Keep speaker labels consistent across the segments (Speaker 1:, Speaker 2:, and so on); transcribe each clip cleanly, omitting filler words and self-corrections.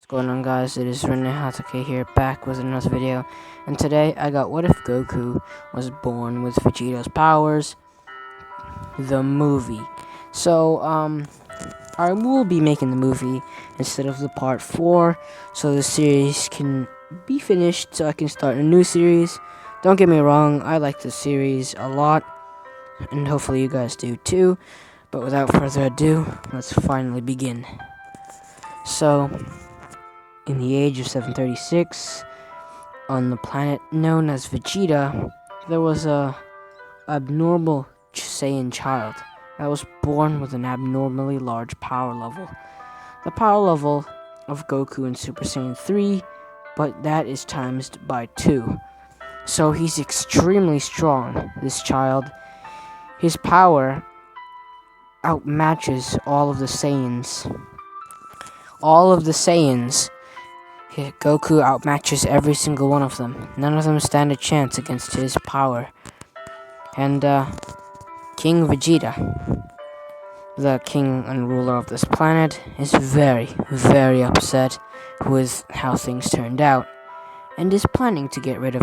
Speaker 1: Going on, guys? It is Rinne-Hatake here, back with another video. And today I got What If Goku Was Born with Vegito's Powers, the movie. So I will be making the movie instead of the part 4, so the series can be finished so I can start a new series. Don't get me wrong, I like the series a lot, and hopefully you guys do too. But without further ado, let's finally begin. So, in the age of 736, on the planet known as Vegeta, there was a abnormal Saiyan child that was born with an abnormally large power level. The power level of Goku in Super Saiyan 3, but that is times by 2. So he's extremely strong, this child. His power outmatches all of the Saiyans. Goku outmatches every single one of them. None of them stand a chance against his power. And King Vegeta, the king and ruler of this planet, is very, very upset with how things turned out, and is planning to get rid of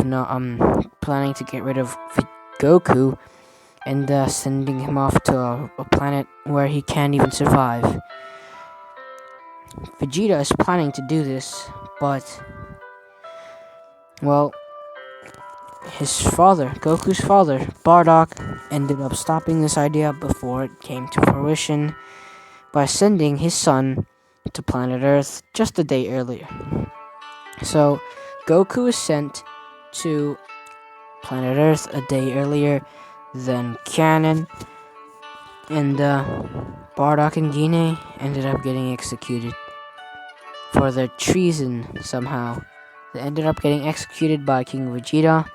Speaker 1: Goku and sending him off to a planet where he can't even survive. Vegeta is planning to do this, but, well, his father, Goku's father, Bardock, ended up stopping this idea before it came to fruition by sending his son to planet Earth just a day earlier. So, Goku is sent to planet Earth a day earlier than canon, and Bardock and Guinea ended up getting executed for their treason somehow. They ended up getting executed by King Vegeta,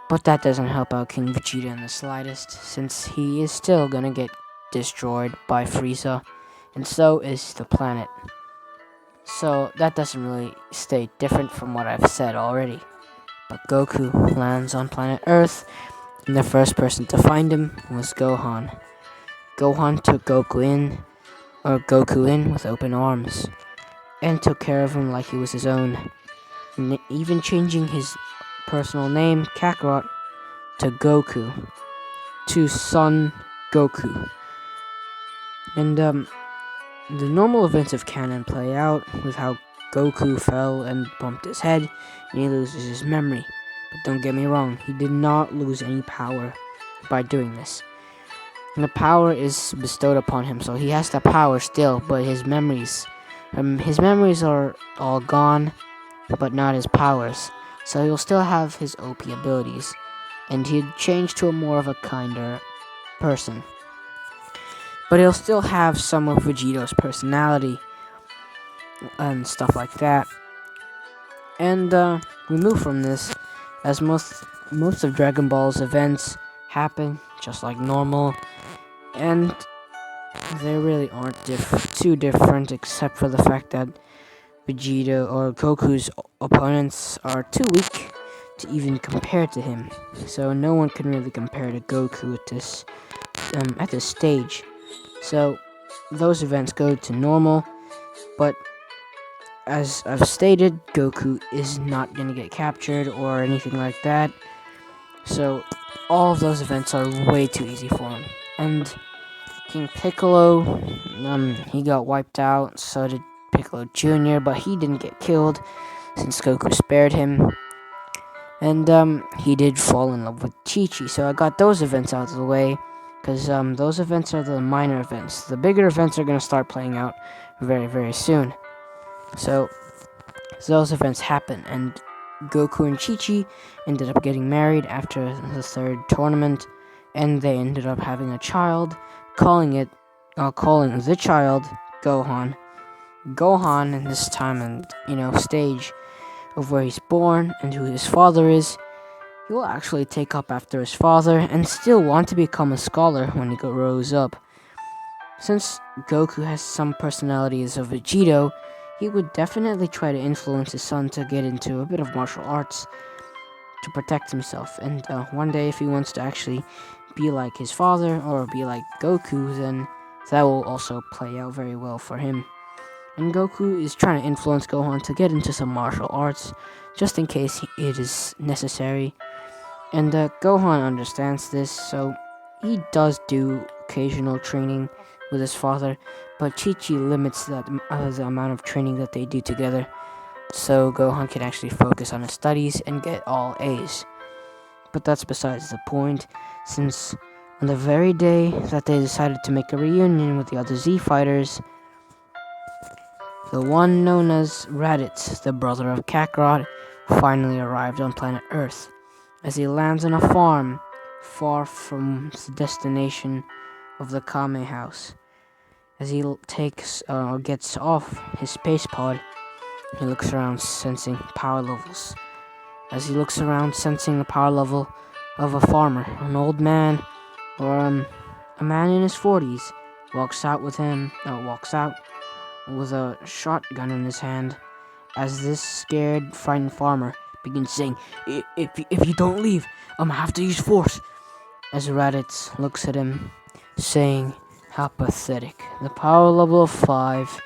Speaker 1: but that doesn't help out King Vegeta in the slightest, since he is still gonna get destroyed by Frieza, and so is the planet. So that doesn't really stay different from what I've said already. But Goku lands on planet Earth, and the first person to find him was Gohan. Gohan took Goku in with open arms, and took care of him like he was his own, even changing his personal name, Kakarot, to Goku, to Son Goku. And the normal events of canon play out with how Goku fell and bumped his head, and he loses his memory. But don't get me wrong, he did not lose any power by doing this. And the power is bestowed upon him, so he has the power still, but his memories are all gone, but not his powers. So he'll still have his OP abilities, and he'd change to a more of a kinder person. But he'll still have some of Vegito's personality and stuff like that. And we move from this, as most of Dragon Ball's events happen just like normal, and they really aren't too different, except for the fact that Vegeta or Goku's opponents are too weak to even compare to him. So no one can really compare to Goku at this stage. So those events go to normal, but as I've stated, Goku is not going to get captured or anything like that. So all of those events are way too easy for him. And King Piccolo, he got wiped out, so did Piccolo Jr., but he didn't get killed since Goku spared him. And he did fall in love with Chi-Chi, so I got those events out of the way, because those events are the minor events. The bigger events are going to start playing out very, very soon. So those events happen, and Goku and Chi-Chi ended up getting married after the third tournament, and they ended up having a child, calling the child Gohan. Gohan, in this time and stage of where he's born and who his father is, he will actually take up after his father and still want to become a scholar when he grows up. Since Goku has some personalities of Vegito, he would definitely try to influence his son to get into a bit of martial arts to protect himself. And one day, if he wants to actually be like his father or be like Goku, then that will also play out very well for him. And Goku is trying to influence Gohan to get into some martial arts, just in case it is necessary. And Gohan understands this, so he does do occasional training with his father, but Chi-Chi limits the amount of training that they do together, so Gohan can actually focus on his studies and get all A's. But that's besides the point, since on the very day that they decided to make a reunion with the other Z fighters, the one known as Raditz, the brother of Kakarot, finally arrived on planet Earth, as he lands on a farm far from the destination of the Kame house. As he gets off his space pod, he looks around sensing power levels. As he looks around sensing the power level of a farmer, an old man, or a man in his 40s, walks out with a shotgun in his hand, as this scared, frightened farmer begins saying, if you don't leave, I'm gonna have to use force. As Raditz looks at him, saying, how pathetic. The power level of 5.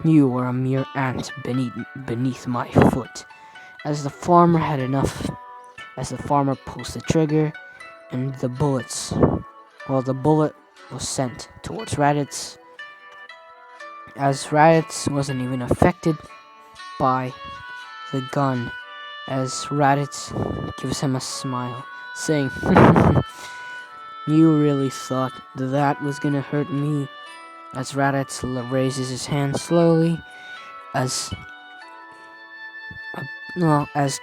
Speaker 1: You are a mere ant beneath my foot. As the farmer had enough, as the farmer pulls the trigger, and the bullet was sent towards Raditz, as Raditz wasn't even affected by the gun, as Raditz gives him a smile, saying, you really thought that was gonna hurt me? As Raditz raises his hand slowly, as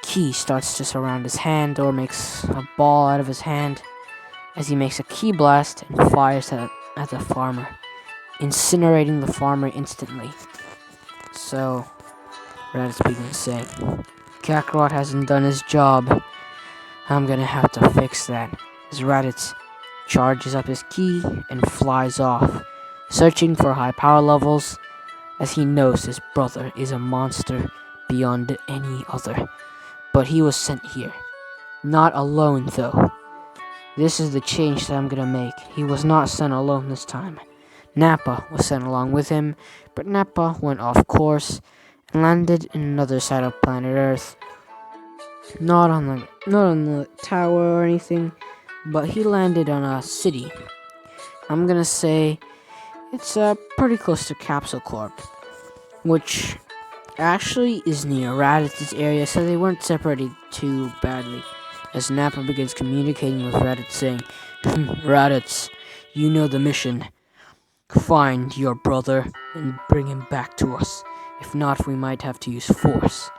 Speaker 1: Ki starts to surround his hand, or makes a ball out of his hand, as he makes a Ki blast and fires at the farmer, incinerating the farmer instantly. So, Raditz begins saying, Kakarot hasn't done his job. I'm gonna have to fix that. As Raditz charges up his Ki and flies off, searching for high power levels, as he knows his brother is a monster beyond any other. But he was sent here. Not alone, though. This is the change that I'm gonna make. He was not sent alone this time. Nappa was sent along with him, but Nappa went off course and landed in another side of planet Earth. Not on the tower or anything, but he landed on a city. I'm gonna say it's pretty close to Capsule Corp, which actually is near Raditz's area, so they weren't separated too badly. As Nappa begins communicating with Raditz, saying, Raditz, you know the mission. Find your brother and bring him back to us. If not, we might have to use force.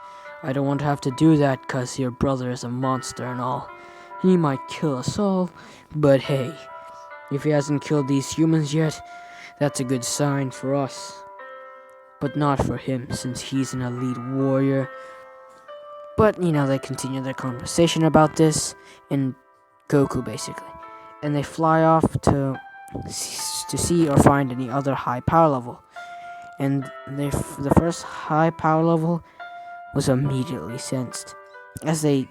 Speaker 1: I don't want to have to do that because your brother is a monster and all. He might kill us all, but hey, if he hasn't killed these humans yet, that's a good sign for us. But not for him, since he's an elite warrior. But, they continue their conversation about this, and Goku, basically. And they fly off to see or find any other high power level. And the first high power level was immediately sensed, as they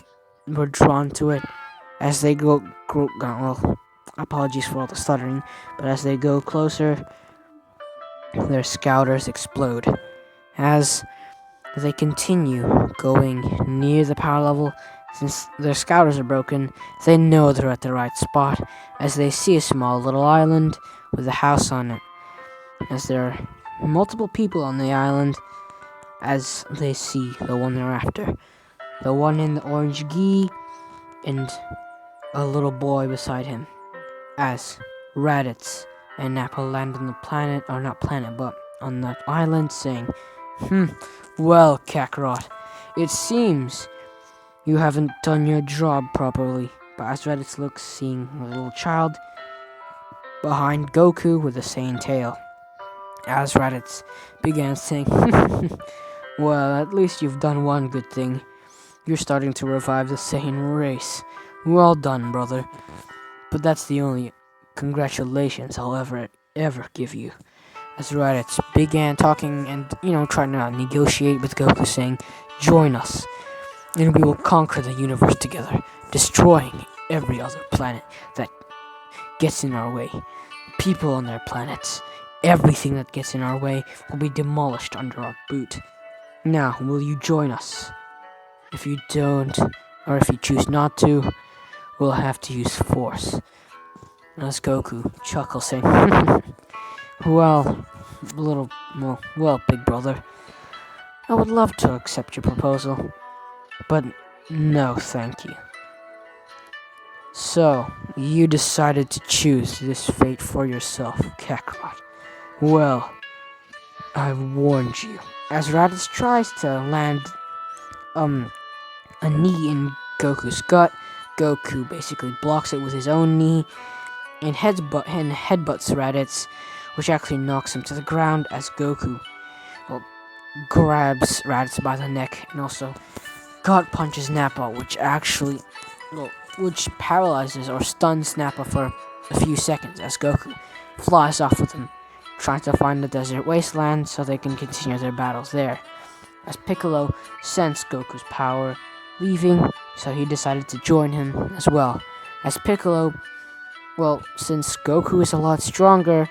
Speaker 1: were drawn to it, as they go apologies for all the stuttering, but as they go closer, their scouters explode. As they continue going near the power level, since their scouters are broken, they know they're at the right spot, as they see a small little island with a house on it. As there are multiple people on the island, as they see the one they're after. The one in the orange gi, and a little boy beside him. As Raditz and Nappa land on the planet, or not planet, but on that island, saying, well, Kakarot, it seems you haven't done your job properly. But as Raditz looks, seeing a little child behind Goku with a Saiyan tail. As Raditz began saying, well, at least you've done one good thing. You're starting to revive the Saiyan race. Well done, brother. But that's the only congratulations I'll ever give you. As Raditz began talking and, trying to negotiate with Goku, saying, join us, and we will conquer the universe together, destroying every other planet that gets in our way, people on their planets, Everything that gets in our way will be demolished under our boot. Now, will you join us? If you don't, or if you choose not to, we'll have to use force. As Goku chuckles, saying, well, big brother, I would love to accept your proposal, but no, thank you. So, you decided to choose this fate for yourself, Kakarot. Well, I've warned you. As Raditz tries to land a knee in Goku's gut, Goku basically blocks it with his own knee and headbutts Raditz, which actually knocks him to the ground as Goku grabs Raditz by the neck and also gut punches Nappa, which paralyzes or stuns Nappa for a few seconds as Goku flies off with him, trying to find the desert wasteland so they can continue their battles there. As Piccolo sensed Goku's power leaving, so he decided to join him as well. As Piccolo, since Goku is a lot stronger,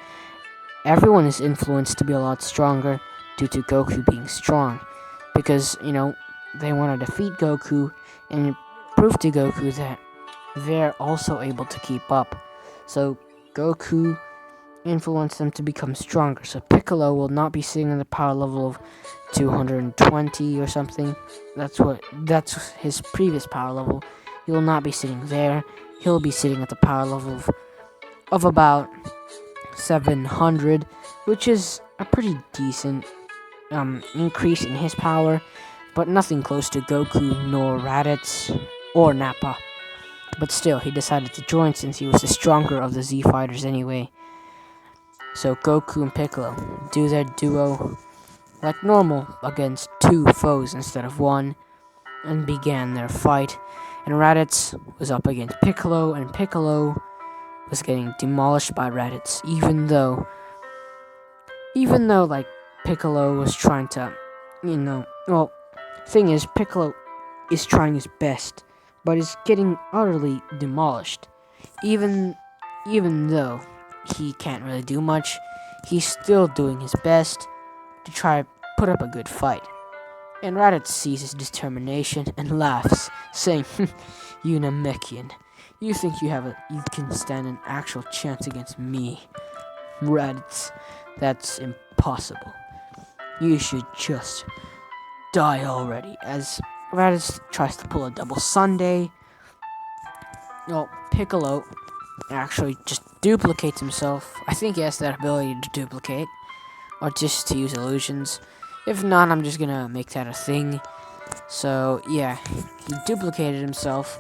Speaker 1: everyone is influenced to be a lot stronger due to Goku being strong. Because, they want to defeat Goku and prove to Goku that they're also able to keep up. So Goku influenced them to become stronger. So Piccolo will not be sitting in the power level of 220 or something. That's his previous power level. He will not be sitting there. He'll be sitting at the power level of about 700, which is a pretty decent increase in his power, but nothing close to Goku nor Raditz or Nappa. But still, he decided to join since he was the stronger of the Z fighters anyway. So Goku and Piccolo do their duo like normal against two foes instead of one, and began their fight. And Raditz was up against Piccolo, and Piccolo was getting demolished by Raditz, even though like Piccolo was trying to, thing is, Piccolo is trying his best, but is getting utterly demolished. Even though he can't really do much, he's still doing his best to try to put up a good fight. And Raditz sees his determination and laughs, saying, "You Namekian, you think you can stand an actual chance against me? Raditz, that's impossible. You should just die already." As Raditz tries to pull a double Sunday, Piccolo actually just duplicates himself. I think he has that ability to duplicate, or just to use illusions. If not, I'm just gonna make that a thing. So yeah, he duplicated himself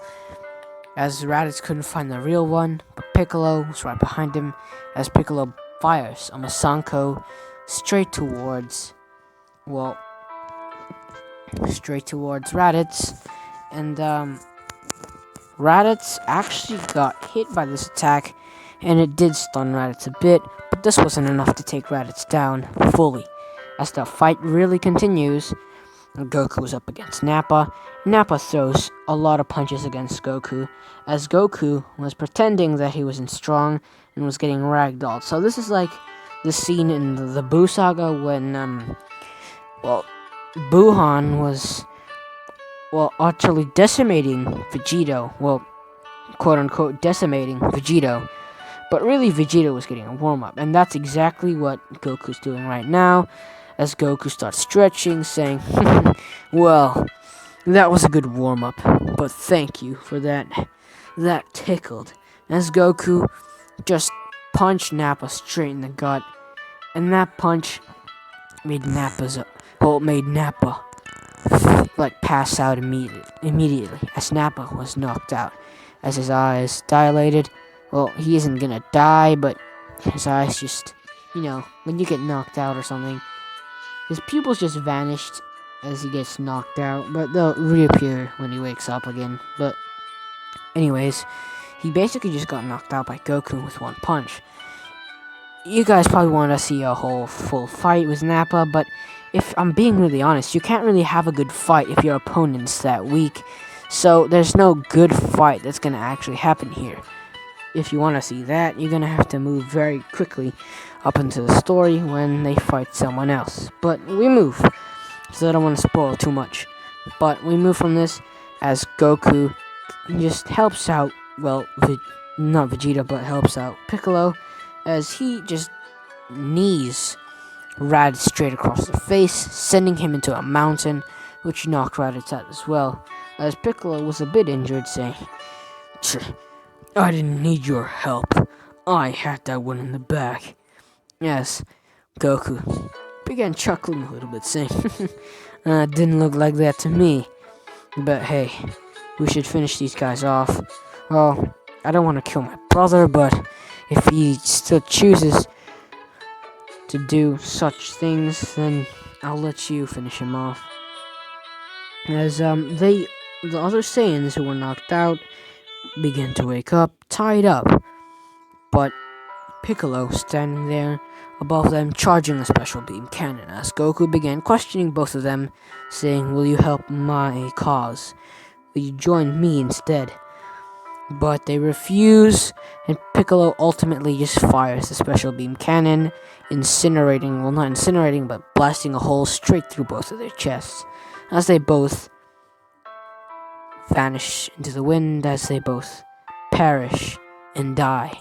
Speaker 1: as Raditz couldn't find the real one, but Piccolo was right behind him as Piccolo fires a Masenko straight towards Raditz, and Raditz actually got hit by this attack, and it did stun Raditz a bit, but this wasn't enough to take Raditz down fully. As the fight really continues, Goku was up against Nappa. Nappa throws a lot of punches against Goku, as Goku was pretending that he wasn't strong and was getting ragdolled. So this is like the scene in the Buu saga when, Buhan was, actually decimating Vegito. Quote-unquote decimating Vegito. But really, Vegito was getting a warm-up, and that's exactly what Goku's doing right now, as Goku starts stretching, saying, "Well, that was a good warm-up, but thank you for that. That tickled." As Goku just punched Nappa straight in the gut, and that punch made Nappa pass out immediately, as Nappa was knocked out, as his eyes dilated. He isn't gonna die, but his eyes just, when you get knocked out or something, his pupils just vanished as he gets knocked out, but they'll reappear when he wakes up again. But anyways, he basically just got knocked out by Goku with one punch. You guys probably want to see a whole full fight with Nappa, but if I'm being really honest, you can't really have a good fight if your opponent's that weak. So there's no good fight that's gonna actually happen here. if you want to see that, you're gonna have to move very quickly up into the story when they fight someone else. But we move, so I don't want to spoil too much. But we move from this as Goku just helps out, well, not Vegeta, but helps out Piccolo, as he just knees Rad straight across the face, sending him into a mountain, which knocked Raditz out as well, as Piccolo was a bit injured, saying, "I didn't need your help. I had that one in the back." Yes, Goku began chuckling a little bit, saying, "It didn't look like that to me. But hey, we should finish these guys off. Well, I don't want to kill my brother, but if he still chooses to do such things, then I'll let you finish him off." As the other Saiyans who were knocked out began to wake up, tied up, but Piccolo standing there above them, charging a special beam cannon. As Goku began questioning both of them, saying, "Will you help my cause? Will you join me instead?" But they refuse, and Piccolo ultimately just fires the special beam cannon, incinerating, well, not incinerating, but blasting a hole straight through both of their chests, as they both vanish into the wind, as they both perish and die.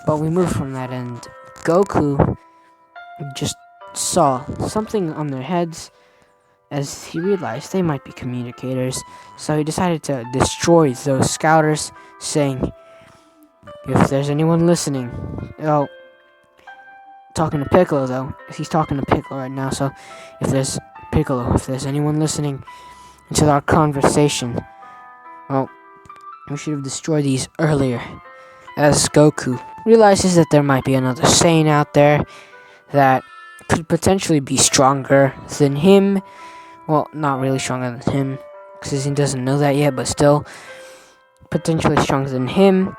Speaker 1: But we move from that, and Goku just saw something on their heads, as he realized they might be communicators, so he decided to destroy those scouters, saying, "If there's anyone listening," oh, talking to Piccolo though, he's talking to Piccolo right now, so if there's anyone listening to our conversation, well, we should have destroyed these earlier. As Goku realizes that there might be another Saiyan out there that could potentially be stronger than him. Well, not really stronger than him, because he doesn't know that yet, but still potentially stronger than him.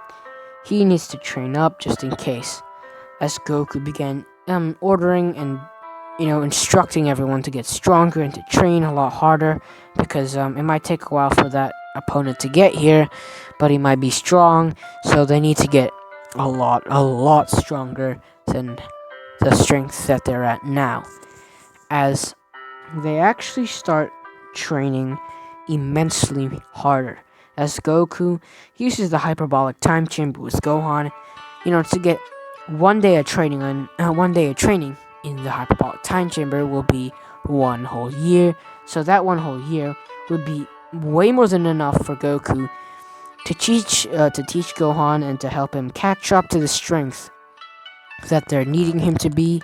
Speaker 1: He needs to train up just in case. As Goku began ordering and instructing everyone to get stronger and to train a lot harder, because it might take a while for that opponent to get here, but he might be strong, so they need to get a lot stronger than the strength that they're at now. As they actually start training immensely harder, as Goku uses the hyperbolic time chamber with Gohan, to get one day of training in the hyperbolic time chamber will be one whole year. So that one whole year would be way more than enough for Goku to teach Gohan and to help him catch up to the strength that they're needing him to be.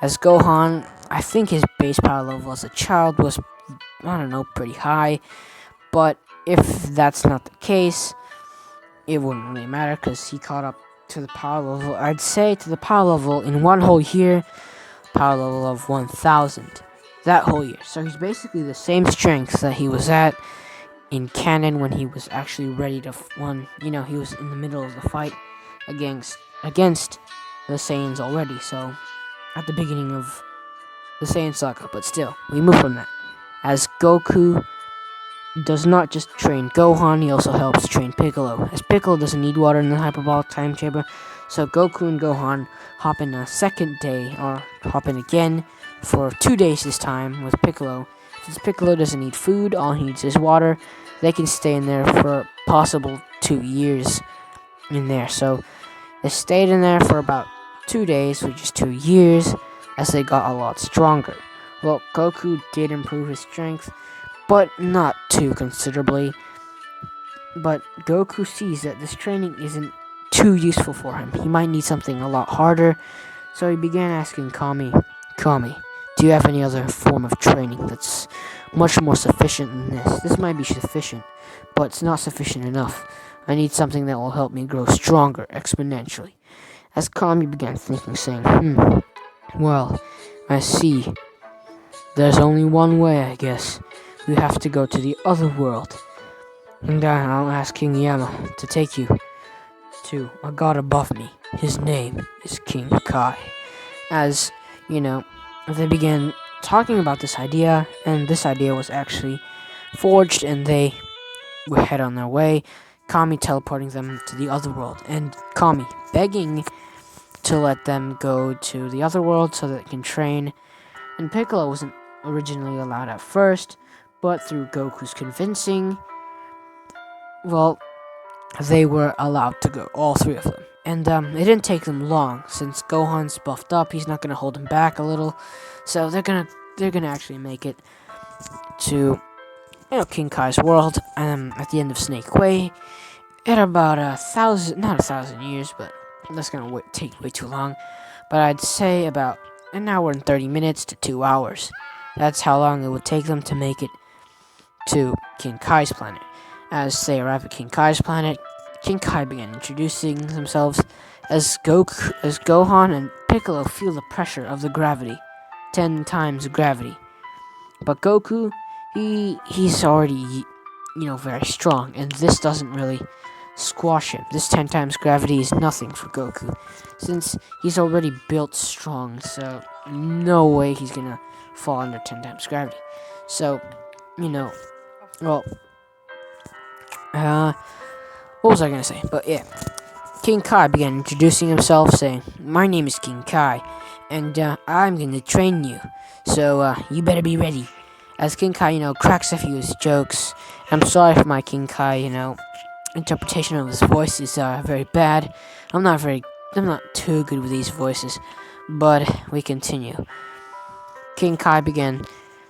Speaker 1: As Gohan, I think his base power level as a child was, pretty high. But if that's not the case, it wouldn't really matter, because he caught up to the power level, I'd say to the power level in one whole year, power level of 1000 that whole year. So he's basically the same strength that he was at in canon when he was actually ready to he was in the middle of the fight against the Saiyans already, so at the beginning of the Saiyan saga. But still, we move from that, as Goku does not just train Gohan, he also helps train Piccolo, as Piccolo doesn't need water in the hyperbolic time chamber. So Goku and Gohan hop in a second day, or hop in again for 2 days this time with Piccolo. Since Piccolo doesn't need food, all he needs is water, they can stay in there for possible 2 years in there. So they stayed in there for about 2 days, which is 2 years, as they got a lot stronger. Well, Goku did improve his strength, but not too considerably. But Goku sees that this training isn't too useful for him. He might need something a lot harder, so he began asking Kami, "Do you have any other form of training that's much more sufficient than this? This might be sufficient, but it's not sufficient enough. I need something that will help me grow stronger exponentially." As Kami began thinking, saying, "Well, I see. There's only one way, I guess. We have to go to the other world. And I'll ask King Yama to take you to a god above me. His name is King Kai." As, they began talking about this idea, and this idea was actually forged, and they would head on their way. Kami teleporting them to the other world, and Kami begging to let them go to the other world so that they can train. And Piccolo wasn't originally allowed at first, but through Goku's convincing, well, they were allowed to go, all three of them. And it didn't take them long, since Gohan's buffed up. He's not gonna hold him back a little, so they're gonna actually make it to King Kai's world. At the end of Snake Way, at about not 1,000 years, but that's gonna take way too long. But I'd say about an hour and 30 minutes to 2 hours. That's how long it would take them to make it to King Kai's planet. As they arrive at King Kai's planet, King Kai began introducing themselves as Gohan and Piccolo feel the pressure of the gravity, 10 times gravity. But Goku, he's already, very strong, and this doesn't really squash him. This 10 times gravity is nothing for Goku, since he's already built strong, so no way he's gonna fall under 10 times gravity. So, what was I gonna say? But yeah, King Kai began introducing himself, saying, "My name is King Kai, and I'm gonna train you, so you better be ready." As King Kai, cracks a few of his jokes. I'm sorry for my King Kai, interpretation of his voice is very bad. I'm not too good with these voices, but we continue. King Kai began,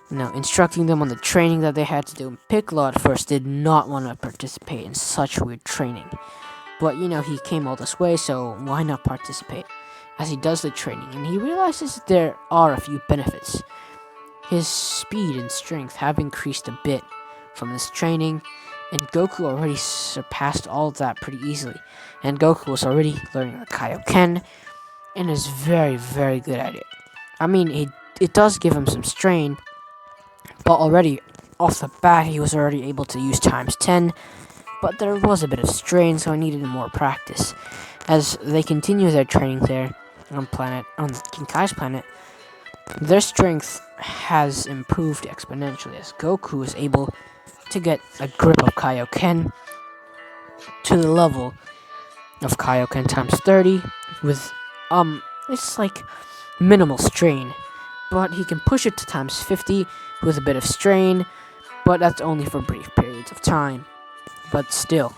Speaker 1: instructing them on the training that they had to do. Piccolo at first did not want to participate in such weird training, but he came all this way, so why not participate? As he does the training, and he realizes there are a few benefits. His speed and strength have increased a bit from this training, and Goku already surpassed all of that pretty easily. And Goku was already learning the Kaioken, and is very, very good at it. I mean, it does give him some strain, but already off the bat he was already able to use times 10, but there was a bit of strain, so I needed more practice. As they continue their training there on King Kai's planet, their strength has improved exponentially as Goku is able to get a grip of Kaioken to the level of Kaioken times 30 with it's like minimal strain, but he can push it to times 50 with a bit of strain, but that's only for brief periods of time. But still,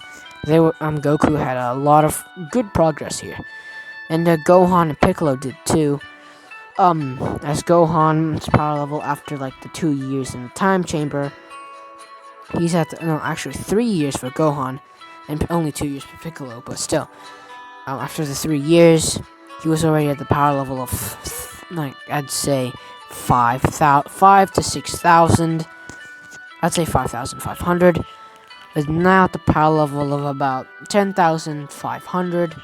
Speaker 1: Goku had a lot of good progress here, and Gohan and Piccolo did too. As Gohan's power level after the 2 years in the time chamber, he's at 3 years for Gohan, and only 2 years for Piccolo. But still, after the 3 years, he was already at the power level of I'd say 5 to 6,000. I'd say 5,500. Is now at the power level of about 10,500.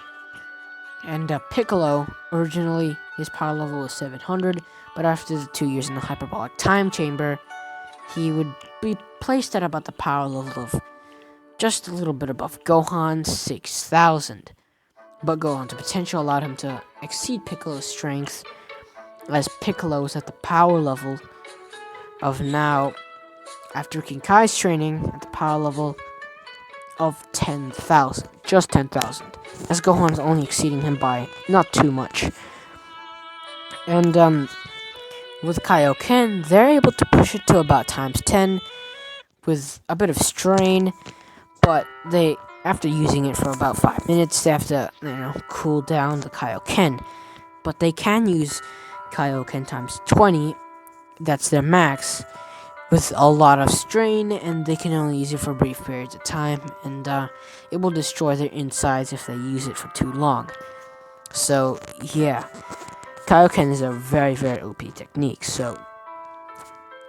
Speaker 1: And Piccolo, originally his power level was 700, but after the 2 years in the hyperbolic time chamber, he would be placed at about the power level of just a little bit above Gohan, 6,000. But Gohan's potential allowed him to exceed Piccolo's strength, as Piccolo is at the power level of now, after King Kai's training, at the power level of 10,000, just 10,000, as Gohan's only exceeding him by not too much. And with Kaioken, they're able to push it to about times 10 with a bit of strain, but after using it for about 5 minutes, they have to, cool down the Kaioken. But they can use Kaioken times 20, that's their max, with a lot of strain, and they can only use it for brief periods of time, and it will destroy their insides if they use it for too long. So, yeah, Kaioken is a very, very OP technique, so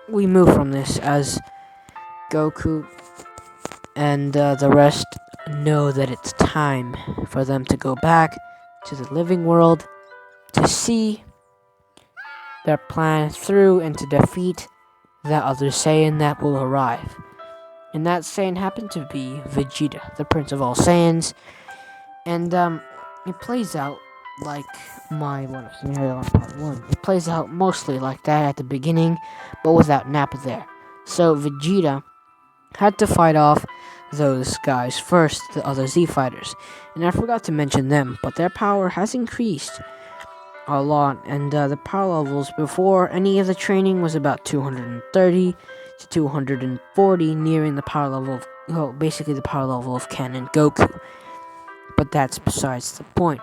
Speaker 1: we move from this as Goku and the rest know that it's time for them to go back to the living world to see their plan through and to defeat that other Saiyan that will arrive. And that Saiyan happened to be Vegeta, the Prince of all Saiyans. And it plays out like my scenario on part 1. It plays out mostly like that at the beginning, but without Nappa there. So Vegeta had to fight off those guys first, the other Z fighters. And I forgot to mention them, but their power has increased a lot, and the power levels before any of the training was about 230 to 240, nearing the power level of, well, basically the power level of Canon Goku. But that's besides the point.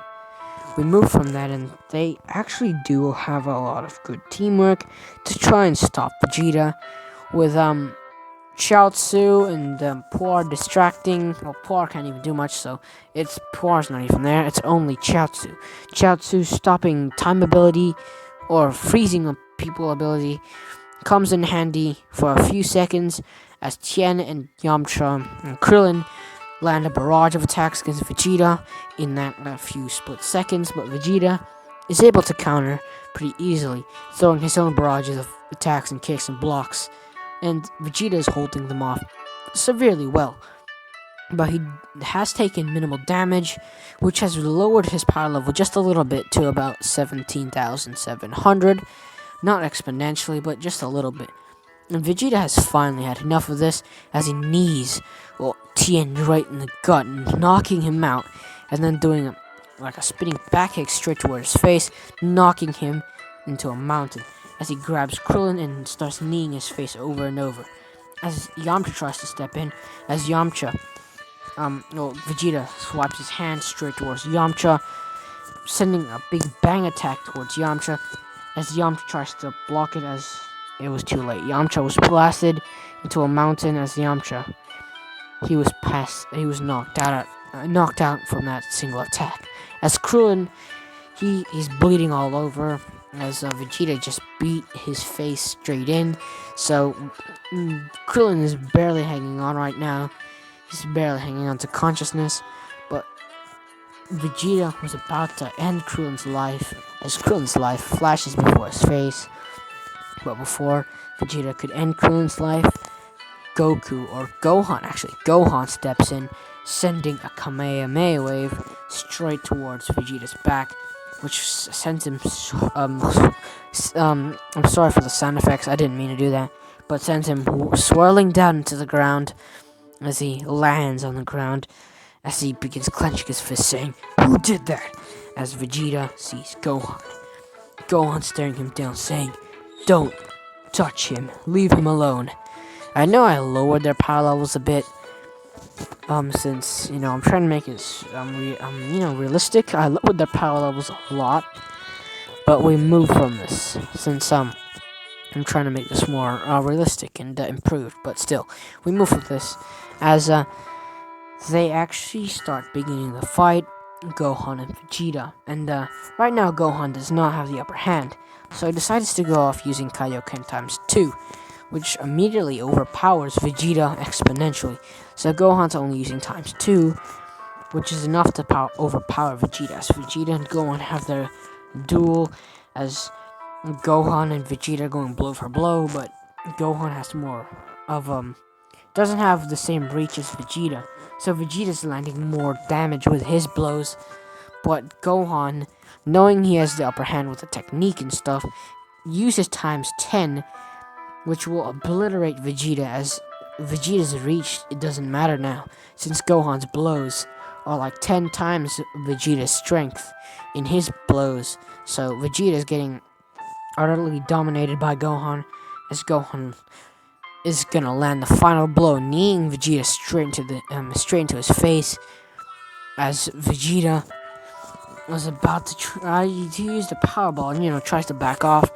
Speaker 1: We move from that, and they actually do have a lot of good teamwork to try and stop Vegeta, with Chaozu and Poir distracting. Well, Poir can't even do much, so Poir's not even there. It's only Chaozu. Chaozu stopping time ability or freezing a people ability comes in handy for a few seconds as Tien and Yamcha and Krillin land a barrage of attacks against Vegeta in that few split seconds, but Vegeta is able to counter pretty easily, throwing his own barrages of attacks and kicks and blocks, and Vegeta is holding them off severely well. But he has taken minimal damage, which has lowered his power level just a little bit to about 17,700. Not exponentially, but just a little bit. And Vegeta has finally had enough of this as he knees Tien right in the gut, knocking him out, and then doing a spinning back kick straight towards his face, knocking him into a mountain as he grabs Krillin and starts kneeing his face over and over. As Yamcha tries to step in, as Vegeta swipes his hand straight towards Yamcha, sending a big bang attack towards Yamcha, as Yamcha tries to block it as it was too late. Yamcha was blasted into a mountain as Yamcha. He was knocked out from that single attack. As Krillin, he's bleeding all over, as Vegeta just beat his face straight in. So Krillin is barely hanging on right now. He's barely hanging on to consciousness, but Vegeta was about to end Krillin's life, as Krillin's life flashes before his face. But before Vegeta could end Krillin's life, Gohan steps in, sending a Kamehameha wave straight towards Vegeta's back, which sends him, I'm sorry for the sound effects, I didn't mean to do that, but sends him swirling down into the ground as he lands on the ground, as he begins clenching his fist, saying, "Who did that?" As Vegeta sees Gohan staring him down, saying, "Don't touch him, leave him alone." I know I lowered their power levels a bit, since, I'm trying to make it, realistic. I lowered their power levels a lot, but we move from this, since, I'm trying to make this more, realistic and, improved, but still, we move from this, as, they actually start beginning the fight, Gohan and Vegeta, and, right now Gohan does not have the upper hand, so he decides to go off using Kaioken times 2, which immediately overpowers Vegeta exponentially. So Gohan's only using times 2, which is enough to overpower Vegeta. As Vegeta and Gohan have their duel, as Gohan and Vegeta are going blow for blow, but Gohan has more of doesn't have the same reach as Vegeta. So Vegeta's landing more damage with his blows, but Gohan, knowing he has the upper hand with the technique and stuff, uses times 10, which will obliterate Vegeta, as Vegeta's reach, it doesn't matter now, since Gohan's blows are like 10 times Vegeta's strength in his blows. So Vegeta's getting utterly dominated by Gohan, as Gohan is gonna land the final blow, kneeing Vegeta straight into his face, as Vegeta was about to try to use the Powerball and, tries to back off,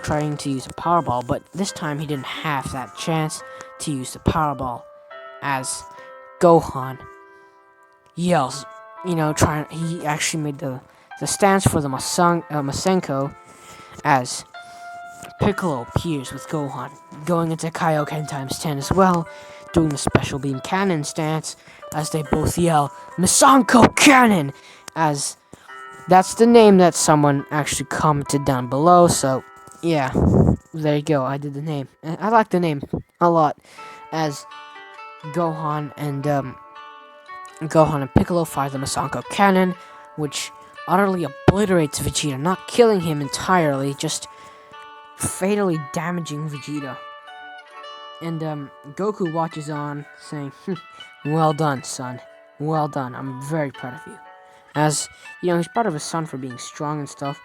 Speaker 1: trying to use a Powerball, but this time he didn't have that chance to use the Powerball, as Gohan yells, he actually made the stance for the Masenko, as Piccolo appears with Gohan, going into Kaioken times 10 as well, doing the special beam cannon stance, as they both yell, "Masenko Cannon!" as that's the name that someone actually commented down below, so yeah, there you go, I did the name. I like the name a lot, as Gohan and Piccolo fire the Masenko Cannon, which utterly obliterates Vegeta, not killing him entirely, just fatally damaging Vegeta. And Goku watches on, saying, "Well done, son. Well done. I'm very proud of you." As he's proud of his son for being strong and stuff.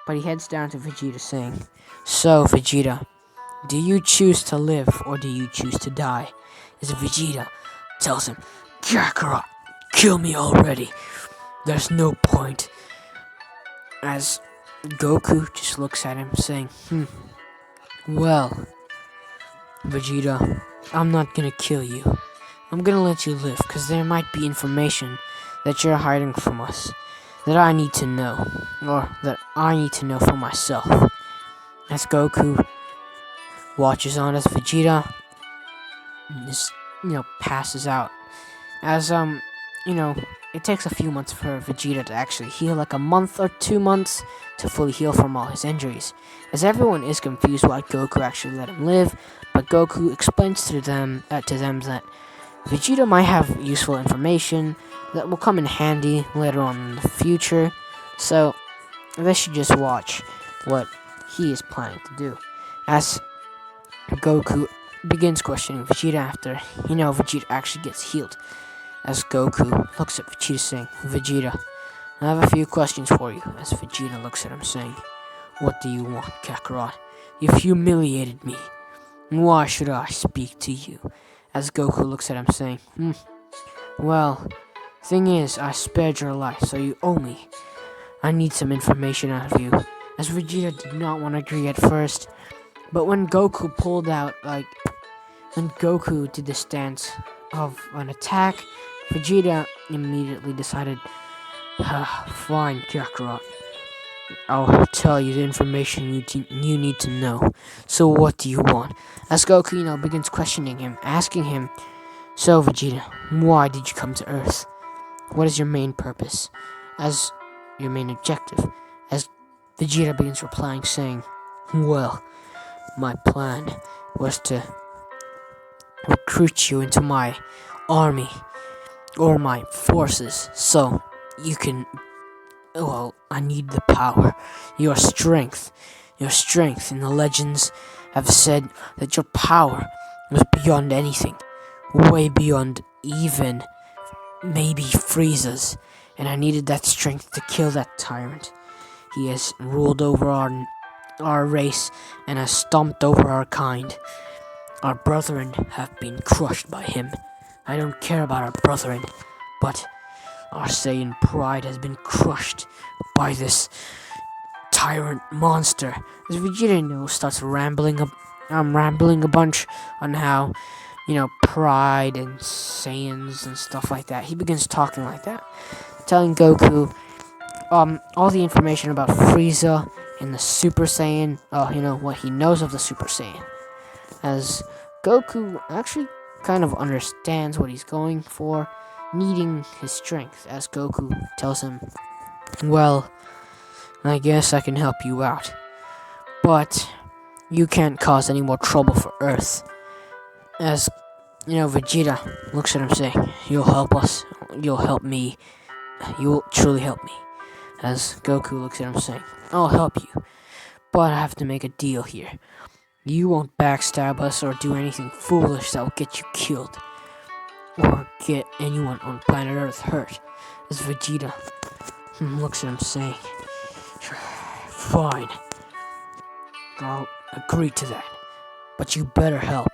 Speaker 1: But he heads down to Vegeta, saying, "So, Vegeta, do you choose to live or do you choose to die?" As Vegeta tells him, "Kakarot, kill me already. There's no point." As Goku just looks at him, saying, "Well, Vegeta, I'm not gonna kill you. I'm gonna let you live, because there might be information that you're hiding from us that I need to know, or that I need to know for myself." As Goku watches on as Vegeta just, passes out. As, it takes a few months for Vegeta to actually heal, like a month or 2 months to fully heal from all his injuries. As everyone is confused why Goku actually let him live, but Goku explains to them that Vegeta might have useful information that will come in handy later on in the future, so they should just watch what he is planning to do. As Goku begins questioning Vegeta after, Vegeta actually gets healed. As Goku looks at Vegeta, saying, "Vegeta, I have a few questions for you." As Vegeta looks at him, saying, "What do you want, Kakarot? You've humiliated me. Why should I speak to you?" As Goku looks at him, saying, "Well, thing is, I spared your life, so you owe me. I need some information out of you." As Vegeta did not want to agree at first, but when Goku did the stance of an attack, Vegeta immediately decided, "Fine, Kakarot. I'll tell you the information you need to know. So what do you want?" As Goku, begins questioning him, asking him, "So, Vegeta, why did you come to Earth? What is your main purpose? As your main objective?" As Vegeta begins replying, saying, "Well, my plan was to recruit you into my army or my forces, so you can, I need the power, your strength. Your strength, and the legends have said that your power was beyond anything, way beyond even maybe Frieza's, and I needed that strength to kill that tyrant. He has ruled over our race and has stomped over our kind. Our brethren have been crushed by him. I don't care about our brethren, but our Saiyan pride has been crushed by this tyrant monster." As Vegeta starts rambling a bunch on how, pride and Saiyans and stuff like that. He begins talking like that, telling Goku all the information about Frieza and the Super Saiyan, what he knows of the Super Saiyan. As Goku actually kind of understands what he's going for, needing his strength. As Goku tells him, "Well, I guess I can help you out, but you can't cause any more trouble for Earth." As Vegeta looks at him, saying, "You'll help us. You'll help me. You'll truly help me." As Goku looks at him, saying, "I'll help you, but I have to make a deal here. You won't backstab us or do anything foolish that will get you killed or get anyone on planet Earth hurt." As Vegeta looks at him, saying, "Fine, I'll agree to that, but you better help."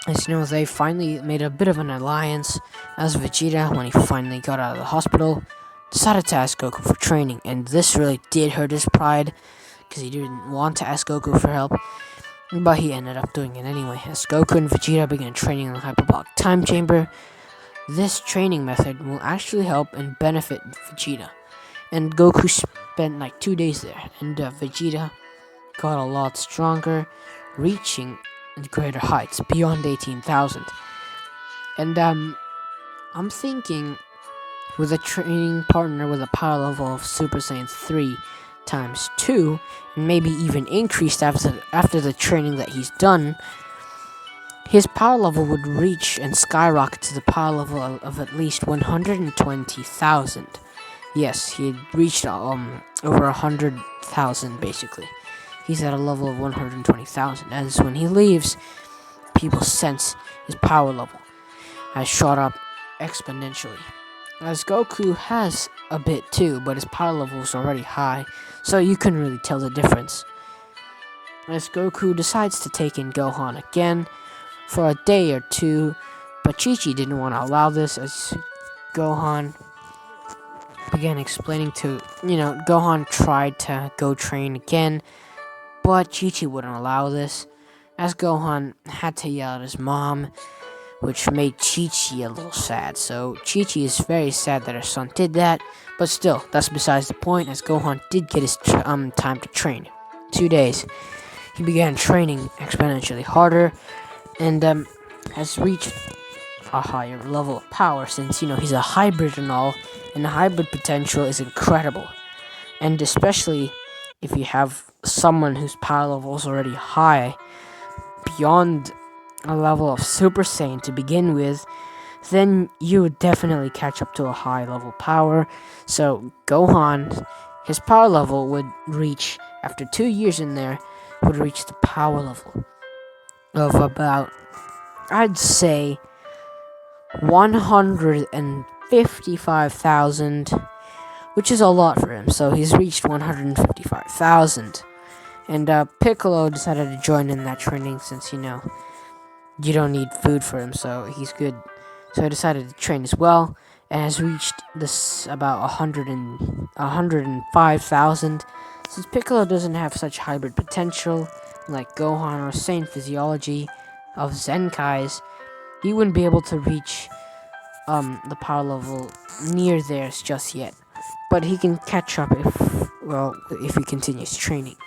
Speaker 1: As they finally made a bit of an alliance, as Vegeta, when he finally got out of the hospital, decided to ask Goku for training, and this really did hurt his pride, because he didn't want to ask Goku for help, but he ended up doing it anyway. As Goku and Vegeta began training in the hyperbolic time chamber, this training method will actually help and benefit Vegeta. And Goku spent 2 days there, and Vegeta got a lot stronger, reaching greater heights beyond 18,000. And I'm thinking, with a training partner with a power level of Super Saiyan 3 times 2, and maybe even increased after the training that he's done, his power level would reach and skyrocket to the power level of at least 120,000. Yes, he had reached over 100,000 basically. He's at a level of 120,000. As when he leaves, people sense his power level has shot up exponentially. As Goku has a bit too, but his power level was already high, so you couldn't really tell the difference. As Goku decides to take in Gohan again for a day or two, but Chi-Chi didn't want to allow this, as Gohan began explaining to, Gohan tried to go train again, but Chi-Chi wouldn't allow this, as Gohan had to yell at his mom, which made Chi-Chi a little sad. So Chi-Chi is very sad that her son did that, but still, that's besides the point, as Gohan did get his time to train. 2 days. He began training exponentially harder, and has reached a higher level of power, since, he's a hybrid and all, and the hybrid potential is incredible. And especially if you have someone whose power level is already high, beyond a level of Super Saiyan to begin with, then you would definitely catch up to a high level power. So Gohan, his power level would reach, after 2 years in there, would reach the power level of about, I'd say, 155,000, which is a lot for him. So he's reached 155,000. And Piccolo decided to join in that training, since, you don't need food for him, so he's good. So he decided to train as well, and has reached this about 105,000. Since Piccolo doesn't have such hybrid potential like Gohan or Saiyan physiology of Zenkai's, he wouldn't be able to reach the power level near theirs just yet. But he can catch up if he continues training.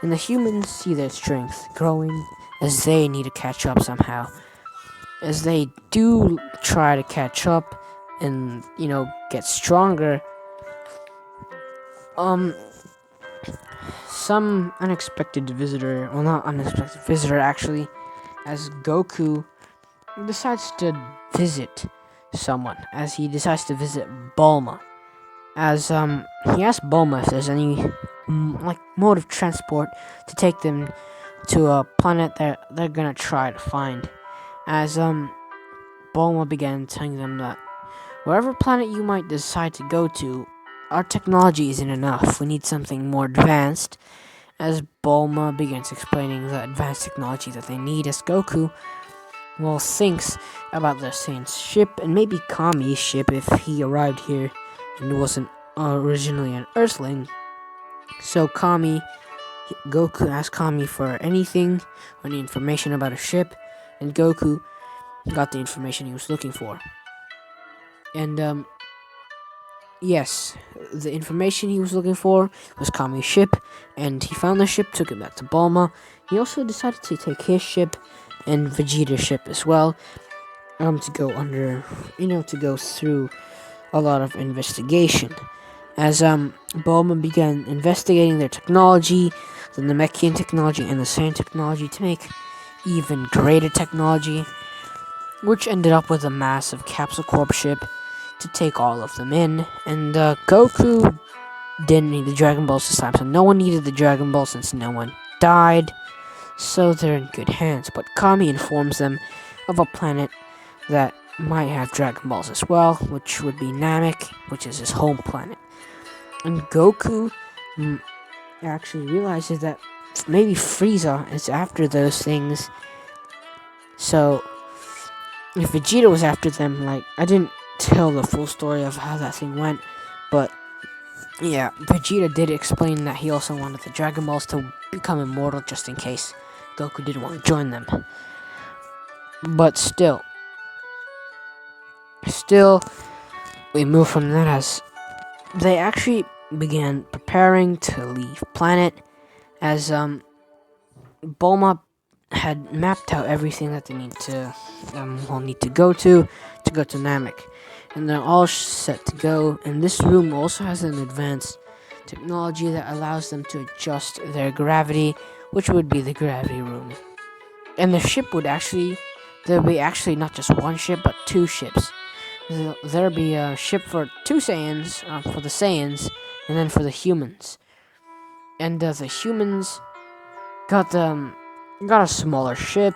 Speaker 1: And the humans see their strength growing as they need to catch up somehow. As they do try to catch up and, get stronger, some unexpected visitor, well, not unexpected visitor actually, as Goku decides to visit someone, as he decides to visit Bulma. As he asks Bulma if there's any mode of transport to take them to a planet that they're gonna try to find. As Bulma began telling them that wherever planet you might decide to go to, our technology isn't enough. We need something more advanced. As Bulma begins explaining the advanced technology that they need, as Goku thinks about the Saiyans ship, and maybe Kami's ship if he arrived here and wasn't originally an Earthling. So Goku asked Kami for anything, or any information about a ship, and Goku got the information he was looking for. And yes, the information he was looking for was Kami's ship, and he found the ship, took it back to Bulma. He also decided to take his ship and Vegito's ship as well, to go to go through a lot of investigation. As Bulma began investigating their technology, the Namekian technology and the Saiyan technology, to make even greater technology, which ended up with a massive Capsule Corp ship to take all of them in. And Goku didn't need the Dragon Balls this time, so no one needed the Dragon Ball since no one died, so they're in good hands. But Kami informs them of a planet that might have Dragon Balls as well, which would be Namek, which is his home planet. And Goku actually realizes that maybe Frieza is after those things. So if Vegeta was after them, I didn't tell the full story of how that thing went, but yeah, Vegeta did explain that he also wanted the Dragon Balls to become immortal, just in case Goku didn't want to join them. But still, we move from that as they actually began preparing to leave planet, as Bulma had mapped out everything that they need to go to Namek, and they're all set to go. And this room also has an advanced technology that allows them to adjust their gravity, which would be the gravity room. And the ship there'll be actually not just one ship, but 2 ships. There'll be a ship for 2 Saiyans, for the Saiyans, and then for the humans. And the humans got a smaller ship,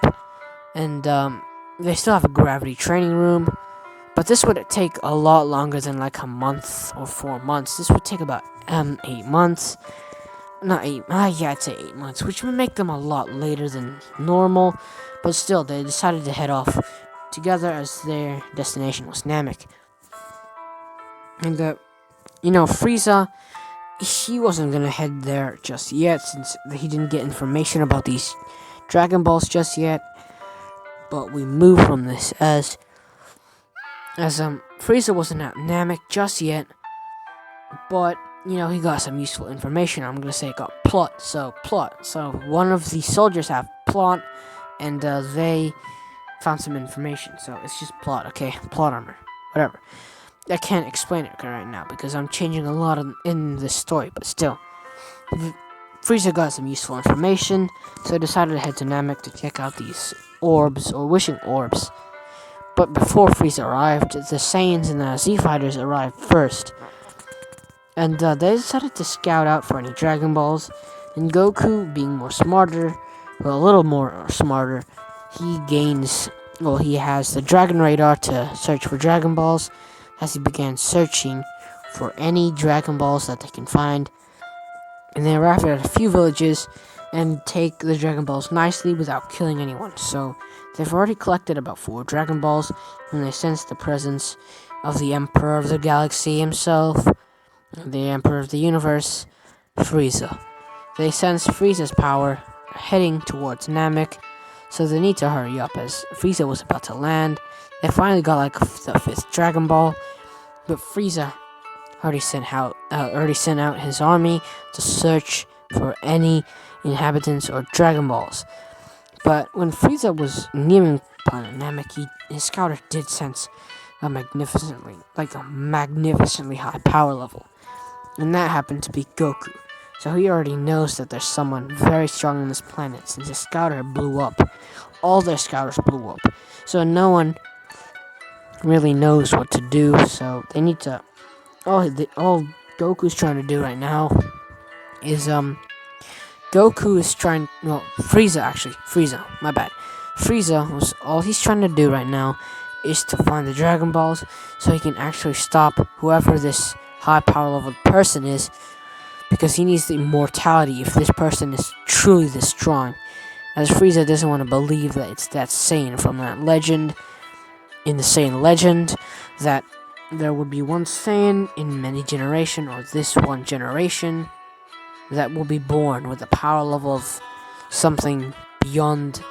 Speaker 1: and they still have a gravity training room. But this would take a lot longer than like a month or 4 months. This would take about 8 months. Not eight. Yeah, I'd say 8 months, which would make them a lot later than normal. But still, they decided to head off together as their destination was Namek. And Frieza, he wasn't gonna head there just yet since he didn't get information about these Dragon Balls just yet. But we move from this as Frieza wasn't at Namek just yet, but he got some useful information. I'm gonna say it got plot. So one of the soldiers have plot, and they found some information. So it's just plot, okay? Plot armor, whatever. I can't explain it right now because I'm changing a lot in this story, but still. Frieza got some useful information, so I decided to head to Namek to check out these orbs, or wishing orbs. But before Frieza arrived, the Saiyans and the Z Fighters arrived first. And they decided to scout out for any Dragon Balls. And Goku, being a little more smarter, he has the Dragon Radar to search for Dragon Balls. As he began searching for any Dragon Balls that they can find. And they arrived at a few villages and take the Dragon Balls nicely without killing anyone. So they've already collected about 4 Dragon Balls when they sense the presence of the Emperor of the Galaxy himself, the Emperor of the Universe, Frieza. They sense Frieza's power heading towards Namek, so they need to hurry up as Frieza was about to land. They finally got the 5th Dragon Ball, but Frieza already sent out his army to search for any inhabitants or Dragon Balls. But when Frieza was nearing planet Namek, his scouter did sense a magnificently high power level, and that happened to be Goku. So he already knows that there's someone very strong on this planet since his scouter blew up. All their scouters blew up, so no one really knows what to do. So they need to. All Goku's trying to do right now is Frieza, my bad. All he's trying to do right now is to find the Dragon Balls so he can actually stop whoever this high power level person is, because he needs the immortality if this person is truly this strong. As Frieza doesn't want to believe that it's that Saiyan from that legend, in the Saiyan legend, that there would be one Saiyan in many generations, or this one generation, that will be born with a power level of something beyond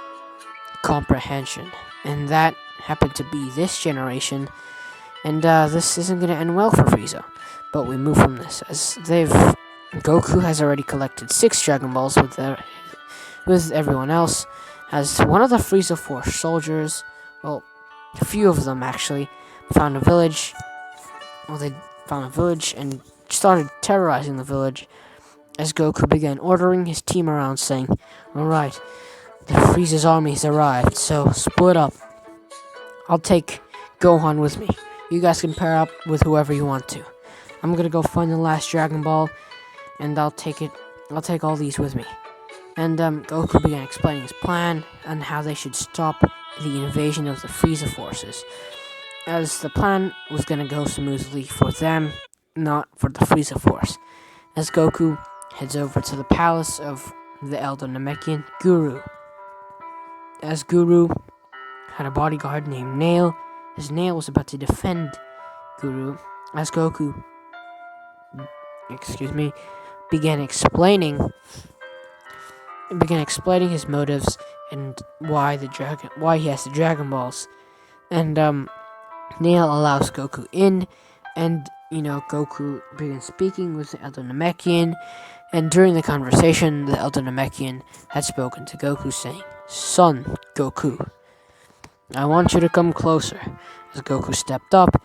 Speaker 1: comprehension. And that happened to be this generation, and this isn't going to end well for Frieza. But we move from this, as Goku has already collected 6 Dragon Balls with everyone else, as one of the Frieza Force soldiers, well, a few of them actually, found a village. Well, they found a village and started terrorizing the village, as Goku began ordering his team around, saying, "Alright, the Frieza's army has arrived, so split up. I'll take Gohan with me. You guys can pair up with whoever you want to. I'm gonna go find the last Dragon Ball, and I'll take all these with me." And Goku began explaining his plan and how they should stop the invasion of the Frieza forces, as the plan was gonna go smoothly for them, not for the Frieza force. As Goku heads over to the palace of the Elder Namekian Guru. As Guru had a bodyguard named Nail, as Nail was about to defend Guru, as Goku began explaining his motives and why he has the Dragon Balls. And Nail allows Goku in, and Goku begins speaking with the Elder Namekian, and during the conversation, the Elder Namekian had spoken to Goku, saying, "Son Goku, I want you to come closer." As Goku stepped up,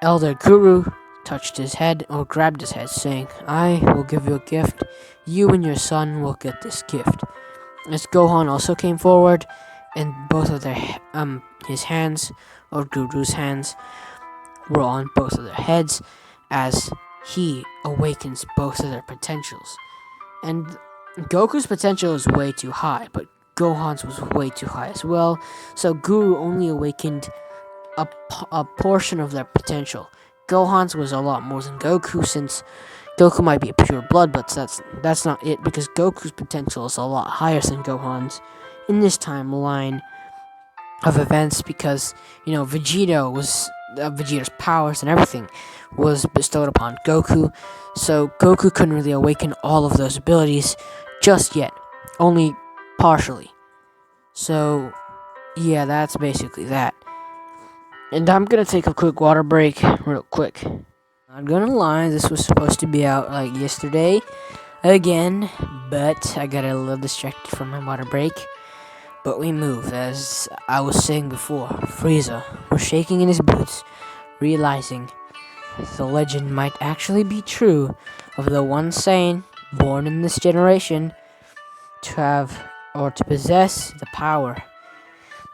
Speaker 1: Elder Guru touched his head, or grabbed his head, saying, "I will give you a gift. You and your son will get this gift." As Gohan also came forward, and both of his hands, or Guru's hands, were on both of their heads, as he awakens both of their potentials. And Goku's potential is way too high, but Gohan's was way too high as well. So Guru only awakened a portion of their potential. Gohan's was a lot more than Goku, since Goku might be a pure blood, but that's not it, because Goku's potential is a lot higher than Gohan's in this timeline of events, because Vegito's powers and everything was bestowed upon Goku, so Goku couldn't really awaken all of those abilities just yet, only partially. So yeah, that's basically that. And I'm gonna take a quick water break real quick. Not gonna lie, this was supposed to be out like yesterday again, but I got a little distracted from my water break. But we move, as I was saying before. Frieza was shaking in his boots, realizing the legend might actually be true of the one Saiyan born in this generation to have or to possess the power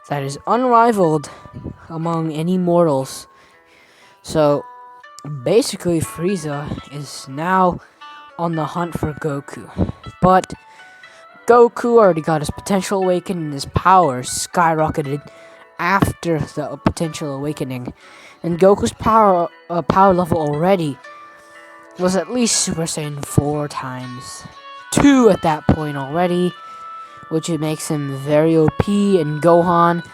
Speaker 1: that is unrivaled among any mortals. So basically, Frieza is now on the hunt for Goku, but Goku already got his potential awakened and his powers skyrocketed after the potential awakening, and Goku's power level already was at least Super Saiyan 4 times 2 at that point already, which it makes him very OP, and Gohan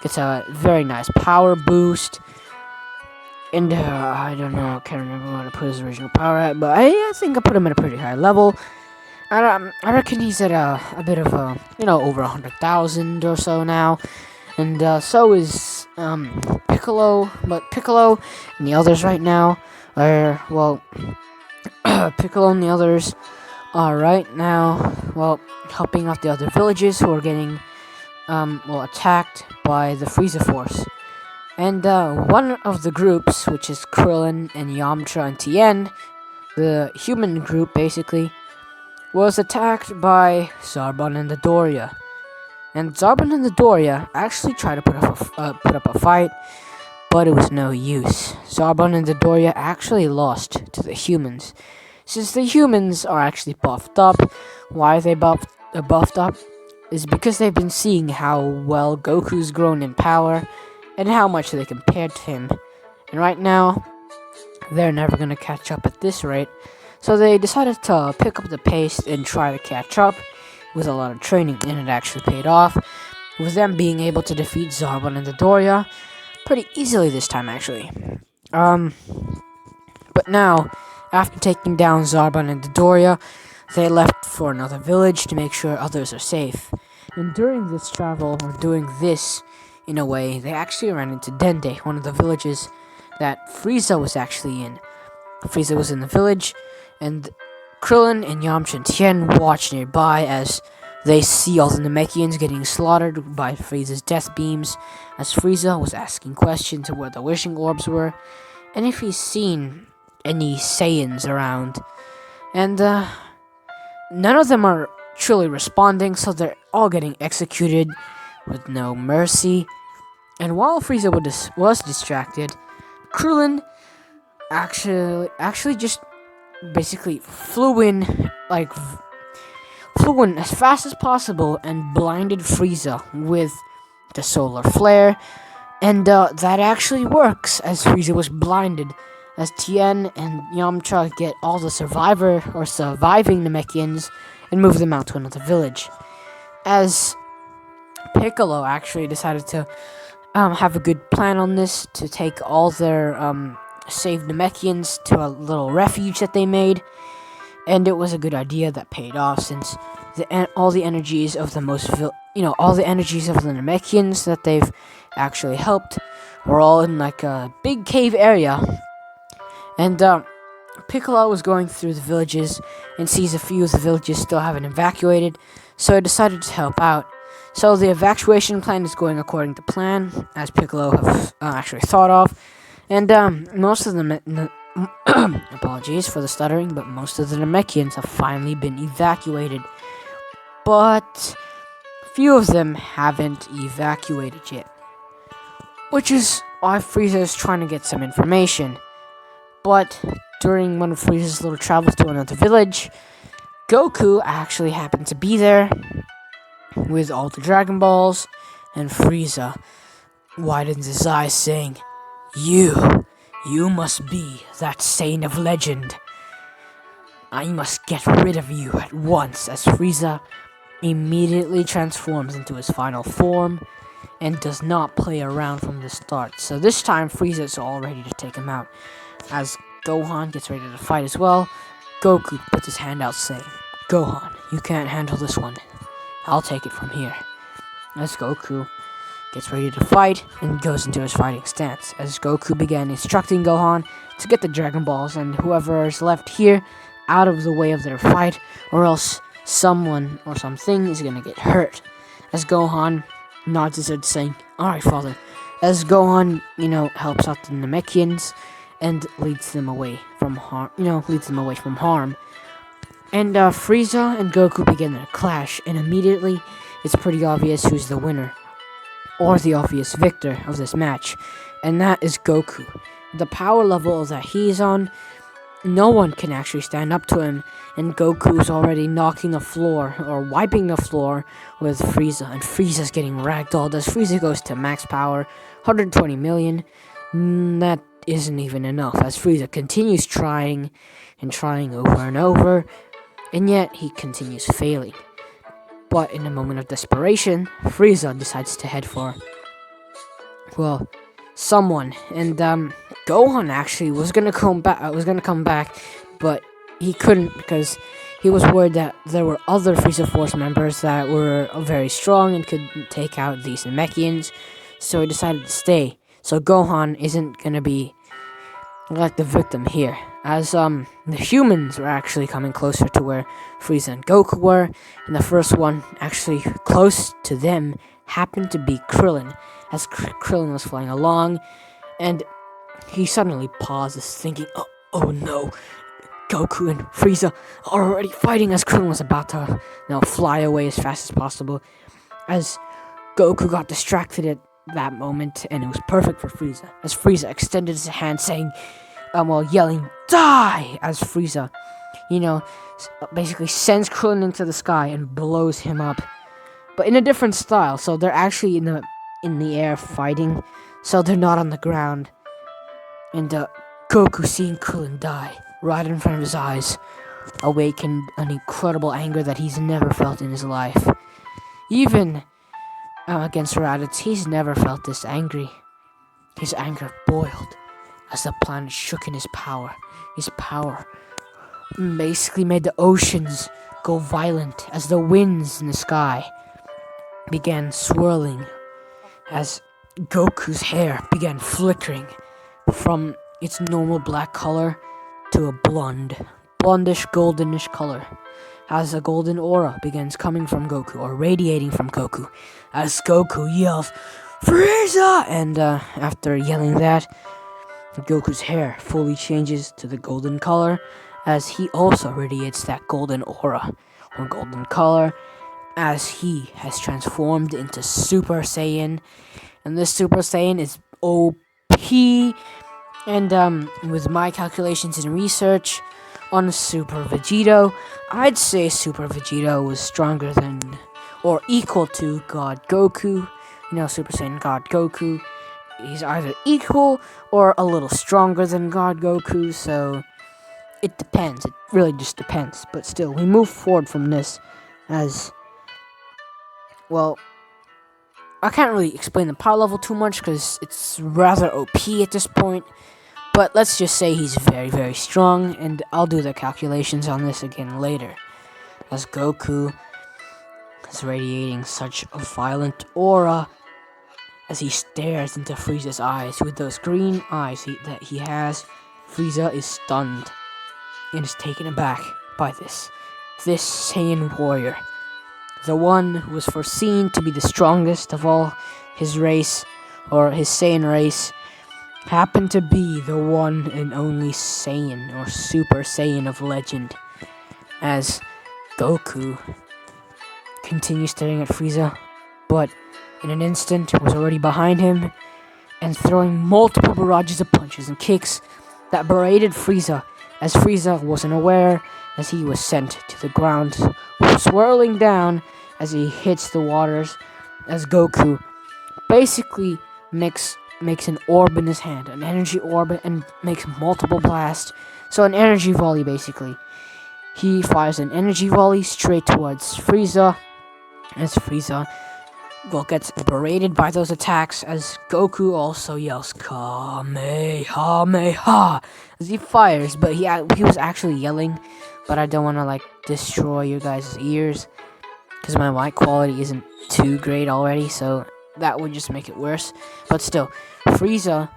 Speaker 1: gets a very nice power boost. And I don't know, I can't remember what I put his original power at, but I think I put him at a pretty high level. I reckon he's at a bit of a, over 100,000 or so now. And so is Piccolo, but Piccolo and the others right now are, Piccolo and the others are right now, helping out the other villages who are getting, attacked by the Frieza Force. And one of the groups, which is Krillin and Yamcha and Tien, the human group basically, was attacked by Zarbon and the Doria. And Zarbon and the Doria actually tried to put up a fight, but it was no use. Zarbon and the Doria actually lost to the humans. Since the humans are actually buffed up, why they buffed up is because they've been seeing how well Goku's grown in power and how much they compared to him. And right now, they're never going to catch up at this rate. So they decided to pick up the pace and try to catch up with a lot of training, and it actually paid off, with them being able to defeat Zarbon and the Doria pretty easily this time, actually. But now, after taking down Zarbon and the Doria, they left for another village to make sure others are safe. And during this travel, or doing this, in a way, they actually ran into Dende, one of the villages that Frieza was actually in. Frieza was in the village, and Krillin and Yamcha and Tien watch nearby as they see all the Namekians getting slaughtered by Frieza's death beams, as Frieza was asking questions of where the wishing orbs were, and if he's seen any Saiyans around. And none of them are truly responding, so they're all getting executed with no mercy. And while Frieza was distracted, Krillin actually just basically flew in as fast as possible and blinded Frieza with the solar flare, and that actually works, as Frieza was blinded, as Tien and Yamcha get all the surviving Namekians and move them out to another village. As Piccolo actually decided to have a good plan on this, to take all their saved Namekians to a little refuge that they made, and it was a good idea that paid off, since all the energies of the Namekians that they've actually helped were all in like a big cave area. And Piccolo was going through the villages and sees a few of the villages still haven't evacuated, so he decided to help out. So the evacuation plan is going according to plan, as Piccolo have actually thought of, and most of the apologies for the stuttering, but most of the Namekians have finally been evacuated, but few of them haven't evacuated yet, which is why Frieza is trying to get some information. But during one of Frieza's little travels to another village, Goku actually happened to be there, with all the Dragon Balls, and Frieza widens his eyes, saying, You must be that Saiyan of legend. I must get rid of you at once, as Frieza immediately transforms into his final form and does not play around from the start. So this time Frieza is all ready to take him out. As Gohan gets ready to fight as well, Goku puts his hand out, saying, Gohan, you can't handle this one. I'll take it from here. As Goku gets ready to fight and goes into his fighting stance, as Goku began instructing Gohan to get the Dragon Balls and whoever is left here out of the way of their fight, or else someone or something is gonna get hurt. As Gohan nods his head, saying, Alright, father. As Gohan, helps out the Namekians and leads them away from harm. And Frieza and Goku begin their clash, and immediately it's pretty obvious who's the winner, or the obvious victor of this match, and that is Goku. The power level that he's on, no one can actually stand up to him, and Goku's already knocking the floor, or wiping the floor with Frieza, and Frieza's getting ragdolled as Frieza goes to max power, 120 million. That isn't even enough, as Frieza continues trying and trying over and over, and yet he continues failing. But in a moment of desperation, Frieza decides to head for, someone, and Gohan actually was gonna come back, but he couldn't because he was worried that there were other Frieza Force members that were very strong and could take out these Namekians, so he decided to stay. So Gohan isn't gonna be like the victim here, as the humans were actually coming closer to where Frieza and Goku were, and the first one actually close to them happened to be Krillin, as Krillin was flying along, and he suddenly pauses, thinking, oh no, Goku and Frieza are already fighting, as Krillin was about to fly away as fast as possible, as Goku got distracted at that moment, and it was perfect for Frieza, as Frieza extended his hand, saying, yelling, die, as Frieza, basically sends Krillin into the sky and blows him up, but in a different style. So they're actually in the air fighting, so they're not on the ground, and Goku, seeing Krillin die right in front of his eyes, awakened an incredible anger that he's never felt in his life. Even against Raditz, he's never felt this angry. His anger boiled as the planet shook in his power. His power basically made the oceans go violent as the winds in the sky began swirling, as Goku's hair began flickering from its normal black color to a blondish goldenish color, as a golden aura begins coming from Goku, or radiating from Goku, as Goku yells, Frieza! And after yelling that, Goku's hair fully changes to the golden color, as he also radiates that golden aura, or golden color, as he has transformed into Super Saiyan. And this Super Saiyan is OP, and with my calculations and research on Super Vegito, I'd say Super Vegito was stronger than, or equal to, God Goku. Super Saiyan God Goku. He's either equal or a little stronger than God Goku, so it depends. It really just depends. But still, we move forward from this as, I can't really explain the power level too much because it's rather OP at this point. But let's just say he's very, very strong, and I'll do the calculations on this again later, as Goku is radiating such a violent aura as he stares into Frieza's eyes. With those green eyes that he has, Frieza is stunned and is taken aback by this Saiyan warrior, the one who was foreseen to be the strongest of all his race, or his Saiyan race, happened to be the one and only Saiyan, or Super Saiyan of legend, as Goku continues staring at Frieza, but in an instant was already behind him and throwing multiple barrages of punches and kicks that berated Frieza, as Frieza wasn't aware, as he was sent to the ground, swirling down as he hits the waters, as Goku basically makes an orb in his hand, an energy orb, and makes multiple blasts. So an energy volley basically. He fires an energy volley straight towards Frieza, as Frieza gets berated by those attacks, as Goku also yells Kamehameha as he fires, but he was actually yelling, but I don't want to destroy your guys' ears because my mic quality isn't too great already, so that would just make it worse. But still, Frieza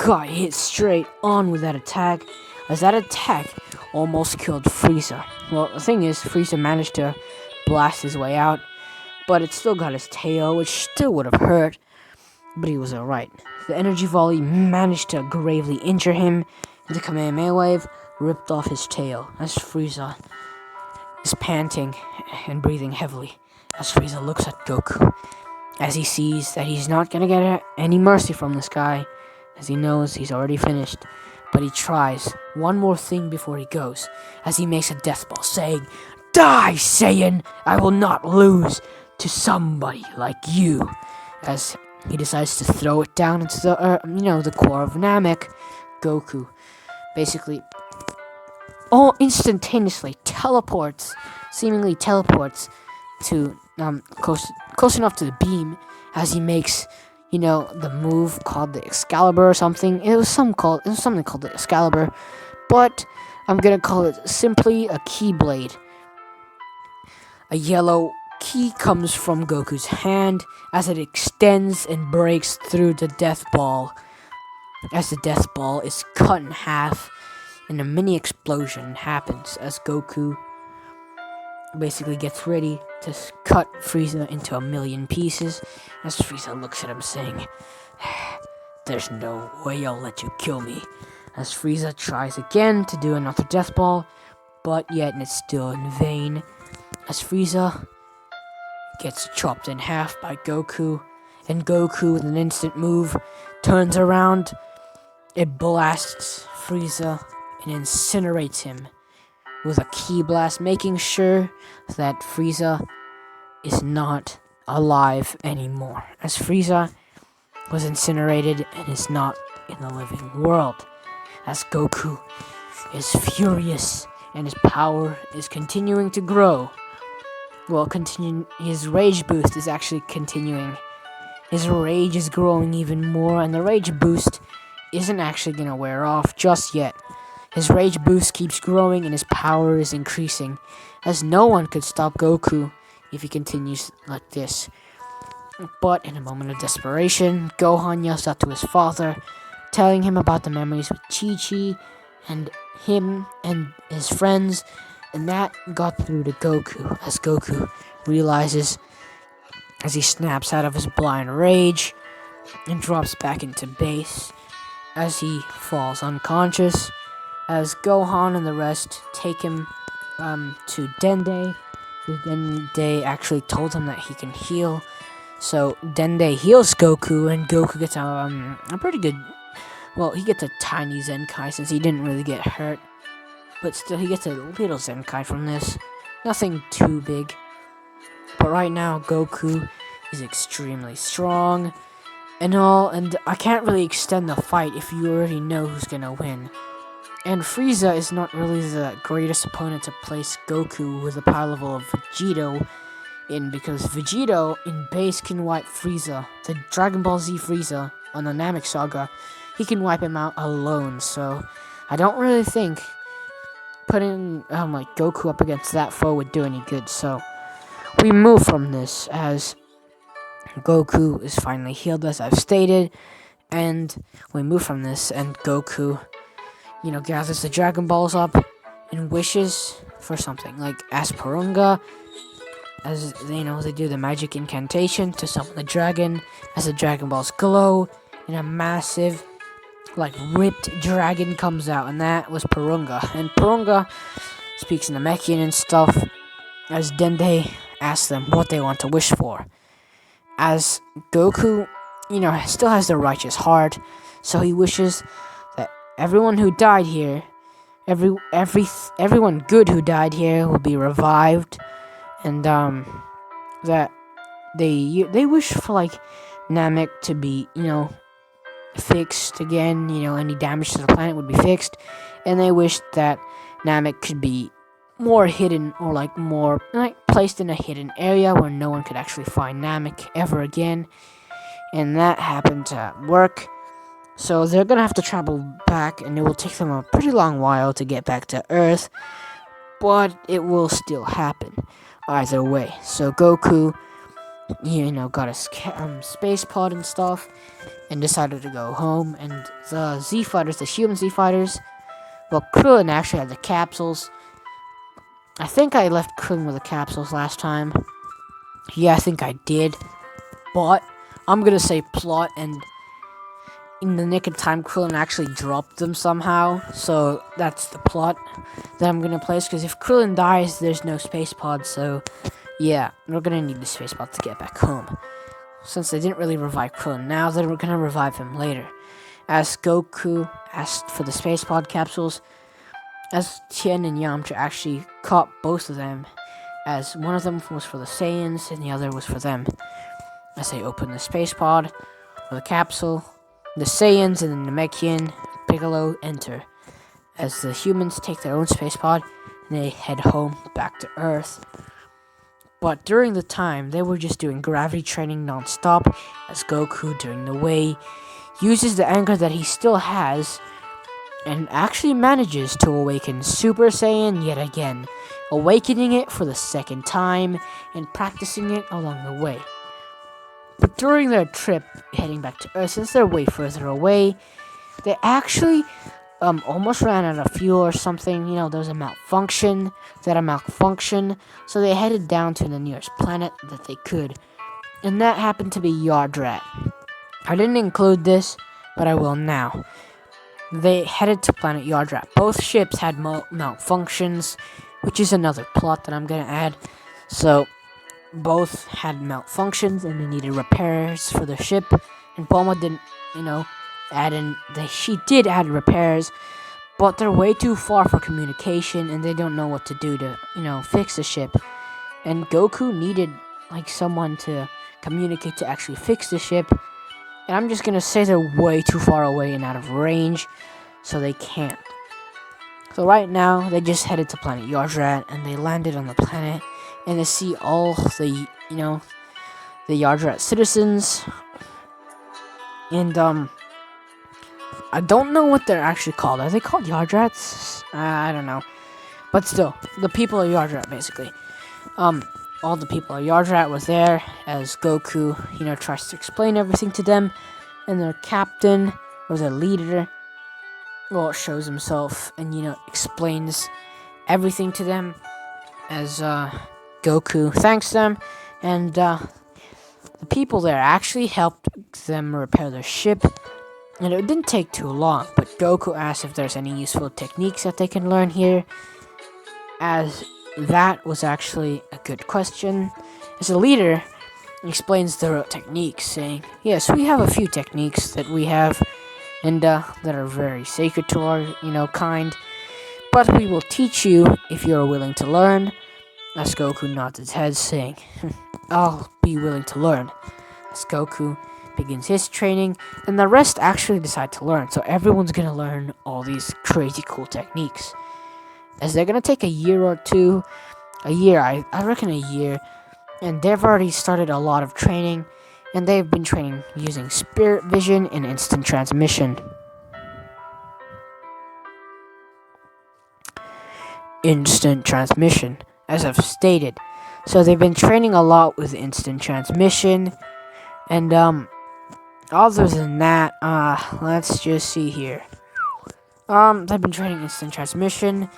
Speaker 1: got hit straight on with that attack, as that attack almost killed Frieza. Well, the thing is, Frieza managed to blast his way out, but it still got his tail, which still would have hurt, but he was alright. The energy volley managed to gravely injure him, and the Kamehameha wave ripped off his tail, as Frieza is panting and breathing heavily, as Frieza looks at Goku, as he sees that he's not gonna get any mercy from this guy, as he knows he's already finished. But he tries one more thing before he goes, as he makes a death ball, saying, "Die, Saiyan! I will not lose to somebody like you," as he decides to throw it down into the core of Namek. Goku basically instantaneously seemingly teleports to close enough to the beam, as he makes the move called the Excalibur or something. It was something called the Excalibur, but I'm gonna call it simply a Keyblade. A yellow key comes from Goku's hand as it extends and breaks through the death ball. As the death ball is cut in half, and a mini explosion happens as Goku basically gets ready to cut Frieza into a million pieces, as Frieza looks at him saying, "There's no way I'll let you kill me," as Frieza tries again to do another death ball, but yet it's still in vain, as Frieza gets chopped in half by Goku, and Goku, with an instant move, turns around, it blasts Frieza and incinerates him with a ki blast, making sure that Frieza is not alive anymore, as Frieza was incinerated and is not in the living world, as Goku is furious and his power is continuing to grow. Well, his rage boost is actually continuing. His rage is growing even more, and the rage boost isn't actually gonna wear off just yet. His rage boost keeps growing and his power is increasing, as no one could stop Goku if he continues like this. But in a moment of desperation, Gohan yells out to his father, telling him about the memories with Chi-Chi and him and his friends, and that got through to Goku, as Goku realizes, as he snaps out of his blind rage and drops back into base, as he falls unconscious, as Gohan and the rest take him to Dende. Dende actually told him that he can heal, so Dende heals Goku, and Goku gets a pretty good, well, he gets a tiny Zenkai since he didn't really get hurt, but still he gets a little Zenkai from this, nothing too big. But right now Goku is extremely strong and all, and I can't really extend the fight if you already know who's gonna win. And Frieza is not really the greatest opponent to place Goku with the power level of Vegito in, because Vegito in base can wipe Frieza, the Dragon Ball Z Frieza on the Namek Saga. He can wipe him out alone, so I don't really think putting Goku up against that foe would do any good. So we move from this as Goku is finally healed, as I've stated, and we move from this and Goku gathers the Dragon Balls up and wishes for something, like Asparunga, as they do the magic incantation to summon the dragon, as the Dragon Balls glow, and a massive, ripped dragon comes out, and that was Porunga. And Porunga speaks in Namekian and stuff, as Dende asks them what they want to wish for. As Goku, still has the righteous heart, so he wishes that everyone who died here, everyone good who died here will be revived, and that they wish for like Namek to be, fixed again. Any damage to the planet would be fixed, and they wished that Namek could be more hidden, or like more like placed in a hidden area where no one could actually find Namek ever again. And that happened to work. So they're gonna have to travel back, and it will take them a pretty long while to get back to Earth, but it will still happen either way. So Goku, got his space pod and stuff, and decided to go home. And the Z Fighters, the human Z Fighters, well, Krillin actually had the capsules. I think I left Krillin with the capsules last time. Yeah, I think I did. But I'm gonna say plot, and in the nick of time, Krillin actually dropped them somehow. So that's the plot that I'm gonna place. Because if Krillin dies, there's no space pod. So yeah, we're gonna need the space pod to get back home. Since they didn't really revive Krillin, now they're gonna revive him later. As Goku asked for the space pod capsules, as Tien and Yamcha actually caught both of them, as one of them was for the Saiyans and the other was for them. As they open the space pod or the capsule, the Saiyans and the Namekian Piccolo enter. As the humans take their own space pod, and they head home back to Earth. But during the time, they were just doing gravity training non-stop, as Goku, during the way, uses the anger that he still has, and actually manages to awaken Super Saiyan yet again, awakening it for the second time, and practicing it along the way. But during their trip heading back to Earth, since they're way further away, they actually almost ran out of fuel or something. There was a malfunction. They had a malfunction, so they headed down to the nearest planet that they could, and that happened to be Yardrat. I didn't include this, but I will now. They headed to planet Yardrat. Both ships had malfunctions, which is another plot that I'm gonna add. So both had malfunctions and they needed repairs for their ship, and Bulma didn't, add in. She did add repairs, but they're way too far for communication, and they don't know what to do to, fix the ship. And Goku needed like someone to communicate to actually fix the ship. And I'm just gonna say they're way too far away and out of range, so they can't. So right now, they just headed to planet Yardrat, and they landed on the planet, and they see all the, the Yardrat citizens. And, I don't know what they're actually called. Are they called Yardrats? I don't know. But still, the people of Yardrat, basically. All the people of Yardrat was there, as Goku, tries to explain everything to them. And their captain, or their leader, shows himself and, explains everything to them, as, Goku thanks them, and the people there actually helped them repair their ship, and it didn't take too long. But Goku asked if there's any useful techniques that they can learn here, as that was actually a good question. As a leader, he explains the techniques, saying, yes, we have a few techniques that we have, and that are very sacred to our, kind, but we will teach you if you are willing to learn. As Goku nods his head, saying, I'll be willing to learn. As Goku begins his training, and the rest actually decide to learn. So everyone's gonna learn all these crazy cool techniques. As they're gonna take a year or two, I reckon a year, and they've already started a lot of training, and they've been training using spirit vision and instant transmission. Instant transmission, as I've stated. So they've been training a lot with instant transmission, and other than that, let's just see here. They've been training instant transmission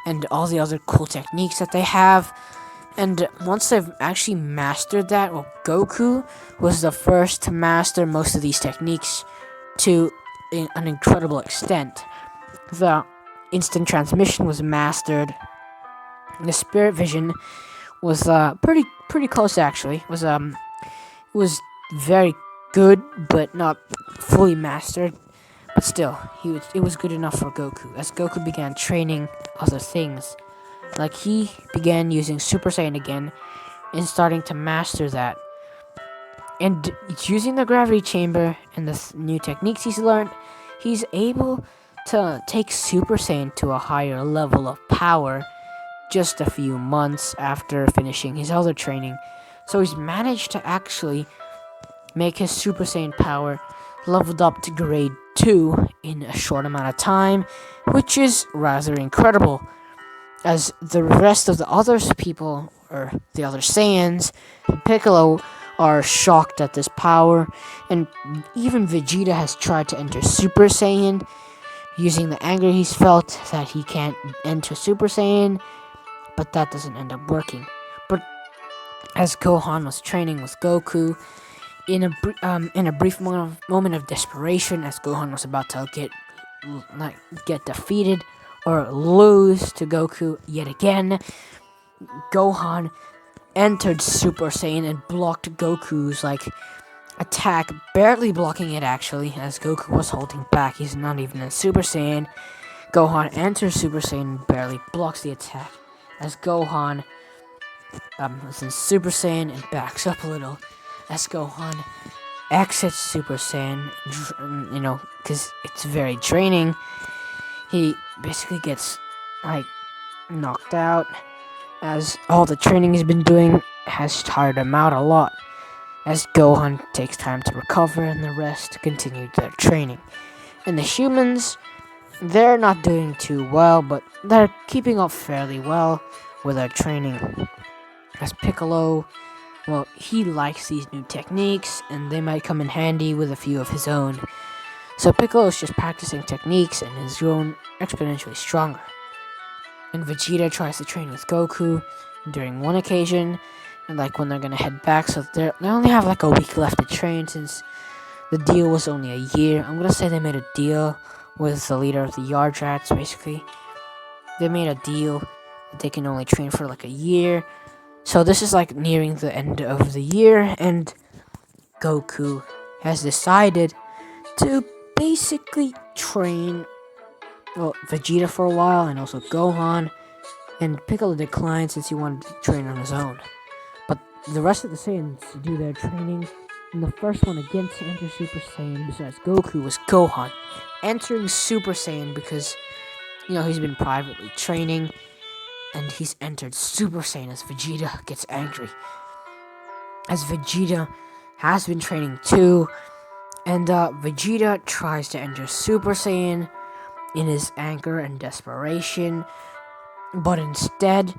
Speaker 1: and all the other cool techniques that they have. And once they've actually mastered that, Goku was the first to master most of these techniques to an incredible extent. The instant transmission was mastered. The spirit vision was pretty close actually. It was very good, but not fully mastered. But still, it was good enough for Goku. As Goku began training other things, like he began using Super Saiyan again, and starting to master that. And using the gravity chamber and the new techniques he's learned, he's able to take Super Saiyan to a higher level of power just a few months after finishing his other training. So he's managed to actually make his Super Saiyan power leveled up to grade 2 in a short amount of time, which is rather incredible, as the rest of the other people, or the other Saiyans, and Piccolo, are shocked at this power, and even Vegeta has tried to enter Super Saiyan, using the anger he's felt that he can't enter Super Saiyan, but that doesn't end up working. But as Gohan was training with Goku, in a brief moment of desperation, as Gohan was about to get defeated or lose to Goku yet again, Gohan entered Super Saiyan and blocked Goku's attack, barely blocking it actually, as Goku was holding back. He's not even in Super Saiyan. Gohan enters Super Saiyan and barely blocks the attack, as Gohan was in Super Saiyan and backs up a little, as Gohan exits Super Saiyan, because it's very draining. He basically gets knocked out, as all the training he's been doing has tired him out a lot, as Gohan takes time to recover and the rest continue their training. And the humans, they're not doing too well, but they're keeping up fairly well with their training. As Piccolo, well, he likes these new techniques, and they might come in handy with a few of his own. So Piccolo's just practicing techniques and is grown exponentially stronger. And Vegeta tries to train with Goku during one occasion, and when they're gonna head back, so they only have a week left to train since the deal was only a year. I'm gonna say they made a deal with the leader of the Yard Rats, basically. They made a deal that they can only train for a year. So this is nearing the end of the year, and Goku has decided to basically train Vegeta for a while, and also Gohan, and Piccolo declined since he wanted to train on his own. But the rest of the Saiyans do their training, and the first one again to enter Super Saiyan besides Goku was Gohan, entering Super Saiyan because, he's been privately training, and he's entered Super Saiyan as Vegeta gets angry. As Vegeta has been training too, and Vegeta tries to enter Super Saiyan in his anger and desperation, but instead,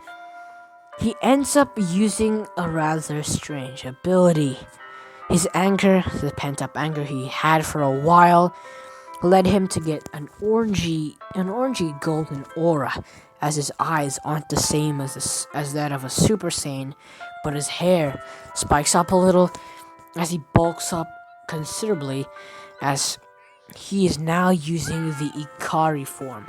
Speaker 1: he ends up using a rather strange ability. His anger, the pent-up anger he had for a while, led him to get an orangey golden aura, as his eyes aren't the same as that of a Super Saiyan, but his hair spikes up a little as he bulks up considerably, as he is now using the Ikari form.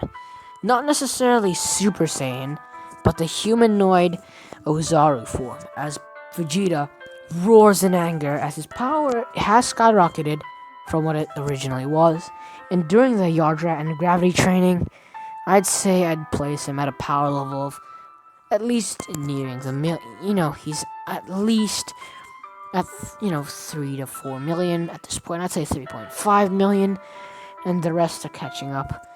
Speaker 1: Not necessarily Super Saiyan, but the humanoid Ozaru form, as Vegeta roars in anger as his power has skyrocketed from what it originally was. And during the Yard Rat and gravity training, I'd say I'd place him at a power level of at least nearing the million. He's at least at 3 to 4 million at this point. I'd say 3.5 million, and the rest are catching up,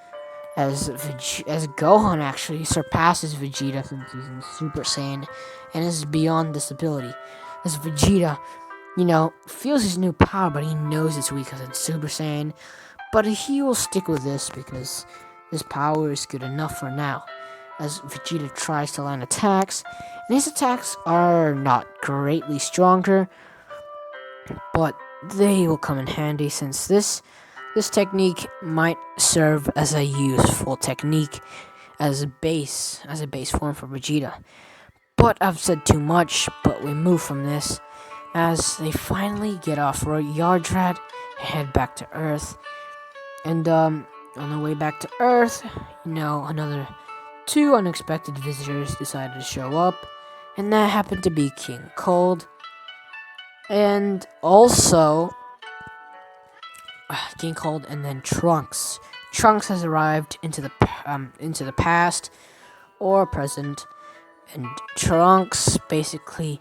Speaker 1: as Gohan actually surpasses Vegeta since he's in Super Saiyan and is beyond this ability. As Vegeta, feels his new power, but he knows it's weaker than Super Saiyan, but he will stick with this because his power is good enough for now. As Vegeta tries to land attacks, and his attacks are not greatly stronger, but they will come in handy since this technique might serve as a useful technique as a base form for Vegeta. But I've said too much, but we move from this as they finally get off Yard Rat and head back to Earth. And on the way back to Earth, another 2 unexpected visitors decided to show up, and that happened to be King Cold, and also King Cold, and then Trunks. Trunks has arrived into the past or present, and Trunks basically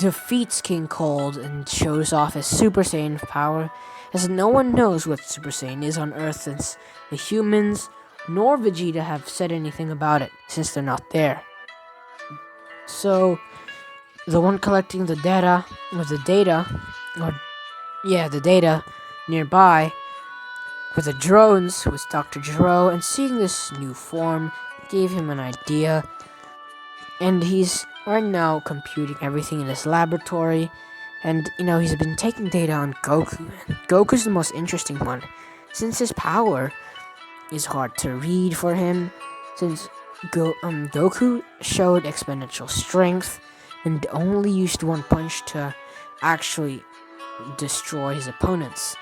Speaker 1: defeats King Cold and shows off his Super Saiyan power, as no one knows what Super Saiyan is on Earth, since the humans nor Vegeta have said anything about it, since they're not there. So, the one collecting the data, the data nearby with the drones was Dr. Gero, and seeing this new form gave him an idea, and he's right now computing everything in his laboratory, and he's been taking data on Goku. Goku's the most interesting one, since his power is hard to read for him, since Goku showed exponential strength and only used one punch to actually destroy his opponents.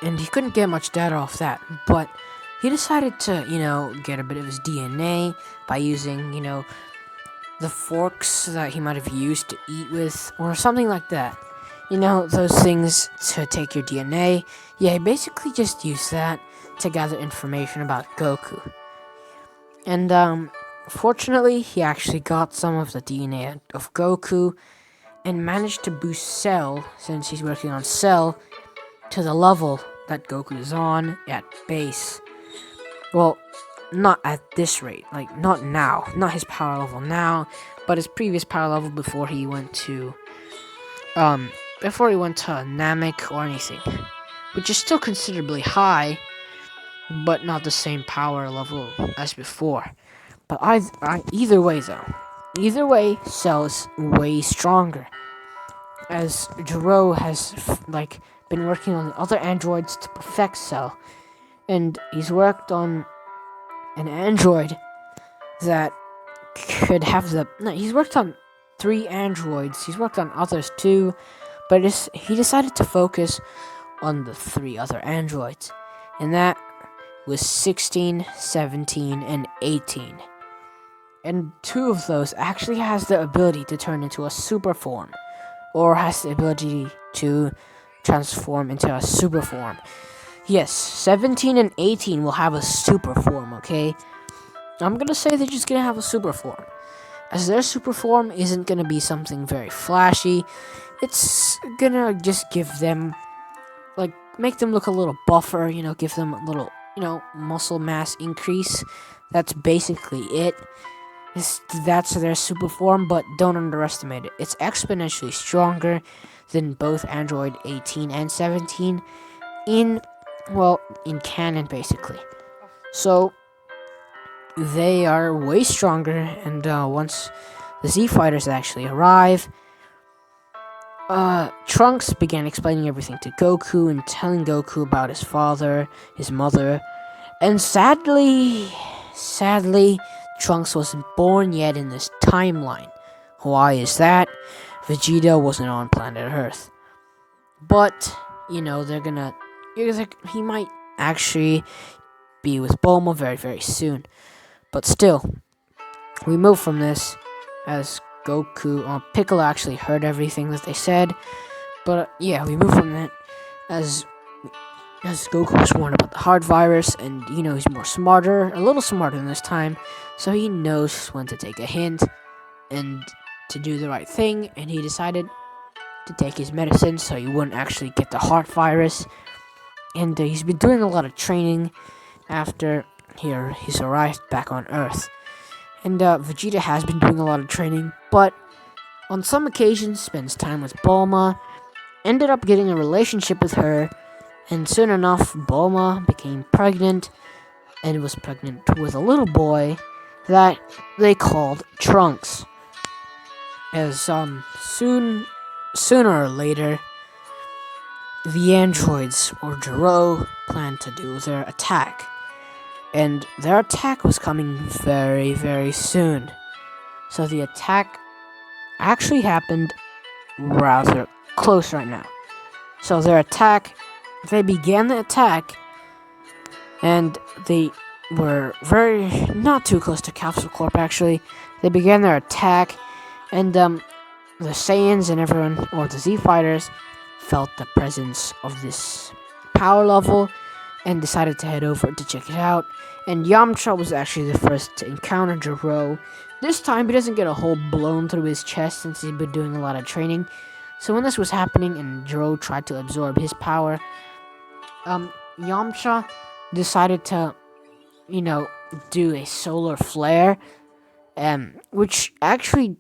Speaker 1: And he couldn't get much data off that, but he decided to, get a bit of his DNA by using, the forks that he might have used to eat with, or something like that. Those things to take your DNA. Yeah, he basically just used that to gather information about Goku. And, fortunately, he actually got some of the DNA of Goku, and managed to boost Cell, since he's working on Cell, to the level that Goku is on at base. Well, not at this rate, not now, not his power level now, but his previous power level before he went to Namek or anything, which is still considerably high, but not the same power level as before. But either way, Cell is way stronger, as Gero has been working on the other androids to perfect Cell, and he's worked on an android that could have he's worked on 3 androids. He's worked on others too, but he decided to focus on the 3 other androids, and that was 16, 17, and 18. And 2 of those actually has the ability to turn into a super form, or has the ability to transform into a super form. Yes, 17 and 18 will have a super form, okay? I'm gonna say they're just gonna have a super form, as their super form isn't gonna be something very flashy. It's gonna just give them, make them look a little buffer, give them a little, muscle mass increase. That's basically it. That's their super form, but don't underestimate it. It's exponentially stronger than both Android 18 and 17 in canon, basically. So they are way stronger, and once the Z Fighters actually arrive, Trunks began explaining everything to Goku and telling Goku about his father, his mother, and sadly, Trunks wasn't born yet in this timeline. Why is that? Vegeta wasn't on planet Earth. But, he might actually be with Bulma very, very soon. But still, we move from this as Piccolo actually heard everything that they said. But we move from that as Goku was warned about the heart virus, and he's a little smarter than this time, so he knows when to take a hint and to do the right thing, and he decided to take his medicine so he wouldn't actually get the heart virus. And he's been doing a lot of training after he's arrived back on Earth. And Vegeta has been doing a lot of training, but on some occasions spends time with Bulma, ended up getting a relationship with her, and soon enough Bulma became pregnant, and was pregnant with a little boy that they called Trunks. As sooner or later, the androids, or Gero, planned to do their attack. And their attack was coming very, very soon. So the attack actually happened rather close right now. So they began the attack, and they were not too close to Capsule Corp actually. They began their attack, and the Saiyans and everyone, or the Z Fighters, felt the presence of this power level and decided to head over to check it out. And Yamcha was actually the first to encounter Jiro. This time, he doesn't get a hole blown through his chest since he's been doing a lot of training. So when this was happening and Jiro tried to absorb his power, Yamcha decided to, do a solar flare, which actually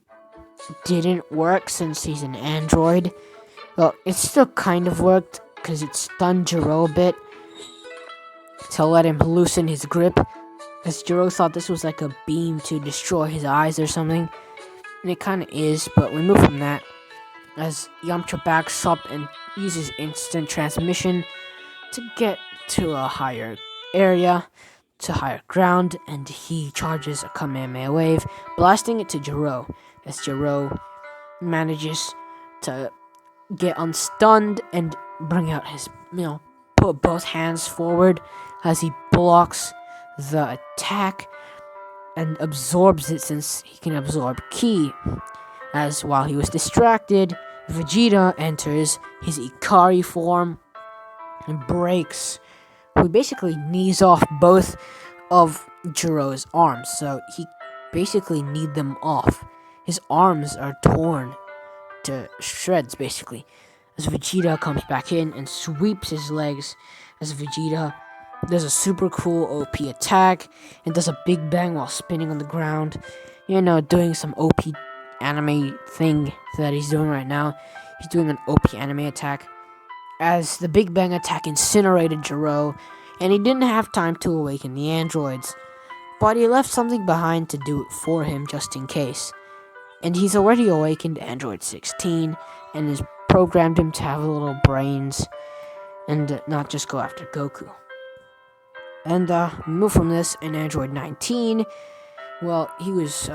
Speaker 1: didn't work since he's an android. Well, it still kind of worked because it stunned Jiro a bit to let him loosen his grip, as Jiro thought this was like a beam to destroy his eyes or something. And it kind of is, but we move from that as Yamcha backs up and uses instant transmission to get to a higher area, to higher ground, and he charges a Kamehameha wave, blasting it to Jiro, as Jiro manages to get unstunned and bring out his, put both hands forward as he blocks the attack and absorbs it since he can absorb ki. As while he was distracted, Vegeta enters his Ikari form and breaks. He basically knees off both of Jiro's arms, so he basically kneed them off. His arms are torn to shreds, basically, as Vegeta comes back in and sweeps his legs, as Vegeta does a super cool OP attack and does a big bang while spinning on the ground, doing some OP anime thing that he's doing right now. He's doing an OP anime attack, as the big bang attack incinerated Jiro, and he didn't have time to awaken the androids, but he left something behind to do it for him just in case. And he's already awakened Android 16 and has programmed him to have little brains and not just go after Goku. And move from this in Android 19. Well, he was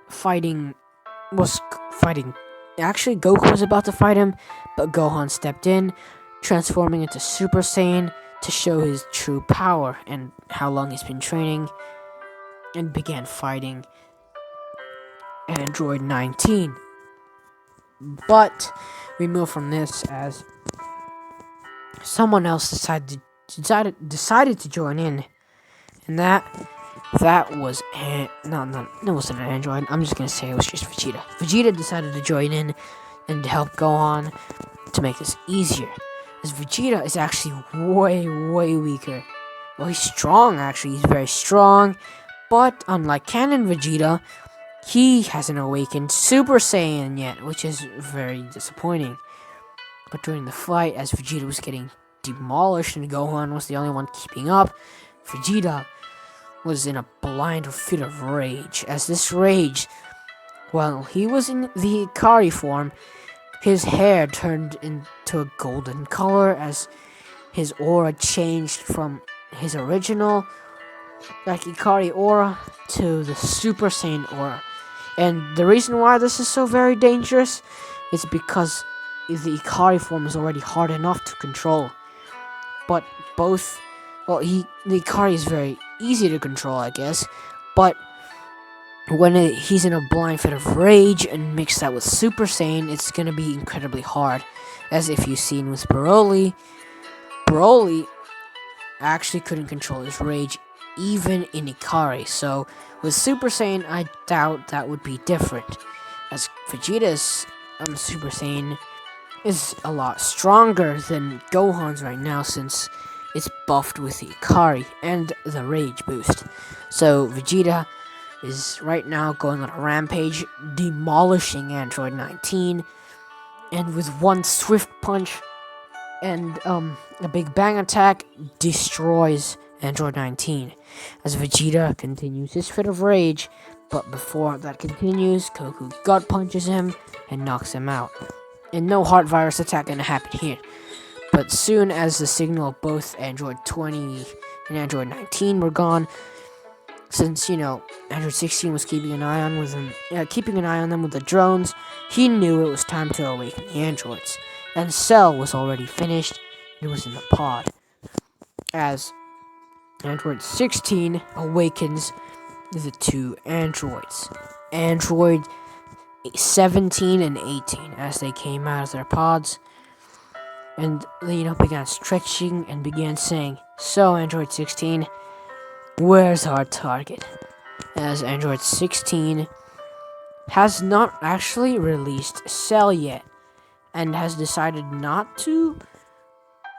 Speaker 1: fighting. Actually, Goku was about to fight him, but Gohan stepped in, transforming into Super Saiyan to show his true power and how long he's been training, and began fighting Android 19. But we move from this as someone else decided to join in, and that was no, it wasn't an android. I'm just gonna say it was just Vegeta. Vegeta decided to join in and help Gohan to make this easier, as Vegeta is actually way weaker. Well, he's strong actually. He's very strong, but unlike Canon Vegeta, he hasn't awakened Super Saiyan yet, which is very disappointing. But during the fight, as Vegeta was getting demolished and Gohan was the only one keeping up, Vegeta was in a blind fit of rage. As this rage, while he was in the Ikari form, his hair turned into a golden color as his aura changed from his original Ikari aura to the Super Saiyan aura. And the reason why this is so very dangerous is because the Ikari form is already hard enough to control. But the Ikari is very easy to control, I guess. But when he's in a blind fit of rage and mix that with Super Saiyan, it's going to be incredibly hard. As if you've seen with Broly actually couldn't control his rage even in Ikari. So with Super Saiyan, I doubt that would be different, as Vegeta's Super Saiyan is a lot stronger than Gohan's right now since it's buffed with the Ikari and the Rage boost. So Vegeta is right now going on a rampage, demolishing Android 19, and with one swift punch and a big bang attack, destroys Android 19. As Vegeta continues his fit of rage, but before that continues, Goku gut punches him and knocks him out. And no heart virus attack gonna happen here. But soon as the signal of both Android 20 and Android 19 were gone, since Android 16 was keeping an eye on them with the drones, he knew it was time to awaken the androids. And Cell was already finished. It was in the pod. As Android 16 awakens the two androids, Android 17 and 18, as they came out of their pods, and they began stretching and began saying, "So, Android 16, Where's our target? As Android 16 has not actually released Cell yet, and has decided not to,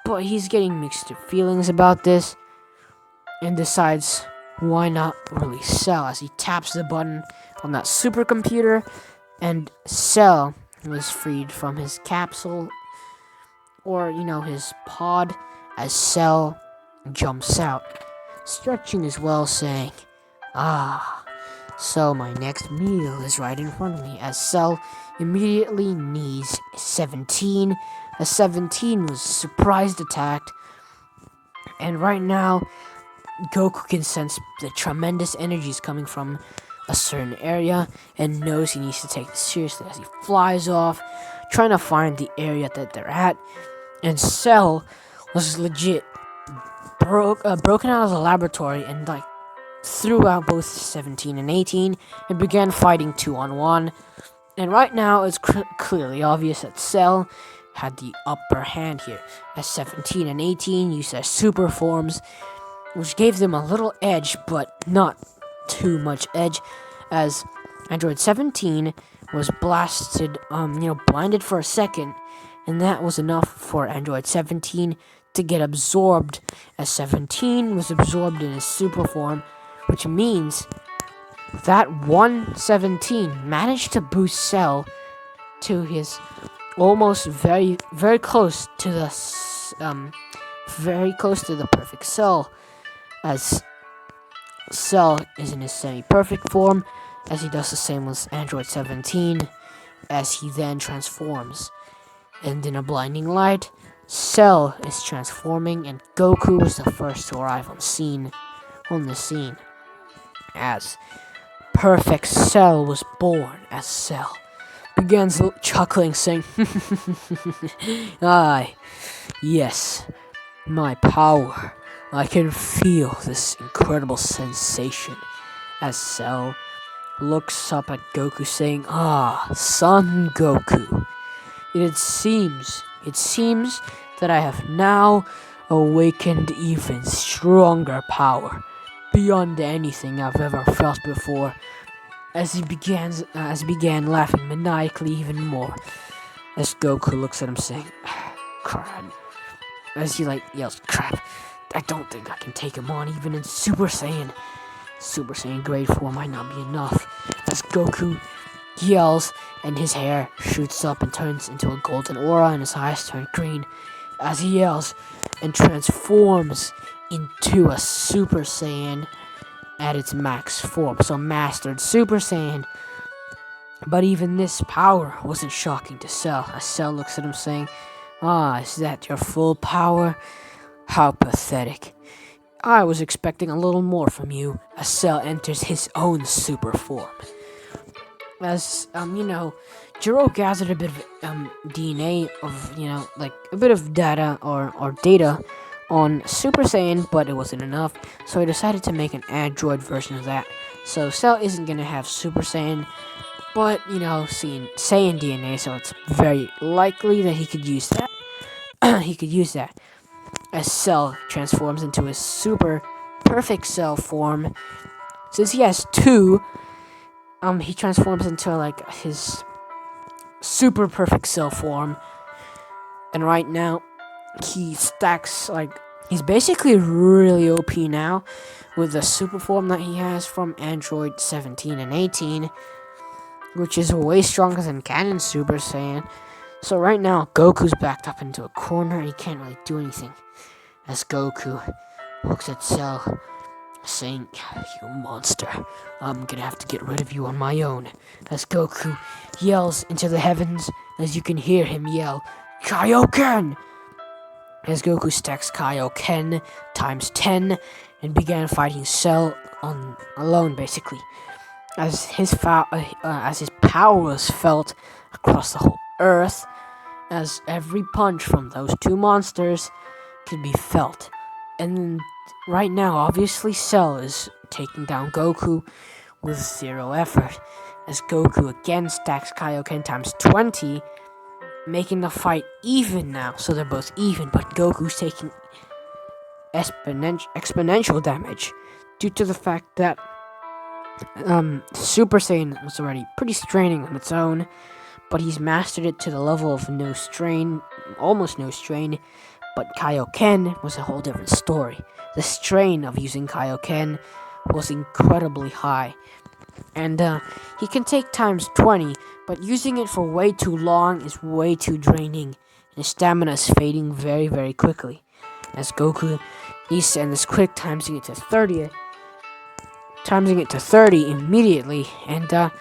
Speaker 1: but he's getting mixed feelings about this, and decides why not release Cell as he taps the button on that supercomputer, and Cell was freed from his capsule, or his pod, as Cell jumps out, stretching as well, saying, "Ah, so my next meal is right in front of me," as Cell immediately knees 17, as 17 was surprised attacked, and right now Goku can sense the tremendous energies coming from a certain area and knows he needs to take this seriously as he flies off, trying to find the area that they're at, and Cell was legit broken out of the laboratory and threw out both 17 and 18 and began fighting 2-on-1. And right now, it's clearly obvious that Cell had the upper hand here, as 17 and 18 used their super forms, which gave them a little edge, but not too much edge, as Android 17 was blinded for a second, and that was enough for Android 17 to get absorbed, as 17 was absorbed in his super form, which means that 117 managed to boost Cell to his almost very close to the perfect Cell, as Cell is in his semi-perfect form, as he does the same with Android 17, as he then transforms, and in a blinding light, Cell is transforming, and Goku is the first to arrive on the scene, as Perfect Cell was born, as Cell begins chuckling, saying, "Aye, yes, my power. I can feel this incredible sensation," as Cell looks up at Goku, saying, "Ah, Son Goku, it seems that I have now awakened even stronger power beyond anything I've ever felt before," as he began laughing maniacally even more, as Goku looks at him, saying, "Crap," as he yells, "Crap, I don't think I can take him on even in Super Saiyan. Super Saiyan grade 4 might not be enough," as Goku yells, and his hair shoots up and turns into a golden aura, and his eyes turn green as he yells and transforms into a Super Saiyan at its max form, so Mastered Super Saiyan. But even this power wasn't shocking to Cell, as Cell looks at him, saying, "Ah, is that your full power? How pathetic. I was expecting a little more from you," as Cell enters his own super form. As Jiro gathered a bit of DNA of a bit of data or data on Super Saiyan, but it wasn't enough, so he decided to make an android version of that. So Cell isn't gonna have Super Saiyan, but seeing Saiyan DNA, so it's very likely that he could use that. As Cell transforms into his super perfect Cell form. Since he has two, he transforms into his super perfect Cell form, and right now he stacks he's basically really OP now with the super form that he has from Android 17 and 18, which is way stronger than Canon Super Saiyan. So right now Goku's backed up into a corner and he can't really do anything, as Goku looks at Cell, saying, "You monster, I'm gonna have to get rid of you on my own," as Goku yells into the heavens, as you can hear him yell, "Kaioken!" as Goku stacks Kaioken times 10 and began fighting Cell alone, basically, as his power was felt across the whole earth, as every punch from those two monsters could be felt. And right now, obviously, Cell is taking down Goku with zero effort, as Goku again stacks Kaioken times 20, making the fight even now. So they're both even, but Goku's taking exponential damage due to the fact that Super Saiyan was already pretty straining on its own, but he's mastered it to the level of no strain, almost no strain. But Kaioken was a whole different story. The strain of using Kaioken was incredibly high, and he can take times 20, but using it for way too long is way too draining, and his stamina is fading very, very quickly. As Goku, he's and this quick timesing it to 30 immediately, and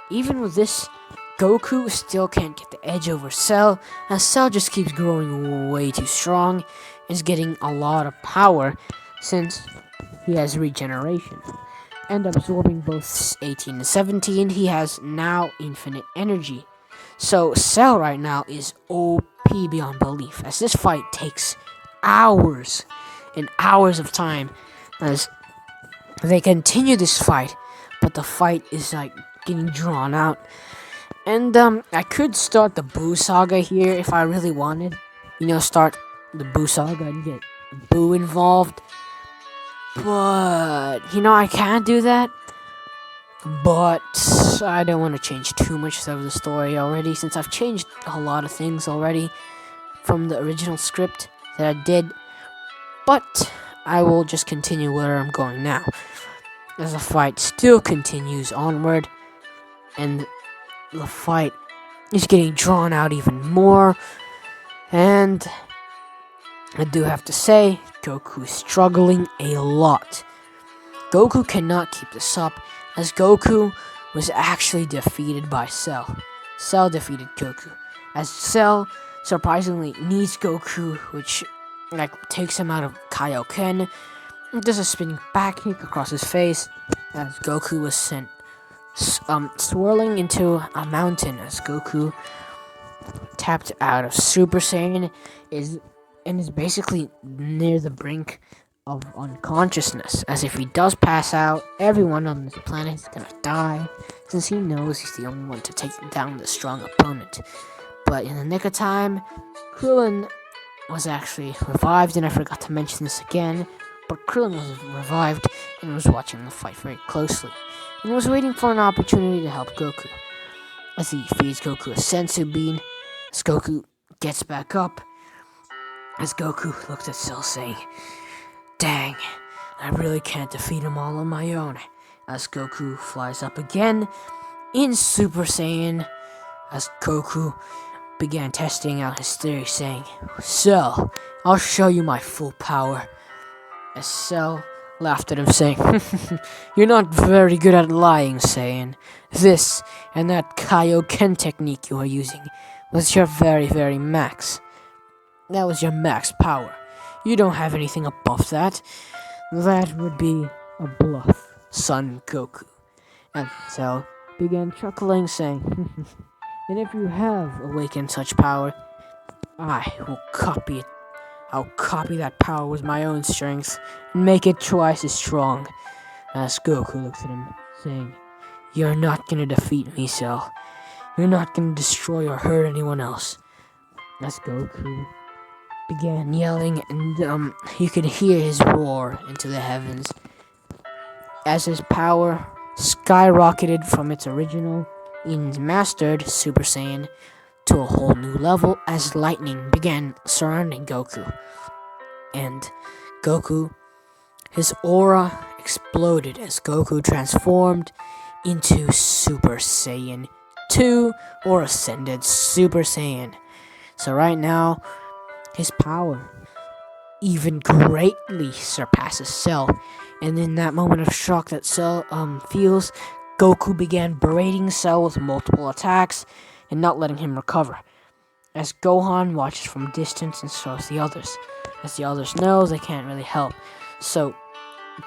Speaker 1: even with this, Goku still can't get the edge over Cell, as Cell just keeps growing way too strong, and is getting a lot of power since he has regeneration. And absorbing both 18 and 17, he has now infinite energy. So Cell right now is OP beyond belief, as this fight takes hours and hours of time, as they continue this fight, but the fight is like getting drawn out. And I could start the Boo Saga here if I really wanted. Start the Boo Saga and get Boo involved. But, I can't do that. But I don't want to change too much of the story already, since I've changed a lot of things already from the original script that I did. But I will just continue where I'm going now, as the fight still continues onward, and the fight is getting drawn out even more. And I do have to say, Goku is struggling a lot. Goku cannot keep this up, as Goku was actually defeated by Cell. Cell defeated Goku, as Cell surprisingly needs Goku, which takes him out of Kaioken. Does a spinning back kick across his face, as Goku was sent swirling into a mountain, as Goku tapped out of Super Saiyan is basically near the brink of unconsciousness, as if he does pass out, everyone on this planet is gonna die, since he knows he's the only one to take down the strong opponent. But in the nick of time, Krillin was actually revived, and I forgot to mention this again, but Krillin was revived and was watching the fight very closely, and was waiting for an opportunity to help Goku, as he feeds Goku a Senzu Bean, as Goku gets back up, as Goku looks at Cell saying, "Dang, I really can't defeat him all on my own," as Goku flies up again in Super Saiyan, as Goku began testing out his theory, saying, "Cell, I'll show you my full power," as Cell laughed at him, saying, "You're not very good at lying, Saiyan. This and that Kaioken technique you are using was your very, very max. That was your max power. You don't have anything above that. That would be a bluff, son Goku." And Cell began chuckling, saying, "And if you have awakened such power, I will copy it. I'll copy that power with my own strength and make it twice as strong." As Goku looks at him, saying, "You're not gonna defeat me, Cell. You're not gonna destroy or hurt anyone else." As Goku began yelling, and you could hear his roar into the heavens, as his power skyrocketed from its original in mastered Super Saiyan to a whole new level, as lightning began surrounding Goku. And Goku, his aura exploded as Goku transformed into Super Saiyan 2, or Ascended Super Saiyan. So right now, his power even greatly surpasses Cell. And in that moment of shock that Cell feels, Goku began berating Cell with multiple attacks and not letting him recover, as Gohan watches from distance and so does the others, as the others know they can't really help. So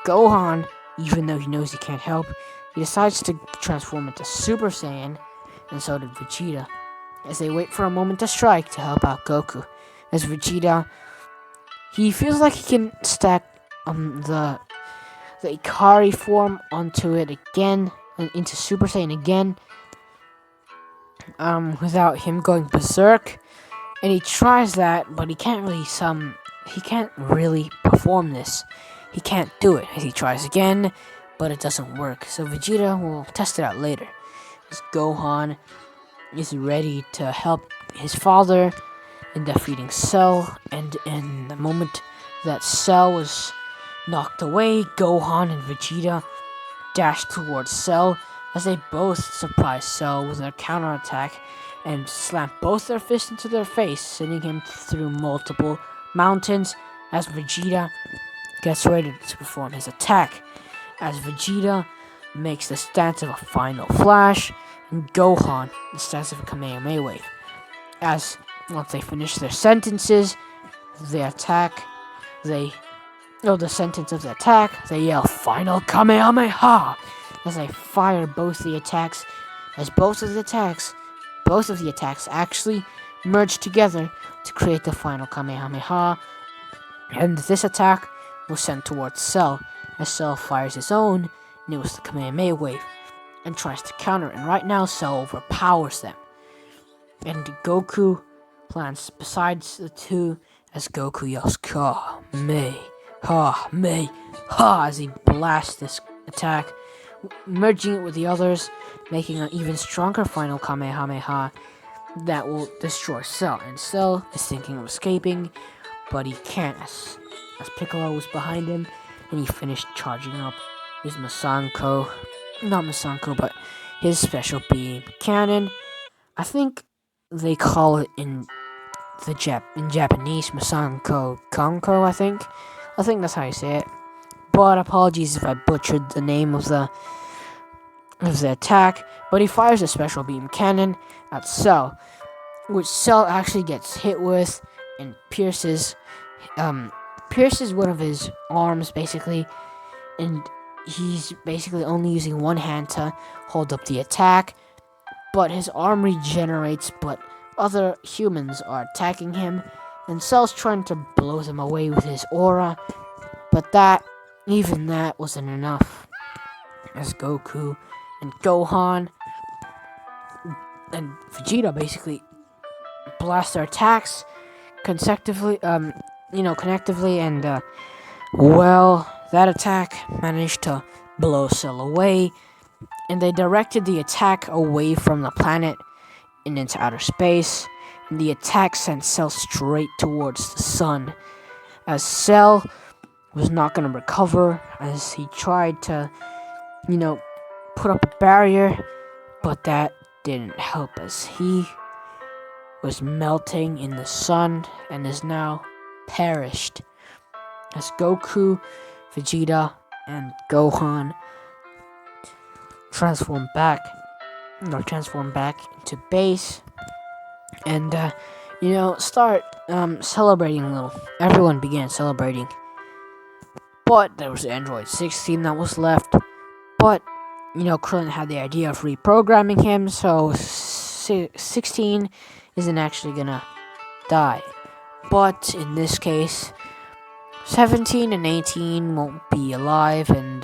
Speaker 1: Gohan, even though he knows he can't help, he decides to transform into Super Saiyan, and so did Vegeta, as they wait for a moment to strike to help out Goku. As Vegeta, he feels like he can stack the Ikari form onto it again, into Super Saiyan again, without him going berserk. And he tries that, but he can't really perform this. he can't do it. He tries again, but it doesn't work. So Vegeta will test it out later. As Gohan is ready to help his father in defeating Cell, and in the moment that Cell was knocked away, Gohan and Vegeta dash towards Cell as they both surprise Cell with their counterattack and slam both their fists into their face, sending him through multiple mountains as Vegeta gets ready to perform his attack. As Vegeta makes the stance of a final flash, and Gohan the stance of a Kamehameha wave. As once they finish their sentences, they attack, the sentence of the attack, they yell final Kamehameha as they fire both the attacks, as both of the attacks actually merge together to create the final Kamehameha, and this attack was sent towards Cell, as Cell fires his own, and it was the Kamehameha wave, and tries to counter, and right now Cell overpowers them. And Goku plans besides the two, as Goku yells Kamehameha as he blasts this attack, merging it with the others, making an even stronger final Kamehameha that will destroy Cell. And Cell is thinking of escaping, but he can't, as Piccolo was behind him, and he finished charging up his but his special beam cannon. I think they call it in Japanese Masanko Konko, I think that's how you say it. But apologies if I butchered the name of the attack. But he fires a special beam cannon at Cell, which Cell actually gets hit with and pierces one of his arms basically, and he's basically only using one hand to hold up the attack. But his arm regenerates, but other humans are attacking him, and Cell's trying to blow them away with his aura, but even that wasn't enough, as Goku and Gohan and Vegeta basically blast their attacks connectively, and that attack managed to blow Cell away, and they directed the attack away from the planet and into outer space, and the attack sent Cell straight towards the sun, as Cell was not going to recover, as he tried to, put up a barrier, but that didn't help, as he was melting in the sun and is now perished, as Goku, Vegeta, and Gohan transform back into base, and start celebrating a little. Everyone began celebrating, but there was Android 16 that was left. But Krillin had the idea of reprogramming him, so 16 isn't actually gonna die. But in this case, 17 and 18 won't be alive, and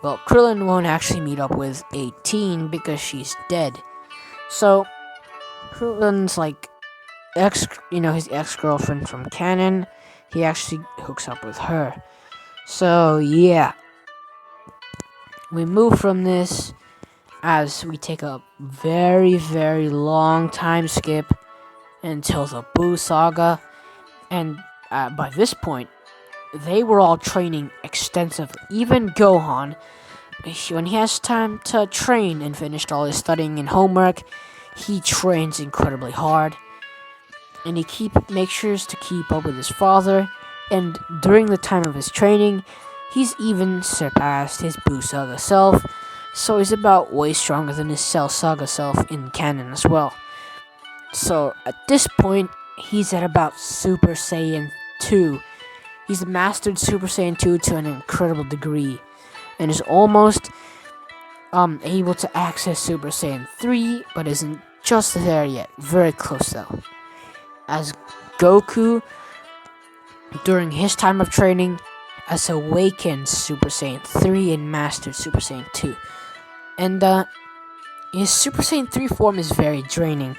Speaker 1: Krillin won't actually meet up with 18 because she's dead. So Krillin's his ex-girlfriend from canon, he actually hooks up with her. So yeah, we move from this as we take a very, very long time skip until the Buu Saga, and by this point, they were all training extensively. Even Gohan, when he has time to train and finished all his studying and homework, he trains incredibly hard, and he makes sure to keep up with his father, and during the time of his training, he's even surpassed his Buu Saga self, so he's about way stronger than his Cell Saga self in canon as well. So at this point, he's at about Super Saiyan 2. He's mastered Super Saiyan 2 to an incredible degree, and is almost able to access Super Saiyan 3, but isn't just there yet. Very close though. As Goku, during his time of training, has awakened Super Saiyan 3 and mastered Super Saiyan 2. And his Super Saiyan 3 form is very draining,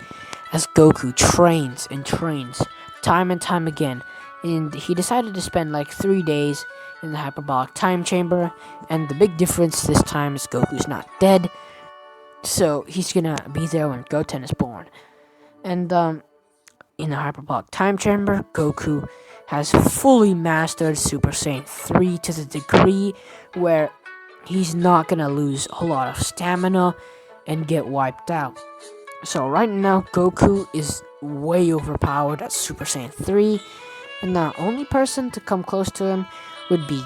Speaker 1: as Goku trains and trains time and time again. And he decided to spend 3 days in the hyperbolic time chamber, and the big difference this time is Goku's not dead, so he's gonna be there when Goten is born. And in the hyperbolic time chamber, Goku has fully mastered Super Saiyan 3 to the degree where he's not gonna lose a lot of stamina and get wiped out. So right now, Goku is way overpowered at Super Saiyan 3, and the only person to come close to him would be,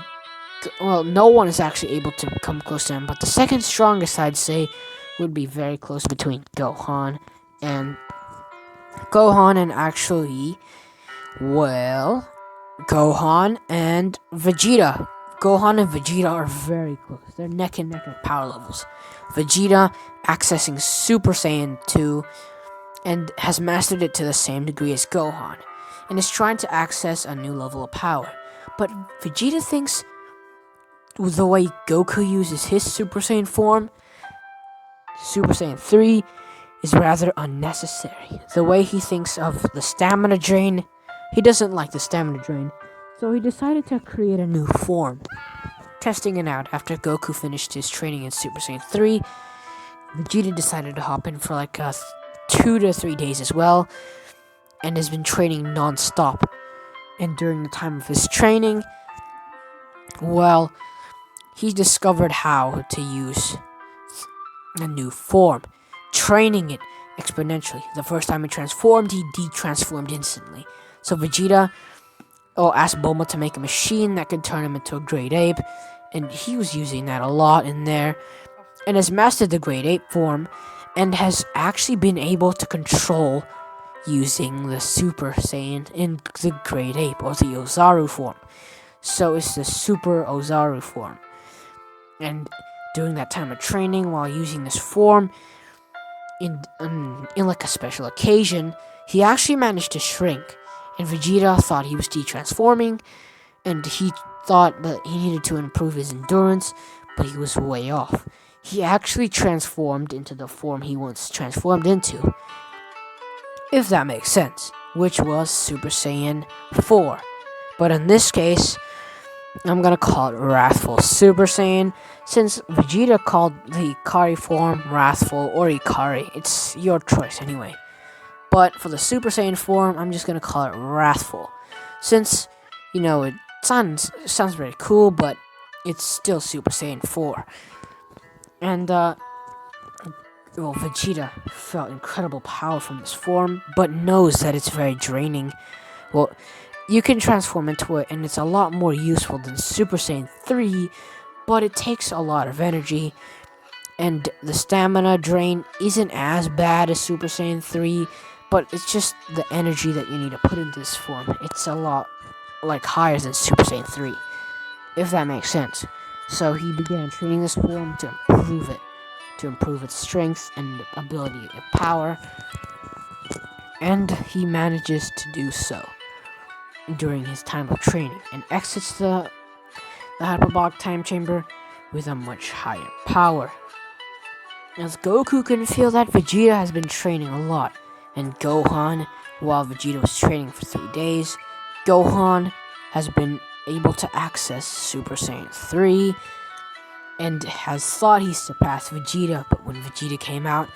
Speaker 1: well, no one is actually able to come close to him, but the second strongest, I'd say, would be very close between Gohan and actually, well, Gohan and Vegeta. Gohan and Vegeta are very close. They're neck and neck at power levels. Vegeta accessing Super Saiyan 2 and has mastered it to the same degree as Gohan and is trying to access a new level of power. But Vegeta thinks the way Goku uses his Super Saiyan form, Super Saiyan 3, is rather unnecessary. The way he thinks of the stamina drain, he doesn't like the stamina drain, so he decided to create a new form. Testing it out after Goku finished his training in Super Saiyan 3, Vegeta decided to hop in for like 2 to 3 days as well, and has been training non-stop. And during the time of his training, well, he discovered how to use a new form, training it exponentially. The first time he transformed, he de-transformed instantly. So Vegeta asked Bulma to make a machine that could turn him into a Great Ape, and he was using that a lot in there, and has mastered the Great Ape form, and has actually been able to control using the Super Saiyan in the Great Ape, or the Ozaru form. So it's the Super Ozaru form. And during that time of training, while using this form, in like a special occasion, he actually managed to shrink, and Vegeta thought he was de-transforming, and he thought that he needed to improve his endurance, but he was way off. He actually transformed into the form he once transformed into, if that makes sense, which was Super Saiyan 4. But in this case, I'm gonna call it Wrathful Super Saiyan, since Vegeta called the Ikari form Wrathful or Ikari. It's your choice anyway. But for the Super Saiyan form, I'm just gonna call it Wrathful, since, it sounds very cool, but it's still Super Saiyan 4. And, Vegeta felt incredible power from this form, but knows that it's very draining. Well, you can transform into it, and it's a lot more useful than Super Saiyan 3, but it takes a lot of energy, and the stamina drain isn't as bad as Super Saiyan 3, but it's just the energy that you need to put into this form. It's a lot, higher than Super Saiyan 3, if that makes sense. So he began training this form to improve it, to improve its strength and ability and power, and he manages to do so during his time of training, and exits the hyperbolic time chamber with a much higher power. As Goku can feel that Vegeta has been training a lot, and Gohan, while Vegeta was training for 3 days, Gohan has been able to access Super Saiyan 3, and has thought he surpassed Vegeta, but when Vegeta came out,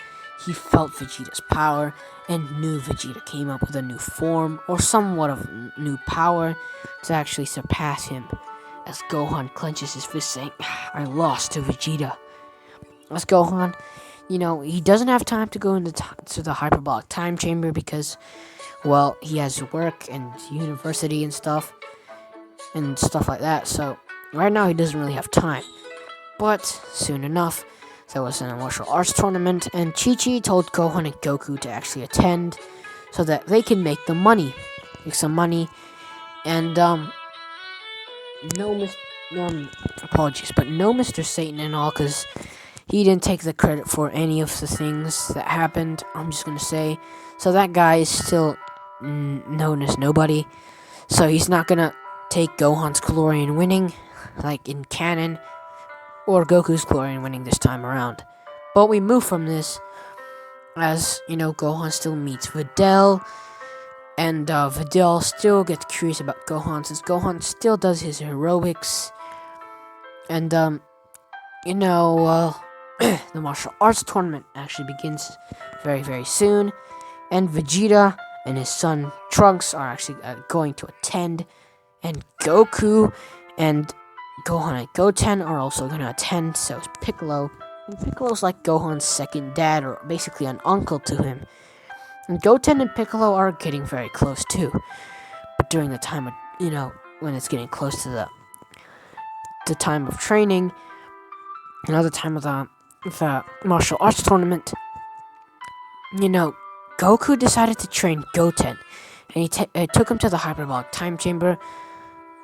Speaker 1: he felt Vegeta's power, and knew Vegeta came up with a new form, or somewhat of new power, to actually surpass him. As Gohan clenches his fist saying, I lost to Vegeta. As Gohan, he doesn't have time to go to the hyperbolic time chamber because, well, he has work and university and stuff like that, so right now he doesn't really have time. But soon enough, there was an martial arts tournament, and Chi-Chi told Gohan and Goku to actually attend so that they can make some money, and no apologies, but no Mr. Satan and all, because he didn't take the credit for any of the things that happened, I'm just gonna say. So that guy is still known as nobody, so he's not gonna take Gohan's glory in winning, like in canon, or Goku's glory in winning this time around. But we move from this, as, Gohan still meets Videl, And Videl still gets curious about Gohan since Gohan still does his heroics. And the martial arts tournament actually begins very, very soon. And Vegeta and his son Trunks are actually going to attend. And Goku and Gohan and Goten are also going to attend. So is Piccolo. And Piccolo's like Gohan's second dad, or basically an uncle to him. And Goten and Piccolo are getting very close too. But during the time of, when it's getting close to the time of training, the time of the martial arts tournament, Goku decided to train Goten. And he took him to the hyperbolic time chamber.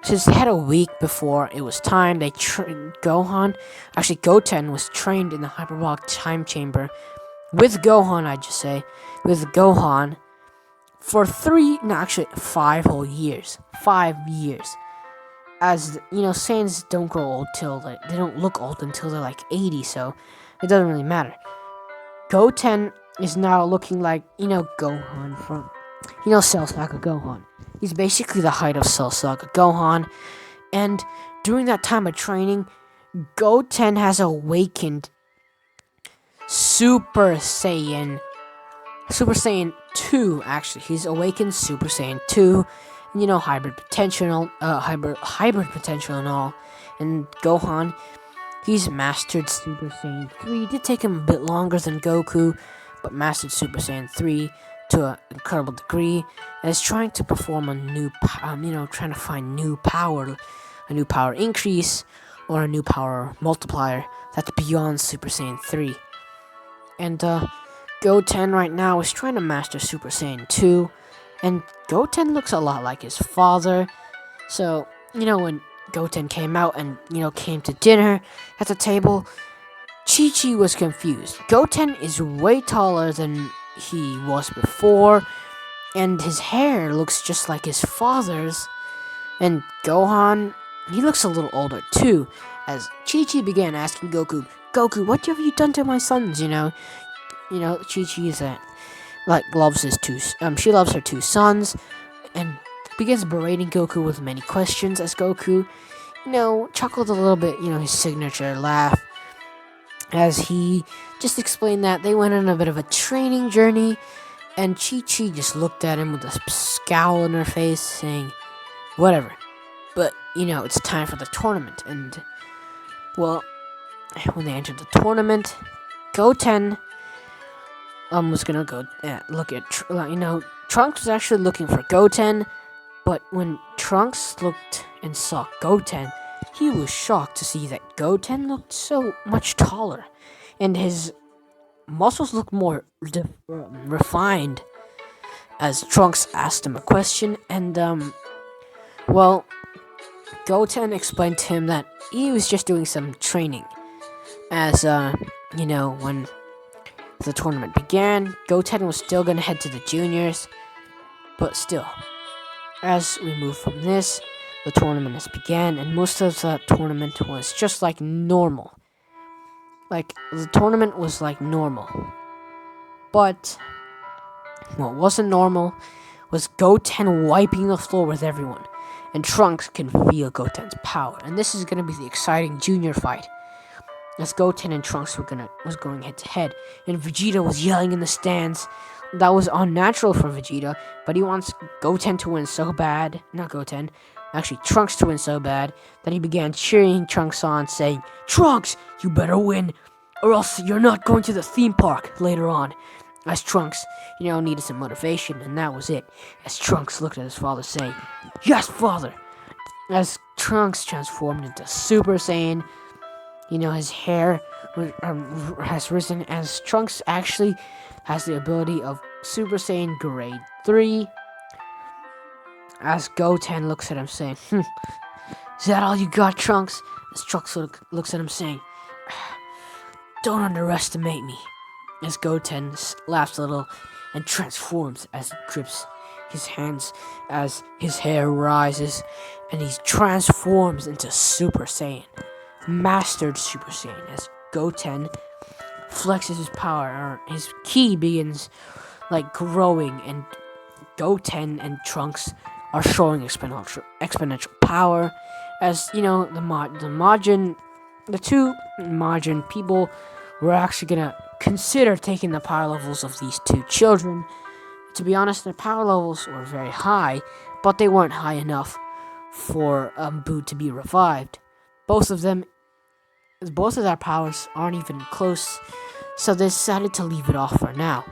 Speaker 1: Since they had a week before it was time, they trained Gohan. Actually, Goten was trained in the hyperbolic time chamber with Gohan, with Gohan for 5 whole years. 5 years. As, Saiyans don't grow old they don't look old until they're like 80, so it doesn't really matter. Goten is now looking like, Gohan from, Cell Saga Gohan. He's basically the height of Cell Saga Gohan, and during that time of training, Goten has awakened Super Saiyan 2, actually. He's awakened Super Saiyan 2, hybrid potential and all. And Gohan, he's mastered Super Saiyan 3. It did take him a bit longer than Goku, but mastered Super Saiyan 3 to an incredible degree, and is trying to perform a new, trying to find new power, a new power increase, or a new power multiplier that's beyond Super Saiyan 3. And Goten right now is trying to master Super Saiyan 2, and Goten looks a lot like his father. So, when Goten came out and, came to dinner at the table, Chi-Chi was confused. Goten is way taller than he was before, and his hair looks just like his father's. And Gohan, he looks a little older too, as Chi-Chi began asking Goku, what have you done to my sons, Chi-Chi is loves his she loves her 2 sons, and begins berating Goku with many questions, as Goku, chuckled a little bit, his signature laugh, as he just explained that they went on a bit of a training journey, and Chi-Chi just looked at him with a scowl on her face, saying, whatever, but, it's time for the tournament. And, well, when they entered the tournament, Goten was gonna go look at, Trunks was actually looking for Goten, but when Trunks looked and saw Goten, he was shocked to see that Goten looked so much taller, and his muscles looked more refined, as Trunks asked him a question, and, Goten explained to him that he was just doing some training, as, when the tournament began, Goten was still gonna head to the juniors, but still, as we move from this, the tournament has began, and most of the tournament was just like normal. The tournament was like normal. But what wasn't normal was Goten wiping the floor with everyone, and Trunks can feel Goten's power. And this is gonna be the exciting junior fight, as Goten and Trunks was going head to head, and Vegeta was yelling in the stands. That was unnatural for Vegeta, but he wants Goten to win so bad, not Goten, actually Trunks to win so bad, that he began cheering Trunks on, saying, Trunks, you better win, or else you're not going to the theme park later on. As Trunks, needed some motivation, and that was it, as Trunks looked at his father saying, yes, father! As Trunks transformed into Super Saiyan, his hair has risen, as Trunks actually has the ability of Super Saiyan Grade 3. As Goten looks at him saying, is that all you got, Trunks? As Trunks looks at him saying, don't underestimate me. As Goten laughs a little and transforms as he grips his hands, as his hair rises, and he transforms into Super Saiyan. Mastered Super Saiyan, as Goten flexes his power, or his ki begins growing, and Goten and Trunks are showing exponential power, as you know the two Majin people were actually gonna consider taking the power levels of these two children. To be honest, their power levels were very high, but they weren't high enough for Boo to be revived. Both of their powers aren't even close, so they decided to leave it off for now.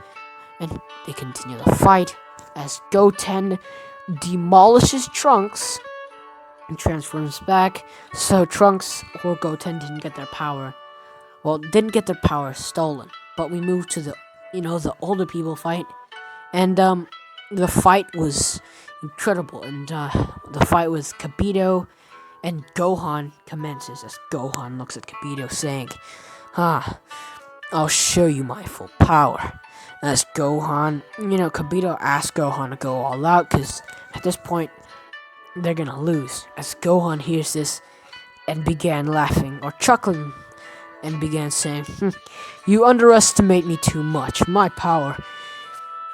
Speaker 1: And they continue the fight as Goten demolishes Trunks and transforms back. So Trunks or Goten didn't get their power stolen. But we moved to the older people fight, and the fight was incredible. And the fight with Kibito and Gohan commences as Gohan looks at Kibito saying, I'll show you my full power. As Kibito asks Gohan to go all out, because at this point, they're gonna lose. As Gohan hears this and began laughing, or chuckling, and began saying, you underestimate me too much. My power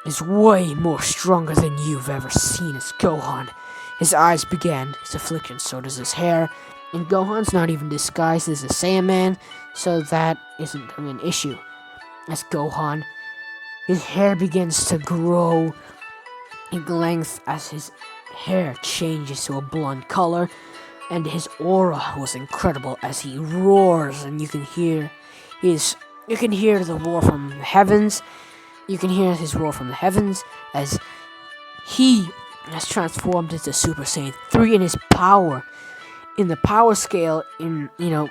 Speaker 1: is way more stronger than you've ever seen. As Gohan, his eyes began to flicker, and so does his hair. And Gohan's not even disguised as a Saiyaman, so that isn't an issue. As Gohan, his hair begins to grow in length as his hair changes to a blonde color, and his aura was incredible as he roars, and you can hear the roar from the heavens. You can hear his roar from the heavens as he has transformed into Super Saiyan 3, in his power. In the power scale, the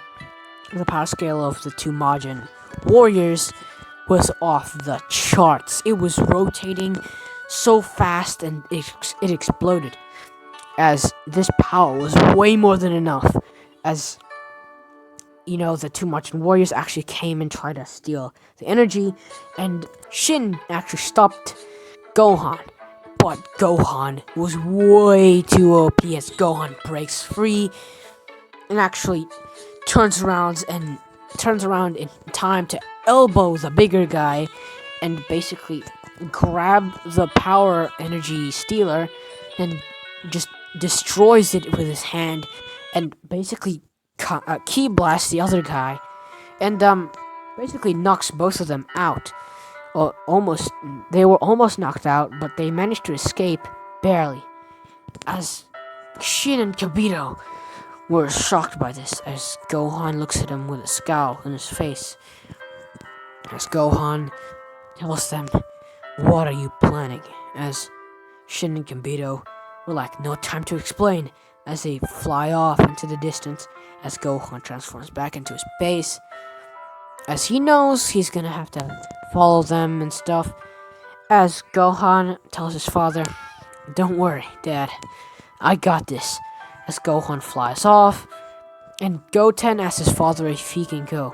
Speaker 1: power scale of the two Majin warriors was off the charts. It was rotating so fast and it exploded, as this power was way more than enough. As the two Majin warriors actually came and tried to steal the energy, and Shin actually stopped Gohan. But Gohan was way too OP as Gohan breaks free and actually turns around in time to elbow the bigger guy and basically grab the power energy stealer and just destroys it with his hand and basically ki blasts the other guy and basically knocks both of them out. They were almost knocked out, but they managed to escape barely. As Shin and Kibito were shocked by this, as Gohan looks at him with a scowl on his face. As Gohan tells them, what are you planning? As Shin and Kibito were like, no time to explain, as they fly off into the distance, as Gohan transforms back into his base, as he knows he's gonna have to follow them and stuff. As Gohan tells his father, don't worry, Dad, I got this. As Gohan flies off, and Goten asks his father if he can go.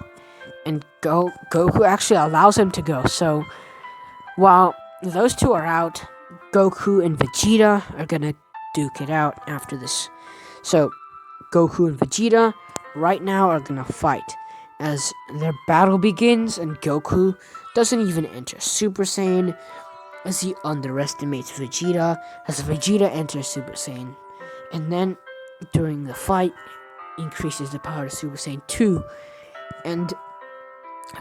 Speaker 1: And Goku actually allows him to go. So, while those two are out, Goku and Vegeta are gonna duke it out after this. So, Goku and Vegeta right now are gonna fight. As their battle begins, and Goku doesn't even enter Super Saiyan, as he underestimates Vegeta, as Vegeta enters Super Saiyan. And then, during the fight, increases the power to Super Saiyan 2. And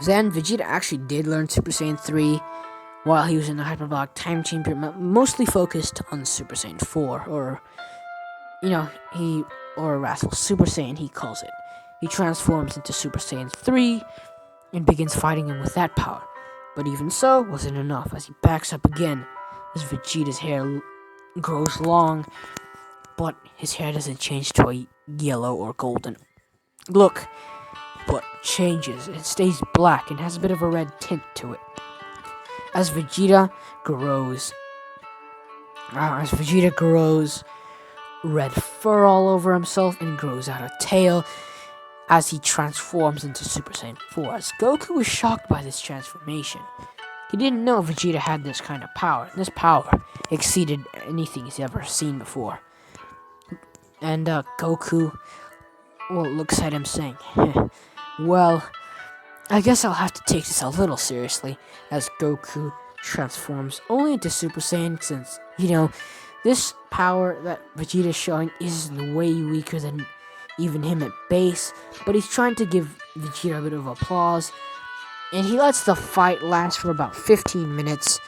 Speaker 1: then Vegeta actually did learn Super Saiyan 3 while he was in the hyperbolic time chamber, mostly focused on Super Saiyan 4, or Wrathful Super Saiyan, he calls it. He transforms into Super Saiyan 3 and begins fighting him with that power. But even so, wasn't enough, as he backs up again, as Vegeta's hair grows long, but his hair doesn't change to a yellow or golden look, but changes. It stays black and has a bit of a red tint to it. As Vegeta grows, red fur all over himself and grows out a tail as he transforms into Super Saiyan 4. As Goku was shocked by this transformation. He didn't know Vegeta had this kind of power. And this power exceeded anything he's ever seen before. And Goku looks at him saying, well, I guess I'll have to take this a little seriously, as Goku transforms only into Super Saiyan since, this power that Vegeta's showing is way weaker than even him at base, but he's trying to give Vegeta a bit of applause, and he lets the fight last for about 15 minutes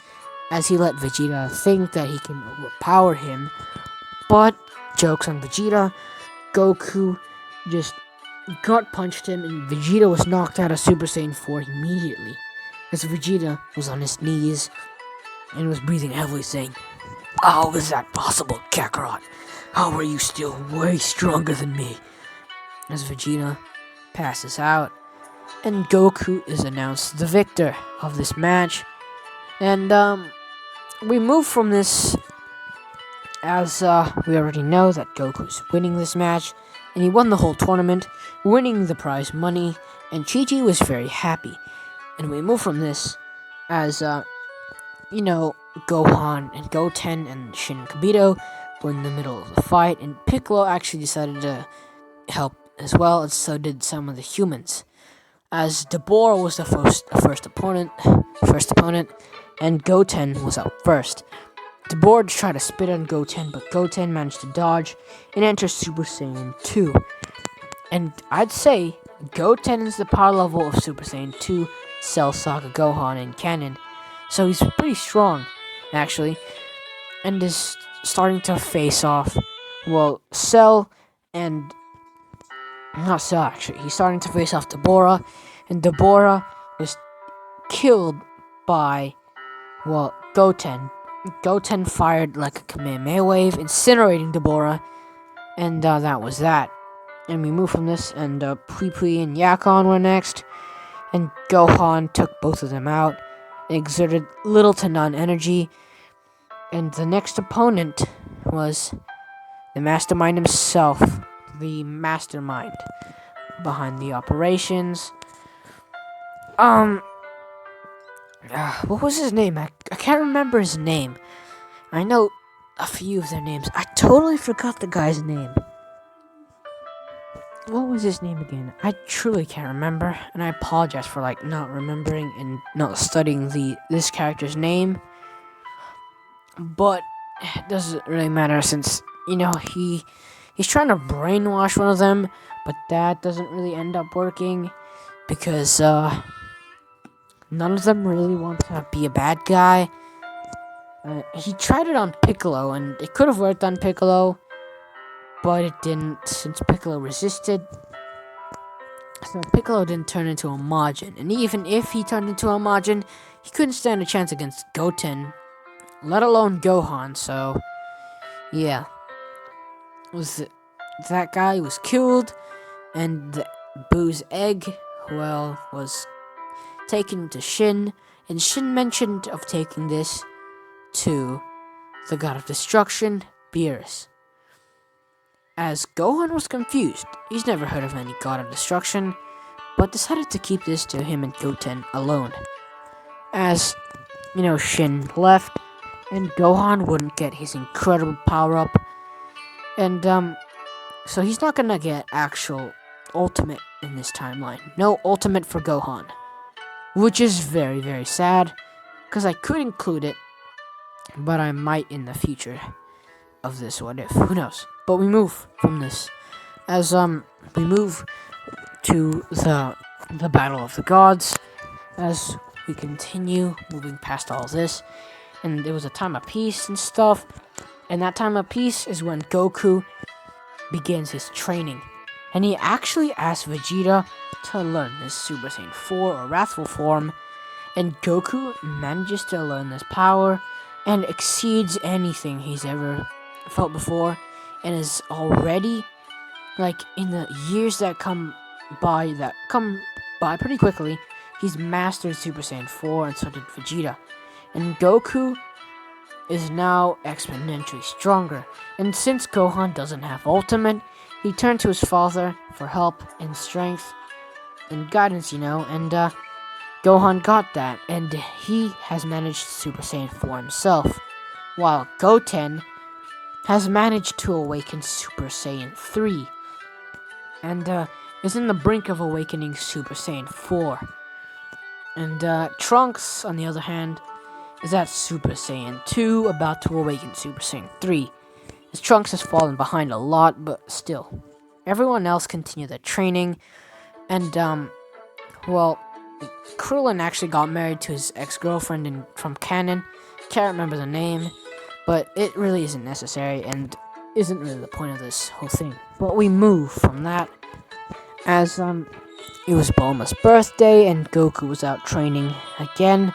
Speaker 1: as he let Vegeta think that he can overpower him, but joke's on Vegeta, Goku just gut punched him and Vegeta was knocked out of Super Saiyan 4 immediately, as Vegeta was on his knees and was breathing heavily saying, "How is that possible, Kakarot? How are you still way stronger than me?" As Vegeta passes out, and Goku is announced the victor of this match. And we move from this as we already know that Goku's winning this match, and he won the whole tournament, winning the prize money, and Chi-Chi was very happy. And we move from this as, Gohan and Goten and Shin and Kibito were in the middle of the fight, and Piccolo actually decided to help as well, and so did some of the humans. As Dabura was the first opponent, and Goten was up first. Dabura tried to spit on Goten, but Goten managed to dodge and enter Super Saiyan 2. And I'd say Goten is the power level of Super Saiyan 2, Cell, Saga, Gohan, and canon. So he's pretty strong, actually, and is starting to face off, Cell and... Not Cell, actually. He's starting to face off Dabura, and Dabura was killed by, Goten. Goten fired like a Kamehameha wave, incinerating Dabura, and that was that. And we move from this, and Pui and Yakon were next, and Gohan took both of them out, and exerted little to none energy, and the next opponent was the mastermind himself, the mastermind behind the operations. What was his name? I can't remember his name. I know a few of their names. I totally forgot the guy's name. What was his name again? I truly can't remember, and I apologize for not remembering and not studying this character's name. But it doesn't really matter since he's trying to brainwash one of them, but that doesn't really end up working because none of them really want to be a bad guy. He tried it on Piccolo, and it could have worked on Piccolo, but it didn't since Piccolo resisted. So Piccolo didn't turn into a Majin, and even if he turned into a Majin, he couldn't stand a chance against Goten, let alone Gohan. So, yeah, that guy was killed, and the Boo's egg, was taken to Shin, and Shin mentioned of taking this to the god of destruction, Beerus. As Gohan was confused, he's never heard of any god of destruction, but decided to keep this to him and Goten alone. As, Shin left, and Gohan wouldn't get his incredible power-up, and, so he's not gonna get actual ultimate in this timeline. No ultimate for Gohan, which is very, very sad, because I could include it, but I might in the future of this What If. Who knows? But we move from this as we move to the Battle of the Gods as we continue moving past all this, and there was a time of peace and stuff, and that time of peace is when Goku begins his training, and he actually asked Vegeta to learn this Super Saiyan 4 or Wrathful form, and Goku manages to learn this power and exceeds anything he's ever felt before, and is already, in the years that come by pretty quickly, he's mastered Super Saiyan 4, and so did Vegeta. And Goku is now exponentially stronger, and since Gohan doesn't have ultimate, he turned to his father for help and strength and guidance, and Gohan got that, and he has managed Super Saiyan 4 himself, while Goten has managed to awaken Super Saiyan 3, and is in the brink of awakening Super Saiyan 4. And Trunks, on the other hand, is at Super Saiyan 2, about to awaken Super Saiyan 3. His Trunks has fallen behind a lot, but still. Everyone else continued their training, and, well, Krillin actually got married to his ex-girlfriend from canon. Can't remember the name, but it really isn't necessary, and isn't really the point of this whole thing. But we move from that, as, it was Bulma's birthday, and Goku was out training again,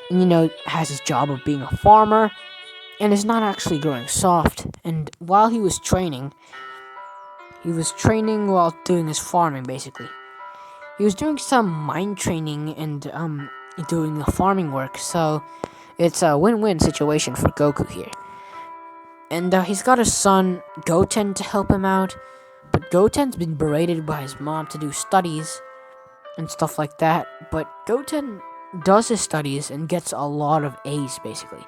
Speaker 1: and, has his job of being a farmer, and is not actually growing soft. And while he was training while doing his farming, basically. He was doing some mind training and doing the farming work, so it's a win-win situation for Goku here. And he's got a son, Goten, to help him out, but Goten's been berated by his mom to do studies and stuff like that, but Goten does his studies and gets a lot of A's, basically.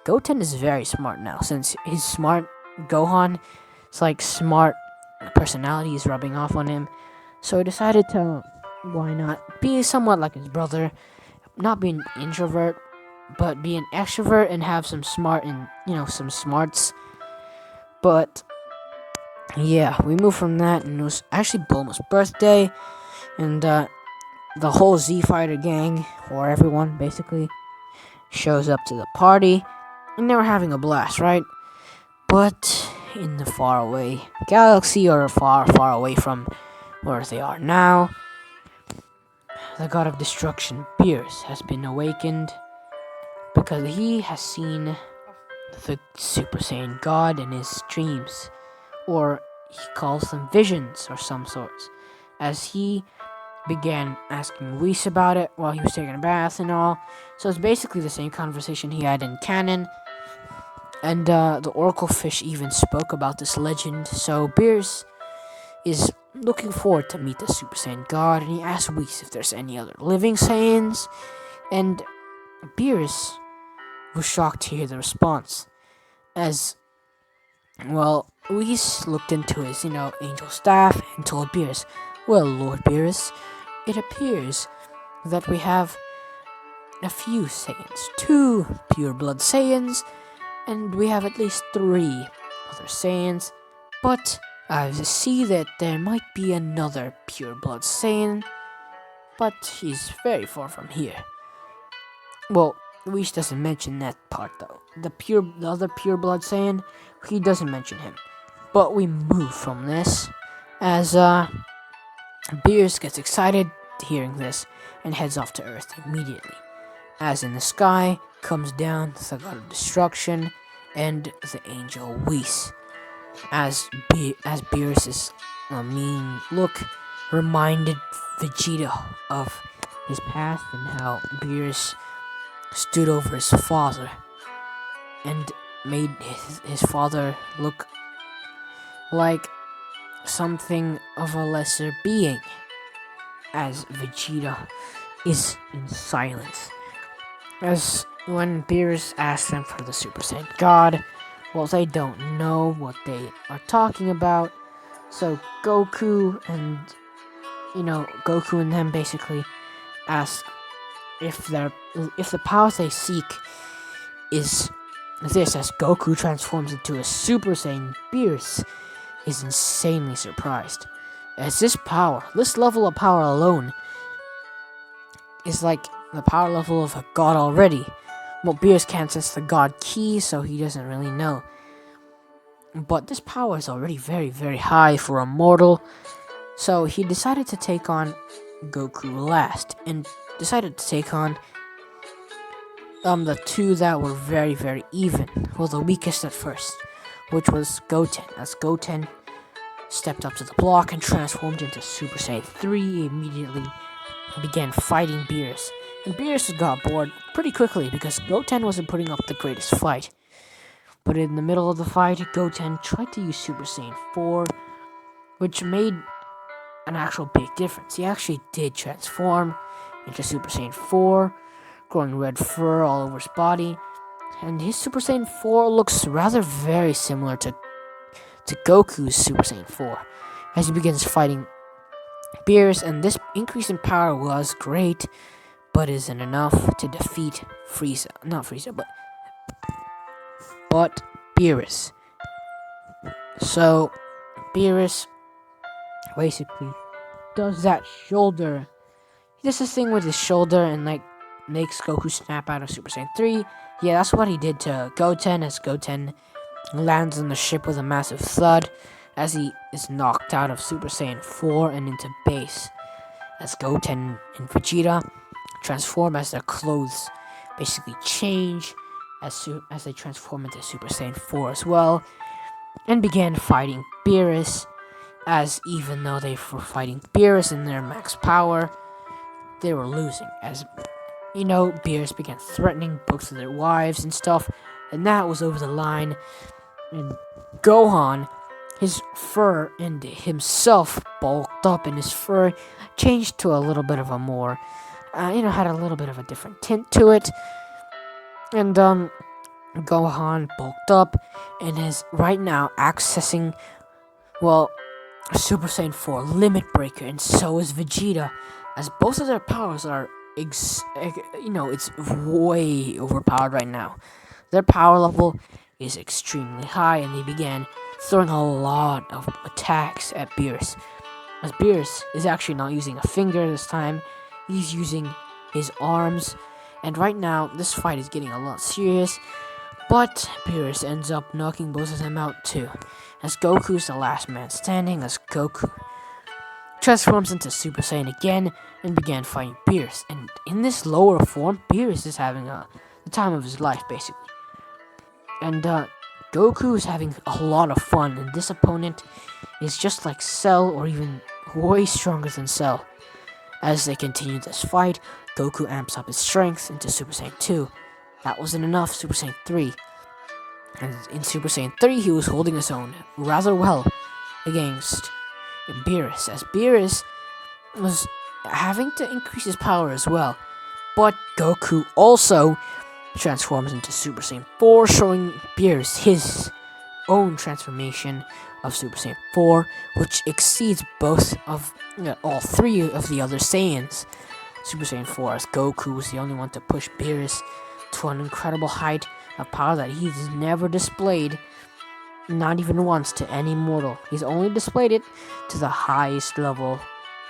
Speaker 1: Goten is very smart now, since his smart Gohan, it's like smart personality is rubbing off on him, so he decided to, why not, be somewhat like his brother, not be an introvert, but be an extrovert and have some smart and, some smarts. But, yeah, we moved from that, and it was actually Bulma's birthday, and, the whole Z-Fighter gang, or everyone, basically, shows up to the party, and they were having a blast, right? But in the faraway galaxy, or far, far away from where they are now, the god of destruction, Beerus, has been awakened because he has seen the Super Saiyan God in his dreams, or he calls them visions or some sorts, as he began asking Whis about it while he was taking a bath and all. So it's basically the same conversation he had in canon, and the Oracle Fish even spoke about this legend. So Beerus is looking forward to meet the Super Saiyan God, and he asks Whis if there's any other living Saiyans, and Beerus was shocked to hear the response, as, well, Whis looked into his, angel staff and told Beerus, well, Lord Beerus, it appears that we have a few Saiyans, 2 pure blood Saiyans, and we have at least 3 other Saiyans, but I see that there might be another pure blood Saiyan, but he's very far from here. Well, Whis doesn't mention that part though. The other pure blood Saiyan, he doesn't mention him. But we move from this, as Beerus gets excited hearing this and heads off to Earth immediately. As in the sky comes down the god of destruction and the angel Whis. As Beerus's mean look reminded Vegito of his past and how Beerus stood over his father and made his father look like something of a lesser being, as Vegeta is in silence. As when Beerus asks them for the Super Saiyan God, well, they don't know what they are talking about, so Goku and them basically ask if the powers they seek is this, as Goku transforms into a Super Saiyan. Beerus is insanely surprised, as this level of power alone is like the power level of a god already. Well, Beerus can't sense the god key, so he doesn't really know. But this power is already very, very high for a mortal, so he decided to take on Goku last, and decided to take on the 2 that were very, very even, well, the weakest at first, which was Goten, as Goten stepped up to the block and transformed into Super Saiyan 3 immediately, began fighting Beerus. And Beerus got bored pretty quickly because Goten wasn't putting up the greatest fight. But in the middle of the fight, Goten tried to use Super Saiyan 4, which made an actual big difference. He actually did transform into Super Saiyan 4, growing red fur all over his body, and his Super Saiyan 4 looks rather very similar to Goku's Super Saiyan 4, as he begins fighting Beerus, and this increase in power was great, but isn't enough to defeat Frieza. Not Frieza, but Beerus. So Beerus basically does that shoulder. He does this thing with his shoulder and like makes Goku snap out of Super Saiyan 3. Yeah, that's what he did to Goten, as Goten lands on the ship with a massive thud as he is knocked out of Super Saiyan 4 and into base. As Goten and Vegeta transform, as their clothes basically change as they transform into Super Saiyan 4 as well, and began fighting Beerus. As even though they were fighting Beerus in their max power, they were losing. As Beerus began threatening both of their wives and stuff, and that was over the line. And Gohan, his fur and himself bulked up, and his fur changed to a little bit of a more, had a little bit of a different tint to it. And Gohan bulked up and is right now accessing, Super Saiyan 4 Limit Breaker, and so is Vegeta, as both of their powers are, it's way overpowered right now. Their power level is extremely high, and they began throwing a lot of attacks at Beerus. As Beerus is actually not using a finger this time, he's using his arms, and right now this fight is getting a lot serious, but Beerus ends up knocking both of them out too, as Goku's the last man standing, as Goku transforms into Super Saiyan again and began fighting Beerus. And in this lower form, Beerus is having the time of his life, basically. And Goku is having a lot of fun, and this opponent is just like Cell, or even way stronger than Cell. As they continue this fight, Goku amps up his strength into Super Saiyan 2. That wasn't enough, Super Saiyan 3. And in Super Saiyan 3, he was holding his own rather well against Beerus, as Beerus was having to increase his power as well. But Goku also transforms into Super Saiyan 4, showing Beerus his own transformation of Super Saiyan 4, which exceeds all three of the other Saiyans. Super Saiyan 4, as Goku was the only one to push Beerus to an incredible height of power that he's never displayed, not even once, to any mortal. He's only displayed it to the highest level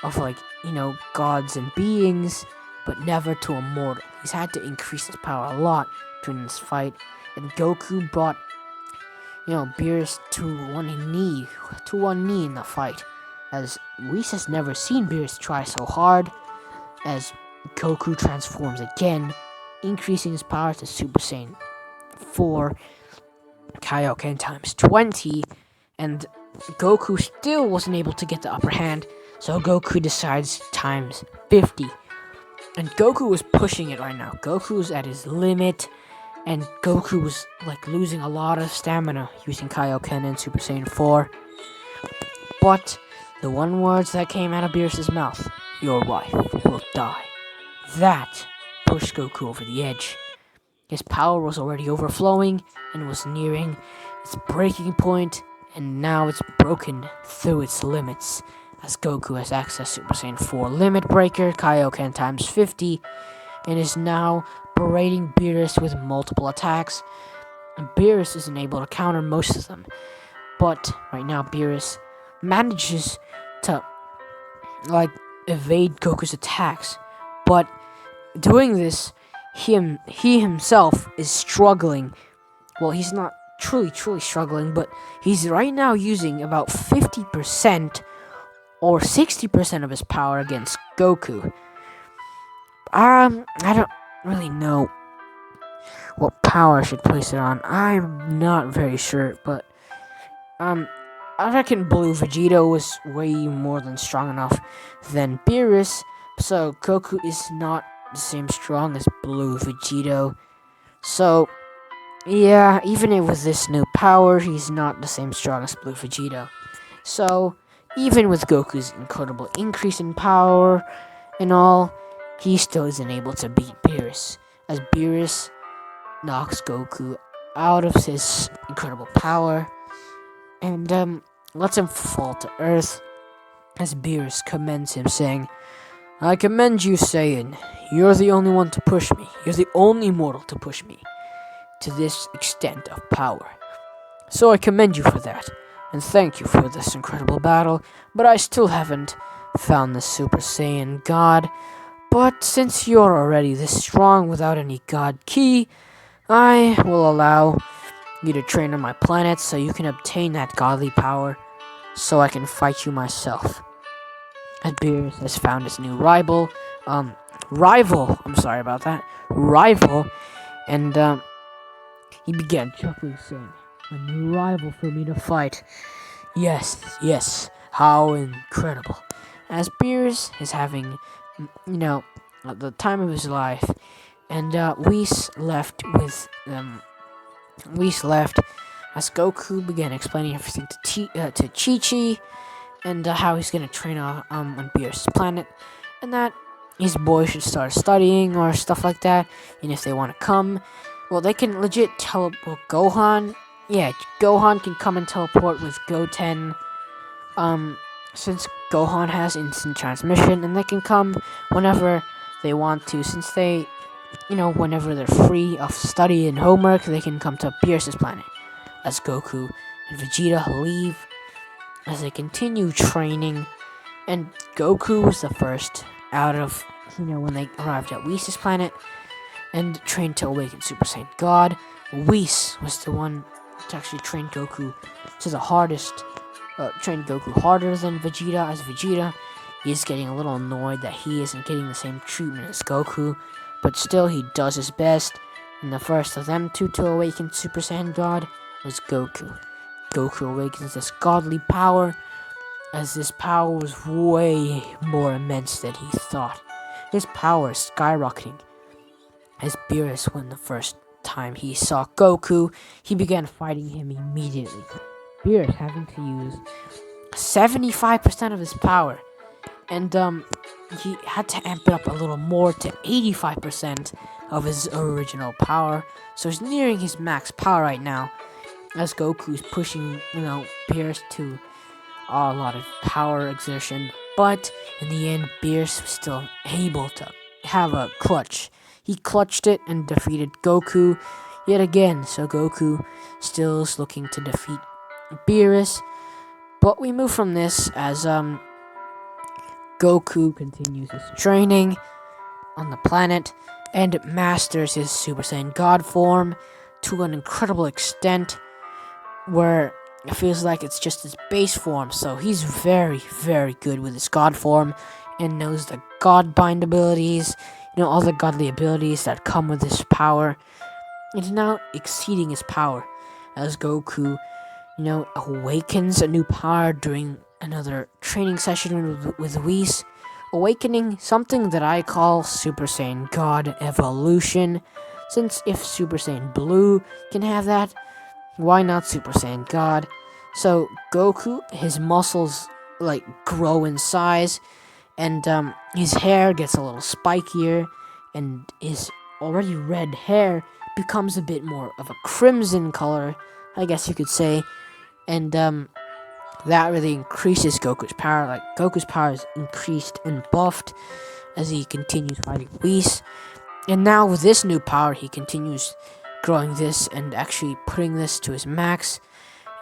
Speaker 1: of gods and beings, but never to a mortal. He's had to increase his power a lot during this fight, and Goku brought Beerus to one knee in the fight, as Whis has never seen Beerus try so hard. As Goku transforms again, increasing his power to Super Saiyan 4 Kaioken times 20, and Goku still wasn't able to get the upper hand, so Goku decides times 50. And Goku was pushing it right now. Goku's at his limit, and Goku was losing a lot of stamina using Kaioken and Super Saiyan 4. But the one words that came out of Beerus' mouth, "Your wife will die," that pushed Goku over the edge. His power was already overflowing and was nearing its breaking point, and now it's broken through its limits, as Goku has accessed Super Saiyan 4 Limit Breaker, Kaioken times 50, and is now berating Beerus with multiple attacks. And Beerus isn't able to counter most of them, but right now Beerus manages to evade Goku's attacks, but doing this, he himself is struggling. Well, he's not truly struggling, but he's right now using about 50% or 60% of his power against Goku. I don't really know what power I should place it on. I'm not very sure, but I reckon Blue Vegito was way more than strong enough than Beerus, so Goku is not the same strong as Blue Vegito. So yeah, even with this new power, he's not the same strong as Blue Vegito. So even with Goku's incredible increase in power and all, he still isn't able to beat Beerus, as Beerus knocks Goku out of his incredible power and lets him fall to earth, as Beerus commends him, saying, I commend you, Saiyan. You're the only one to push me. You're the only mortal to push me to this extent of power. So I commend you for that, and thank you for this incredible battle, but I still haven't found the Super Saiyan God. But since you're already this strong without any God Ki, I will allow you to train on my planet so you can obtain that godly power, so I can fight you myself. And Beerus has found his new rival, and he began chuckling, saying, "A new rival for me to fight. Yes, yes, how incredible." As Beerus is having, the time of his life, and Whis left as Goku began explaining everything to Chi-Chi, and how he's gonna train on Beerus' planet, and that his boys should start studying or stuff like that, and if they want to come, well, they can legit teleport Gohan. Yeah, Gohan can come and teleport with Goten, since Gohan has instant transmission, and they can come whenever they want to, since they, whenever they're free of study and homework, they can come to Beerus' planet. As Goku and Vegeta leave, as they continue training, and Goku was the first out of, when they arrived at Whis' planet and trained to awaken Super Saiyan God. Whis was the one to actually train Goku to the hardest, train Goku harder than Vegeta, as Vegeta is getting a little annoyed that he isn't getting the same treatment as Goku, but still he does his best, and the first of them two to awaken Super Saiyan God was Goku. Goku awakens this godly power, as this power was way more immense than he thought. His power is skyrocketing. As Beerus, when the first time he saw Goku, he began fighting him immediately. Beerus having to use 75% of his power, and he had to amp it up a little more to 85% of his original power, so he's nearing his max power right now, as Goku's pushing, Beerus to a lot of power exertion, but in the end, Beerus was still able to have a clutch. He clutched it and defeated Goku yet again, so Goku still is looking to defeat Beerus, but we move from this as Goku continues his training on the planet and masters his Super Saiyan God form to an incredible extent, where it feels like it's just his base form. So he's very, very good with his God form and knows the God bind abilities, all the godly abilities that come with his power. It's now exceeding his power as Goku, awakens a new power during another training session with Whis, awakening something that I call Super Saiyan God Evolution, since if Super Saiyan Blue can have that, why not Super Saiyan God? So Goku, his muscles grow in size, and his hair gets a little spikier, and his already red hair becomes a bit more of a crimson color, I guess you could say, and that really increases Goku's power. Goku's power is increased and buffed as he continues fighting Whis, and now with this new power, he continues growing this and actually putting this to his max,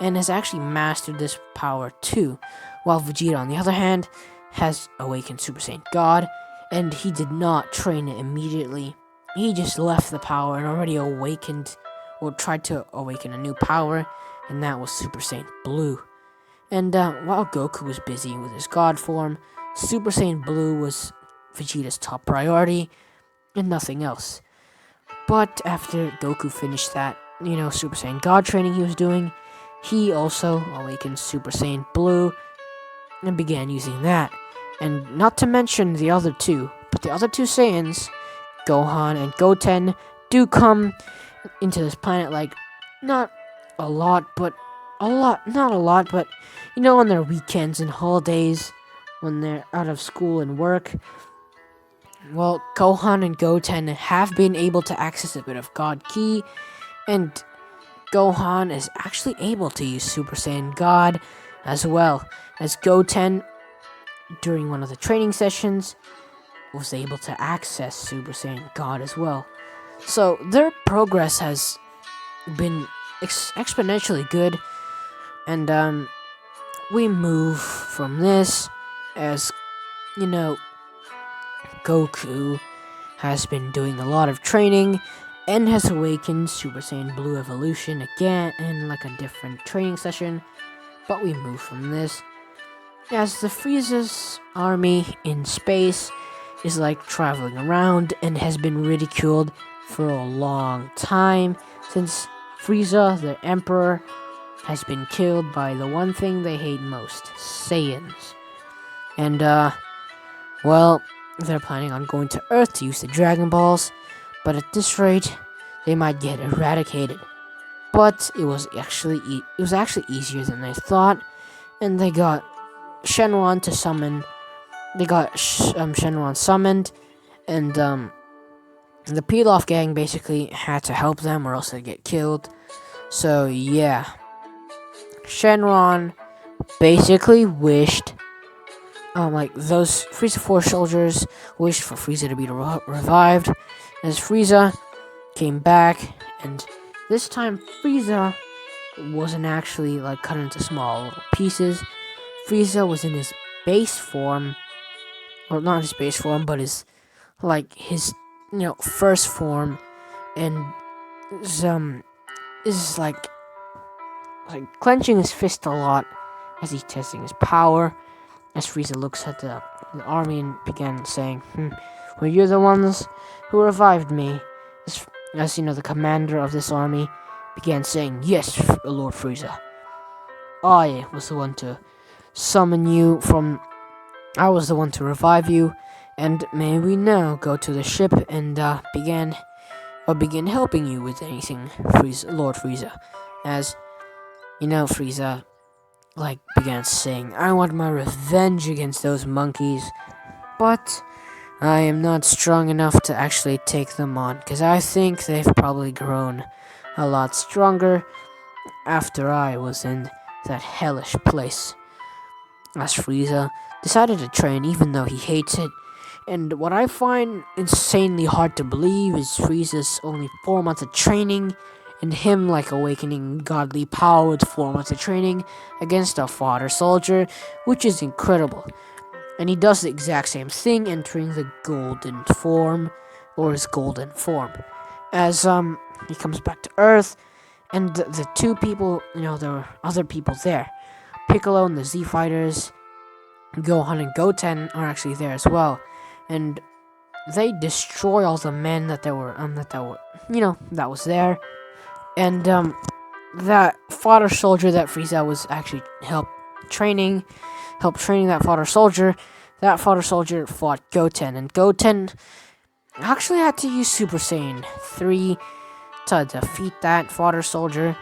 Speaker 1: and has actually mastered this power too, while Vegeta, on the other hand, has awakened Super Saiyan God, and he did not train it immediately. He just left the power and already awakened, or tried to awaken a new power, and that was Super Saiyan Blue. And while Goku was busy with his God form, Super Saiyan Blue was Vegeta's top priority, and nothing else. But after Goku finished that, Super Saiyan God training he was doing, he also awakened Super Saiyan Blue and began using that. And not to mention the other two, but the other two Saiyans, Gohan and Goten, do come into this planet not a lot, but on their weekends and holidays when they're out of school and work. Well, Gohan and Goten have been able to access a bit of God Ki, and Gohan is actually able to use Super Saiyan God as well as Goten during one of the training sessions. was able to access Super Saiyan God as well. So their progress has been exponentially good, and we move from this as you know, Goku has been doing a lot of training and has awakened Super Saiyan Blue Evolution again in like a different training session. But we move from this as the Frieza's army in space is like traveling around and has been ridiculed for a long time since Frieza, the Emperor, has been killed by the one thing they hate most, Saiyans. And well, they're planning on going to Earth to use the Dragon Balls, but at this rate, they might get eradicated. But it was actually easier than they thought, and they got Shenron to summon. They got Shenron summoned, and the Pilaf gang basically had to help them, or else they'd get killed. So yeah, Shenron basically wished. Like those Frieza 4 soldiers wished for Frieza to be revived, as Frieza came back, and this time Frieza wasn't actually like cut into small little pieces. Frieza was in his base form, or not his base form, but his first form, and is like clenching his fist a lot as he's testing his power. As Frieza looks at the army and began saying, well, you're the ones who revived me. As the commander of this army began saying, yes, Lord Frieza. I was the one to summon you from... I was the one to revive you, and may we now go to the ship and begin helping you with anything, Lord Frieza. As, Frieza began saying, I want my revenge against those monkeys, but I am not strong enough to actually take them on, because I think they've probably grown a lot stronger after I was in that hellish place. As Frieza decided to train even though he hates it, and what I find insanely hard to believe is Frieza's only 4 months of training, and him awakening godly power with 4 months of training against a fodder soldier, which is incredible. And he does the exact same thing, entering the golden form, or his golden form, as he comes back to Earth, and the two people, there were other people there. Piccolo and the Z Fighters, Gohan and Goten are actually there as well, and they destroy all the men that was there. And that fodder soldier that Frieza was actually helped training that fodder soldier fought Goten, and Goten actually had to use Super Saiyan 3 to defeat that fodder soldier,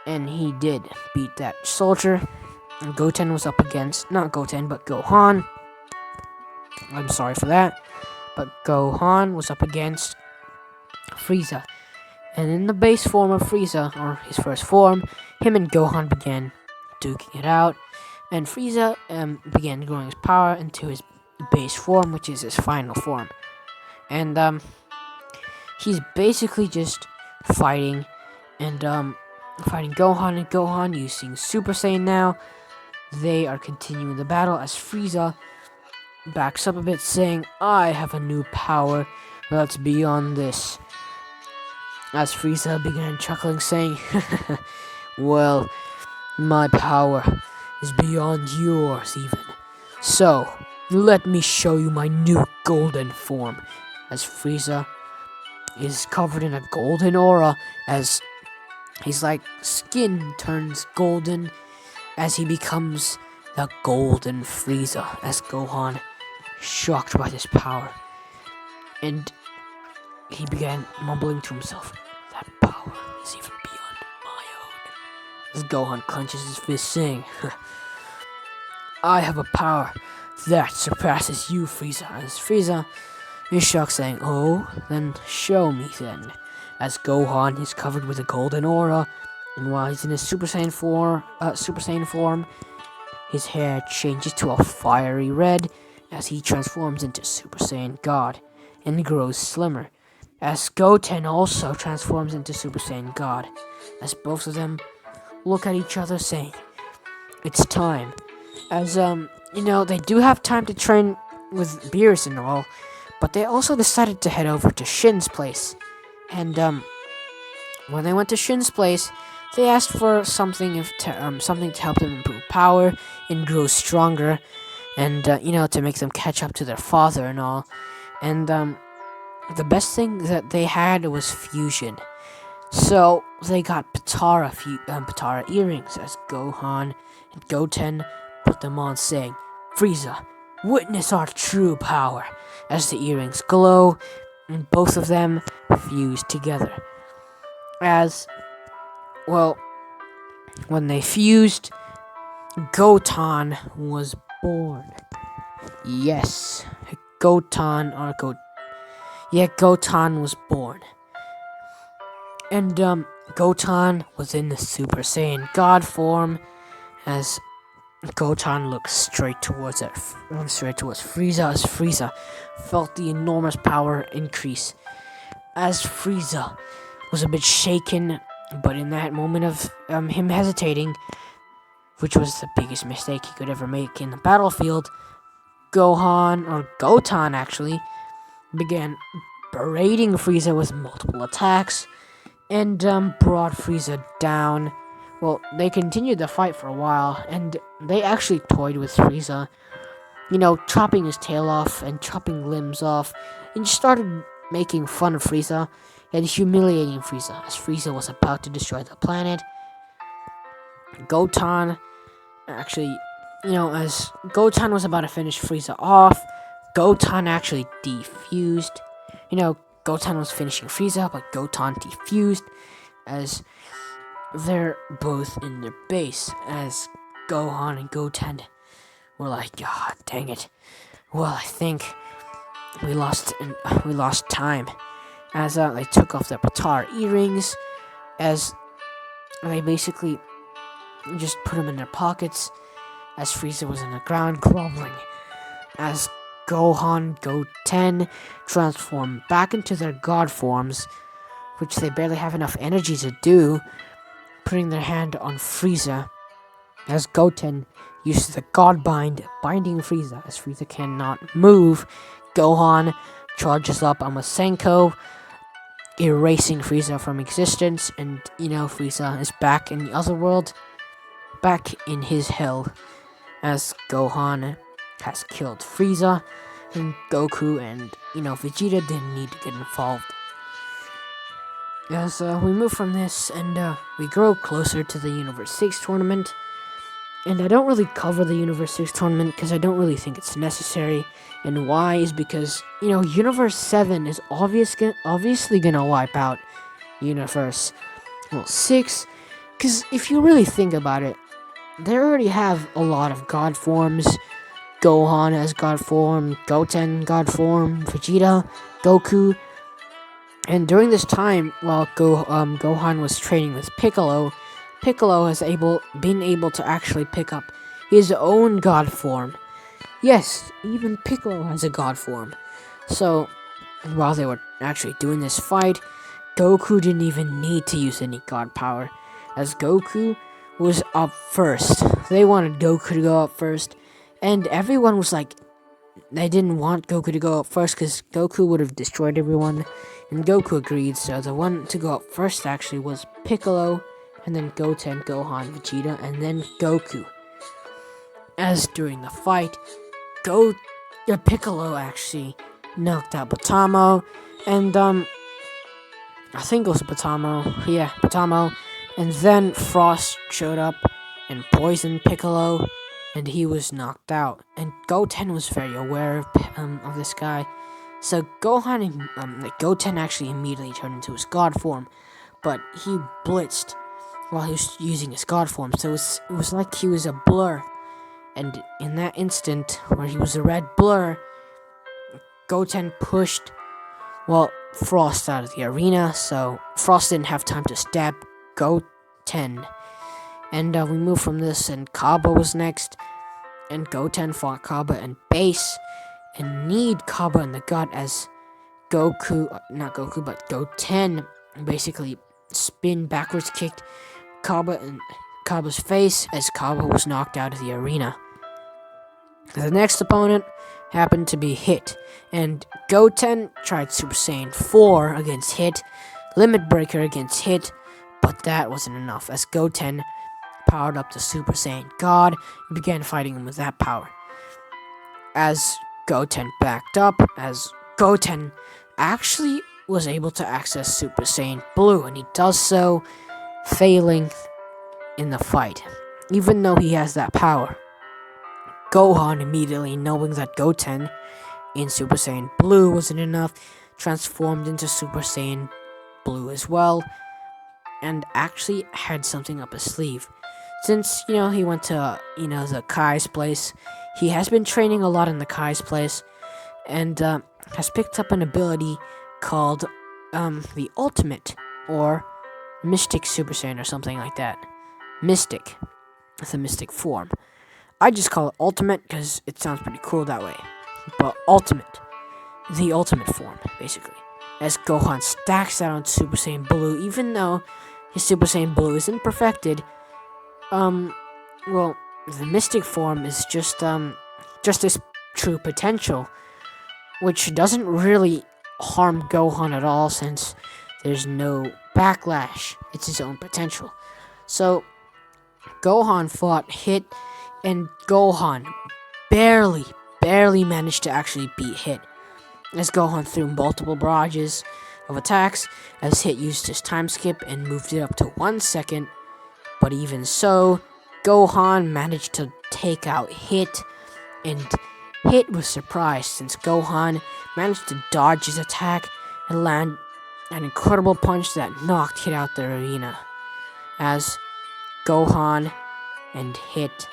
Speaker 1: and he did beat that soldier. And Goten was up against, not Goten, but Gohan. I'm sorry for that. But Gohan was up against Frieza. And in the base form of Frieza, or his first form, him and Gohan began duking it out. And Frieza began growing his power into his base form, which is his final form. And he's basically just fighting Gohan, and Gohan using Super Saiyan now. They are continuing the battle as Frieza backs up a bit, saying, I have a new power that's beyond this. As Frieza began chuckling, saying, well, my power is beyond yours even. So, let me show you my new golden form. As Frieza is covered in a golden aura, as his skin turns golden as he becomes the golden Frieza, as Gohan, shocked by this power, and he began mumbling to himself, that power is even beyond my own. As Gohan clenches his fist, saying, I have a power that surpasses you, Frieza. As Frieza is shocked, saying, oh, then show me then. As Gohan is covered with a golden aura, and while he's in his Super Saiyan form, his hair changes to a fiery red, as he transforms into Super Saiyan God and grows slimmer, as Goten also transforms into Super Saiyan God, as both of them look at each other saying, "It's time." As they do have time to train with beers and all, but they also decided to head over to Shin's place. And when they went to Shin's place, they asked for something something to help them improve power and grow stronger, and to make them catch up to their father and all. And the best thing that they had was fusion. So they got Patara earrings as Gohan and Goten put them on, saying, "Frieza, witness our true power," as the earrings glow and both of them fuse together. As well, when they fused, Gotan was born. Yes, Gotan was born. And Gotan was in the Super Saiyan God form, as Gotan looked straight towards Frieza, as Frieza felt the enormous power increase. As Frieza was a bit shaken, but in that moment of him hesitating, which was the biggest mistake he could ever make in the battlefield, Gotan actually, began berating Frieza with multiple attacks, and brought Frieza down. Well, they continued the fight for a while, and they actually toyed with Frieza, chopping his tail off and chopping limbs off, and just started making fun of Frieza and humiliating Frieza, as Frieza was about to destroy the planet. Gotan actually, as Gotan was about to finish Frieza off, Gotan actually defused. Gotan was finishing Frieza, but Gotan defused, as they're both in their base, as Gohan and Goten were like, "God dang it. Well, I think we lost time," as they took off their Patara earrings, as they basically just put them in their pockets, as Frieza was on the ground groveling, as Goten transformed back into their god forms, which they barely have enough energy to do, putting their hand on Frieza, as Goten uses the God Bind, binding Frieza, as Frieza cannot move. Gohan charges up on Masenko, erasing Frieza from existence, and Frieza is back in the other world, back in his hell, as Gohan has killed Frieza, and Goku and Vegeta didn't need to get involved. As we move from this, and we grow closer to the Universe 6 tournament, and I don't really cover the Universe 6 tournament because I don't really think it's necessary. And why is because Universe 7 is obviously gonna wipe out Universe 6, because if you really think about it, they already have a lot of god forms. Gohan has god form, Goten god form, Vegeta, Goku. And during this time, while Gohan was training with Piccolo has been able to actually pick up his own god form. Yes, even Piccolo has a god form. So, while they were actually doing this fight, Goku didn't even need to use any god power, as Goku was up first. They wanted Goku to go up first, and everyone was like, they didn't want Goku to go up first because Goku would have destroyed everyone, and Goku agreed, so the one to go up first actually was Piccolo, and then Goten, Gohan, Vegeta, and then Goku. As during the fight, Piccolo actually knocked out Potamo, and I think it was Potamo, and then Frost showed up and poisoned Piccolo, and he was knocked out. And Goten was very aware of this guy, so Goten actually immediately turned into his god form, but he blitzed while he was using his god form, so it was like he was a blur. And in that instant, where he was a red blur, Goten pushed, Frost out of the arena, so Frost didn't have time to stab Goten. And we moved from this, and Kaba was next, and Goten fought Kaba in base, and kneed Kaba in the gut as not Goku, but Goten basically spin backwards kicked Kaba in Kaba's face as Kaba was knocked out of the arena. The next opponent happened to be Hit, and Goten tried Super Saiyan 4 against Hit, Limit Breaker against Hit, but that wasn't enough as Goten powered up to Super Saiyan God and began fighting him with that power. As Goten backed up, as Goten actually was able to access Super Saiyan Blue, and he does so, failing in the fight, even though he has that power. Gohan, immediately knowing that Goten in Super Saiyan Blue wasn't enough, transformed into Super Saiyan Blue as well, and actually had something up his sleeve. Since, he went to, the Kai's place, he has been training a lot in the Kai's place, and has picked up an ability called the Ultimate, or Mystic Super Saiyan, or something like that. Mystic. It's a mystic form. I just call it Ultimate because it sounds pretty cool that way. But Ultimate. The ultimate form, basically. As Gohan stacks that on Super Saiyan Blue, even though his Super Saiyan Blue isn't perfected, well, the mystic form is just his true potential, which doesn't really harm Gohan at all since there's no backlash. It's his own potential. So, Gohan fought Hit, and Gohan barely managed to actually beat Hit, as Gohan threw multiple barrages of attacks, as Hit used his time skip and moved it up to 1 second, but even so, Gohan managed to take out Hit, and Hit was surprised since Gohan managed to dodge his attack and land an incredible punch that knocked Hit out the arena, as Gohan and Hit,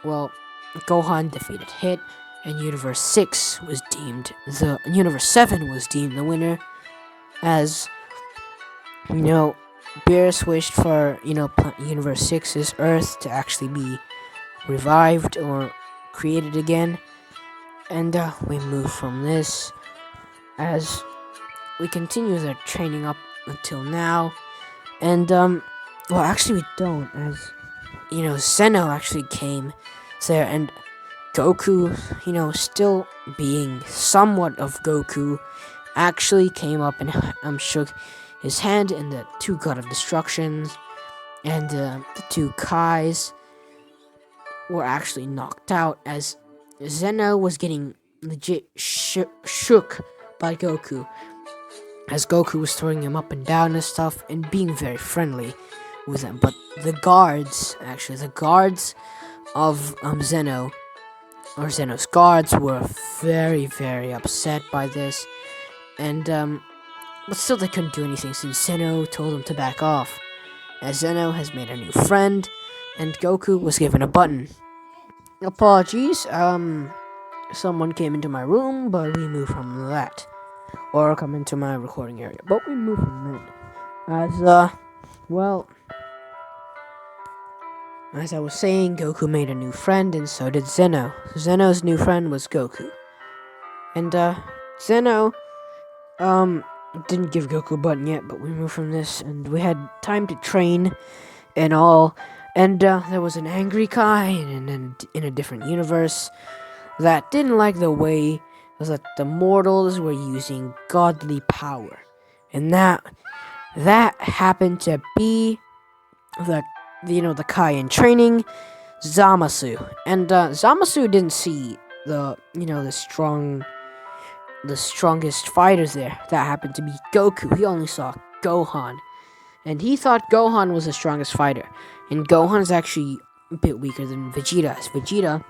Speaker 1: Gohan defeated Hit, and Universe 7 was deemed the winner, as, Beerus wished for, Universe 6's Earth to actually be revived or created again, and we move from this, as we continue their training up until now, and, actually we don't, as, Zeno actually came there, and Goku, still being somewhat of Goku, actually came up and shook his hand, and the 2 God of Destructions and the 2 Kais were actually knocked out, as Zeno was getting legit shook by Goku, as Goku was throwing him up and down and stuff and being very friendly with them. But the guards of Zeno, or Zeno's guards, were very, very upset by this, and but still they couldn't do anything since Zeno told them to back off, as Zeno has made a new friend, and Goku was given a button. Apologies, someone came into my room, but we moved from that, or come into my recording area, but we moved from that, as I was saying, Goku made a new friend, and so did Zeno. Zeno's new friend was Goku. And, Zeno, didn't give Goku a button yet, but we moved from this, and we had time to train and all, and, there was an angry Kai in a different universe that didn't like the way that the mortals were using godly power. And that happened to be the Kai in training, Zamasu. And Zamasu didn't see the strongest fighters there. That happened to be Goku. He only saw Gohan. And he thought Gohan was the strongest fighter. And Gohan is actually a bit weaker than Vegeta. As Vegeta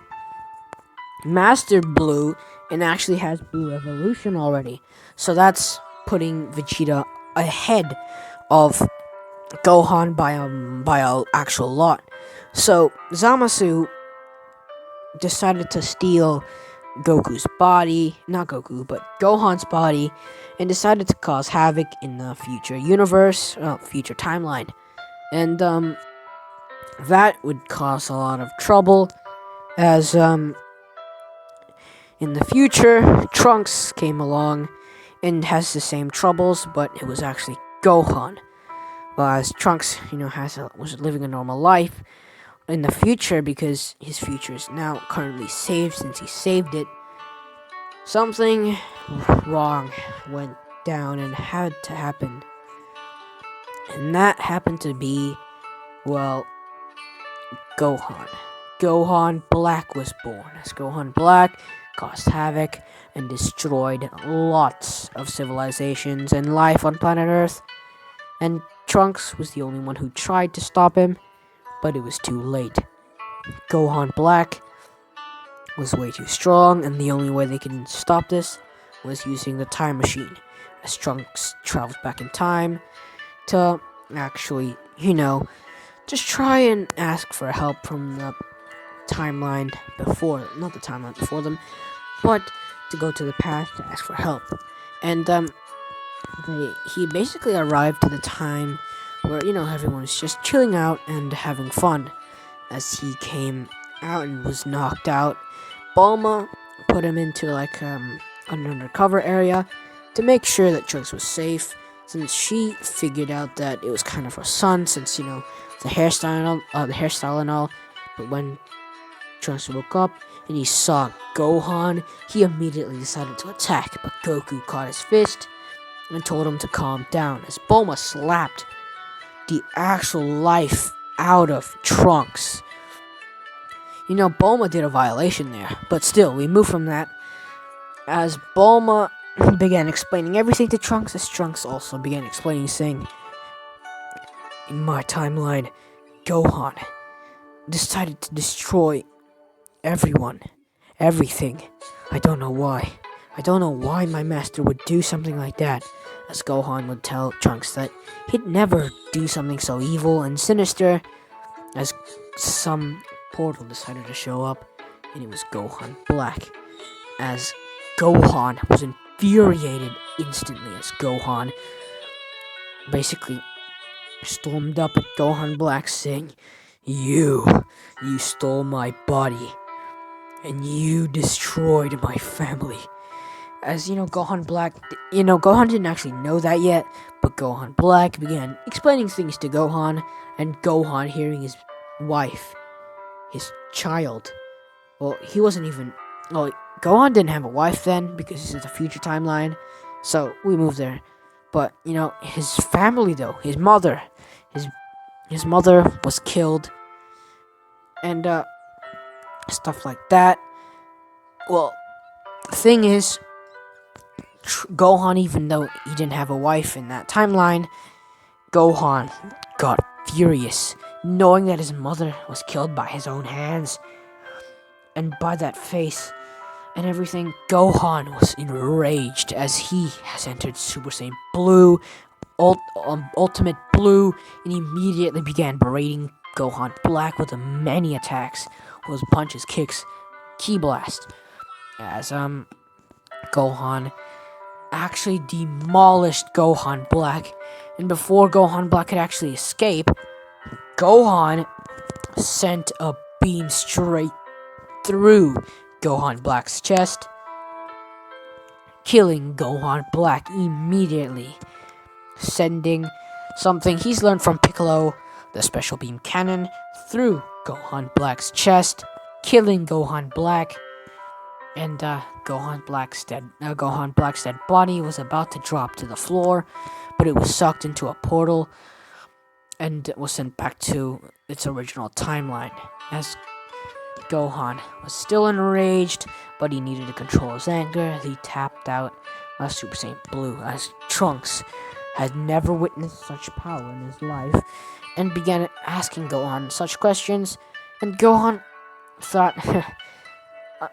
Speaker 1: mastered Blue and actually has Blue Evolution already. So that's putting Vegeta ahead of Gohan by a actual lot. So Zamasu decided to steal Goku's body, not Goku, but Gohan's body, and decided to cause havoc in the future universe, future timeline. And that would cause a lot of trouble, as In the future, Trunks came along and has the same troubles, but it was actually Gohan. Well, as Trunks, was living a normal life in the future because his future is now currently saved since he saved it. Something wrong went down and had to happen. And that happened to be, well, Gohan. Gohan Black was born. As Gohan Black caused havoc and destroyed lots of civilizations and life on planet Earth. And Trunks was the only one who tried to stop him, but it was too late. Gohan Black was way too strong, and the only way they can stop this was using the time machine. As Trunks traveled back in time to actually, just try and ask for help from the timeline before, not the timeline before them, but to go to the past to ask for help. And he basically arrived to the time where everyone was just chilling out and having fun. As he came out and was knocked out, Bulma put him into an undercover area to make sure that Trunks was safe, since she figured out that it was kind of her son, since the hairstyle and all. But when Trunks woke up and he saw Gohan, he immediately decided to attack, but Goku caught his fist and told him to calm down, as Bulma slapped the actual life out of Trunks. Bulma did a violation there, but still, we move from that. As Bulma began explaining everything to Trunks, as Trunks also began explaining, saying, in my timeline, Gohan decided to destroy everyone, everything. I don't know why. I don't know why my master would do something like that. As Gohan would tell Trunks that he'd never do something so evil and sinister, as some portal decided to show up, and it was Gohan Black. As Gohan was infuriated instantly, as Gohan basically stormed up at Gohan Black, saying, You stole my body, and you destroyed my family. As Gohan Black, Gohan didn't actually know that yet, but Gohan Black began explaining things to Gohan, and Gohan, hearing his wife, his child, well, he wasn't even, Gohan didn't have a wife then, because this is the future timeline, so we moved there. But, his family though, his mother was killed, and, stuff like that. Well, the thing is, Gohan, even though he didn't have a wife in that timeline, Gohan got furious, knowing that his mother was killed by his own hands, and by that face and everything. Gohan was enraged, as he has entered Super Saiyan Blue, Ultimate Blue, and immediately began berating Gohan Black with many attacks, with punches, kicks, ki blast, as Gohan actually demolished Gohan Black, and before Gohan Black could actually escape, Gohan sent a beam straight through Gohan Black's chest, killing Gohan Black immediately, sending something he's learned from Piccolo, the special beam cannon, through Gohan Black's chest, killing Gohan Black. And Gohan Black's dead body was about to drop to the floor, but it was sucked into a portal and was sent back to its original timeline. As Gohan was still enraged, but he needed to control his anger, he tapped out Super Saiyan Blue, as Trunks had never witnessed such power in his life, and began asking Gohan such questions. And Gohan thought,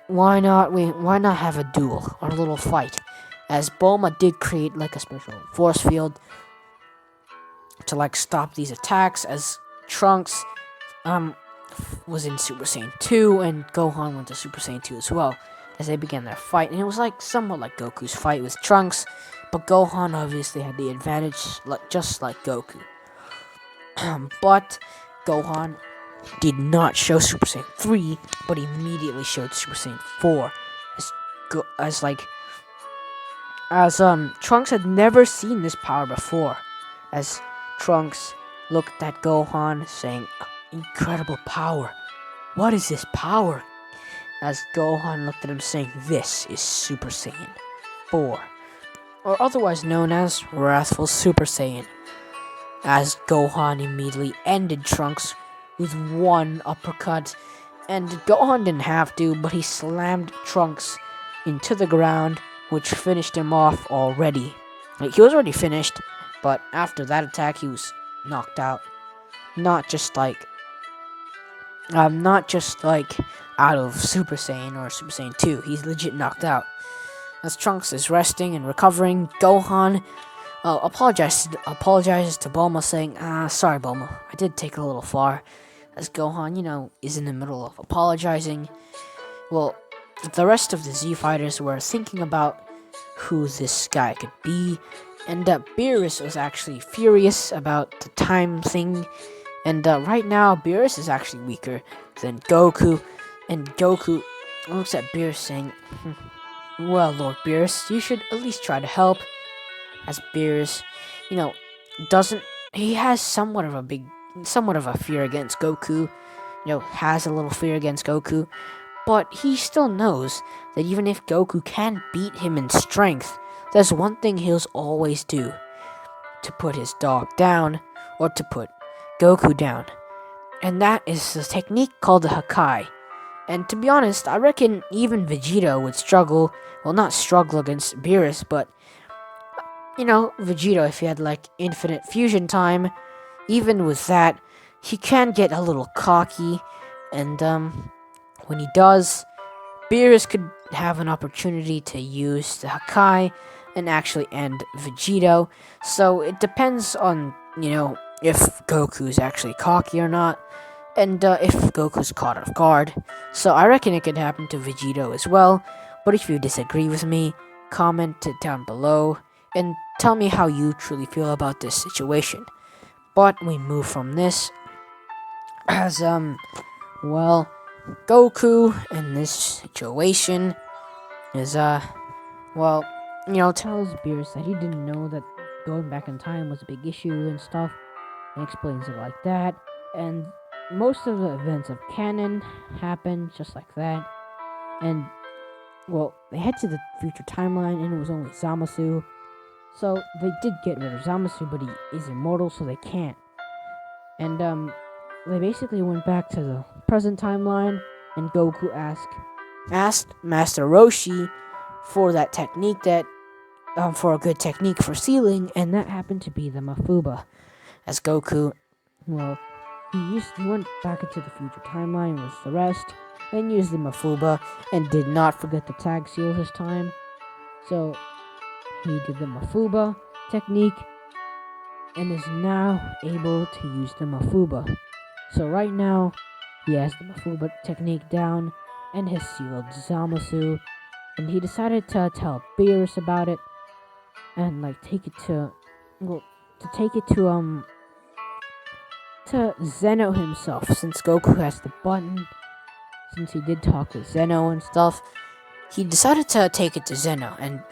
Speaker 1: why not have a duel or a little fight? As Bulma did create a special force field to stop these attacks, as Trunks was in Super Saiyan 2 and Gohan went to Super Saiyan 2 as well, as they began their fight. And it was somewhat like Goku's fight with Trunks, but Gohan obviously had the advantage, just like Goku. But Gohan did not show Super Saiyan 3, but immediately showed Super Saiyan 4, as Trunks had never seen this power before. As Trunks looked at Gohan, saying, "Incredible power. What is this power?" As Gohan looked at him, saying, "This is Super Saiyan 4, or otherwise known as Wrathful Super Saiyan." As Gohan immediately ended Trunks with one uppercut, and Gohan didn't have to, but he slammed Trunks into the ground, which finished him off already. Like, he was already finished, but after that attack, he was knocked out. Not just like out of Super Saiyan or Super Saiyan 2. He's legit knocked out. As Trunks is resting and recovering, Gohan apologizes to Bulma, saying, "Sorry, Bulma, I did take it a little far." As Gohan, is in the middle of apologizing. Well, the rest of the Z Fighters were thinking about who this guy could be, and Beerus was actually furious about the time thing. And right now, Beerus is actually weaker than Goku, and Goku looks at Beerus, saying, "Well, Lord Beerus, you should at least try to help." As Beerus, doesn't he has somewhat of a fear against Goku, has a little fear against Goku, but he still knows that even if Goku can't beat him in strength, there's one thing he'll always do: to put his dog down, or to put Goku down. And that is the technique called the Hakai. And to be honest, I reckon even Vegito would struggle, well, not struggle against Beerus, but Vegito, if he had like infinite fusion time, even with that, he can get a little cocky, and when he does, Beerus could have an opportunity to use the Hakai and actually end Vegito. So it depends on, if Goku's actually cocky or not, and if Goku's caught off guard. So I reckon it could happen to Vegito as well, but if you disagree with me, comment it down below, and tell me how you truly feel about this situation. But we move from this, as, Goku in this situation is, tells Beerus that he didn't know that going back in time was a big issue and stuff, and explains it like that, and most of the events of canon happen just like that, and, they head to the future timeline, and it was only Zamasu. So they did get rid of Zamasu, but he is immortal, so they can't. And they basically went back to the present timeline, and Goku asked Master Roshi for that technique for a good technique for sealing, and that happened to be the Mafuba. As Goku, he went back into the future timeline with the rest, and used the Mafuba, and did not forget the tag seal this time. So he did the Mafuba technique, and is now able to use the Mafuba. So right now, he has the Mafuba technique down, and has sealed Zamasu, and he decided to tell Beerus about it, and take it to Zeno himself, since Goku has the button, since he did talk with Zeno and stuff. He decided to take it to Zeno, and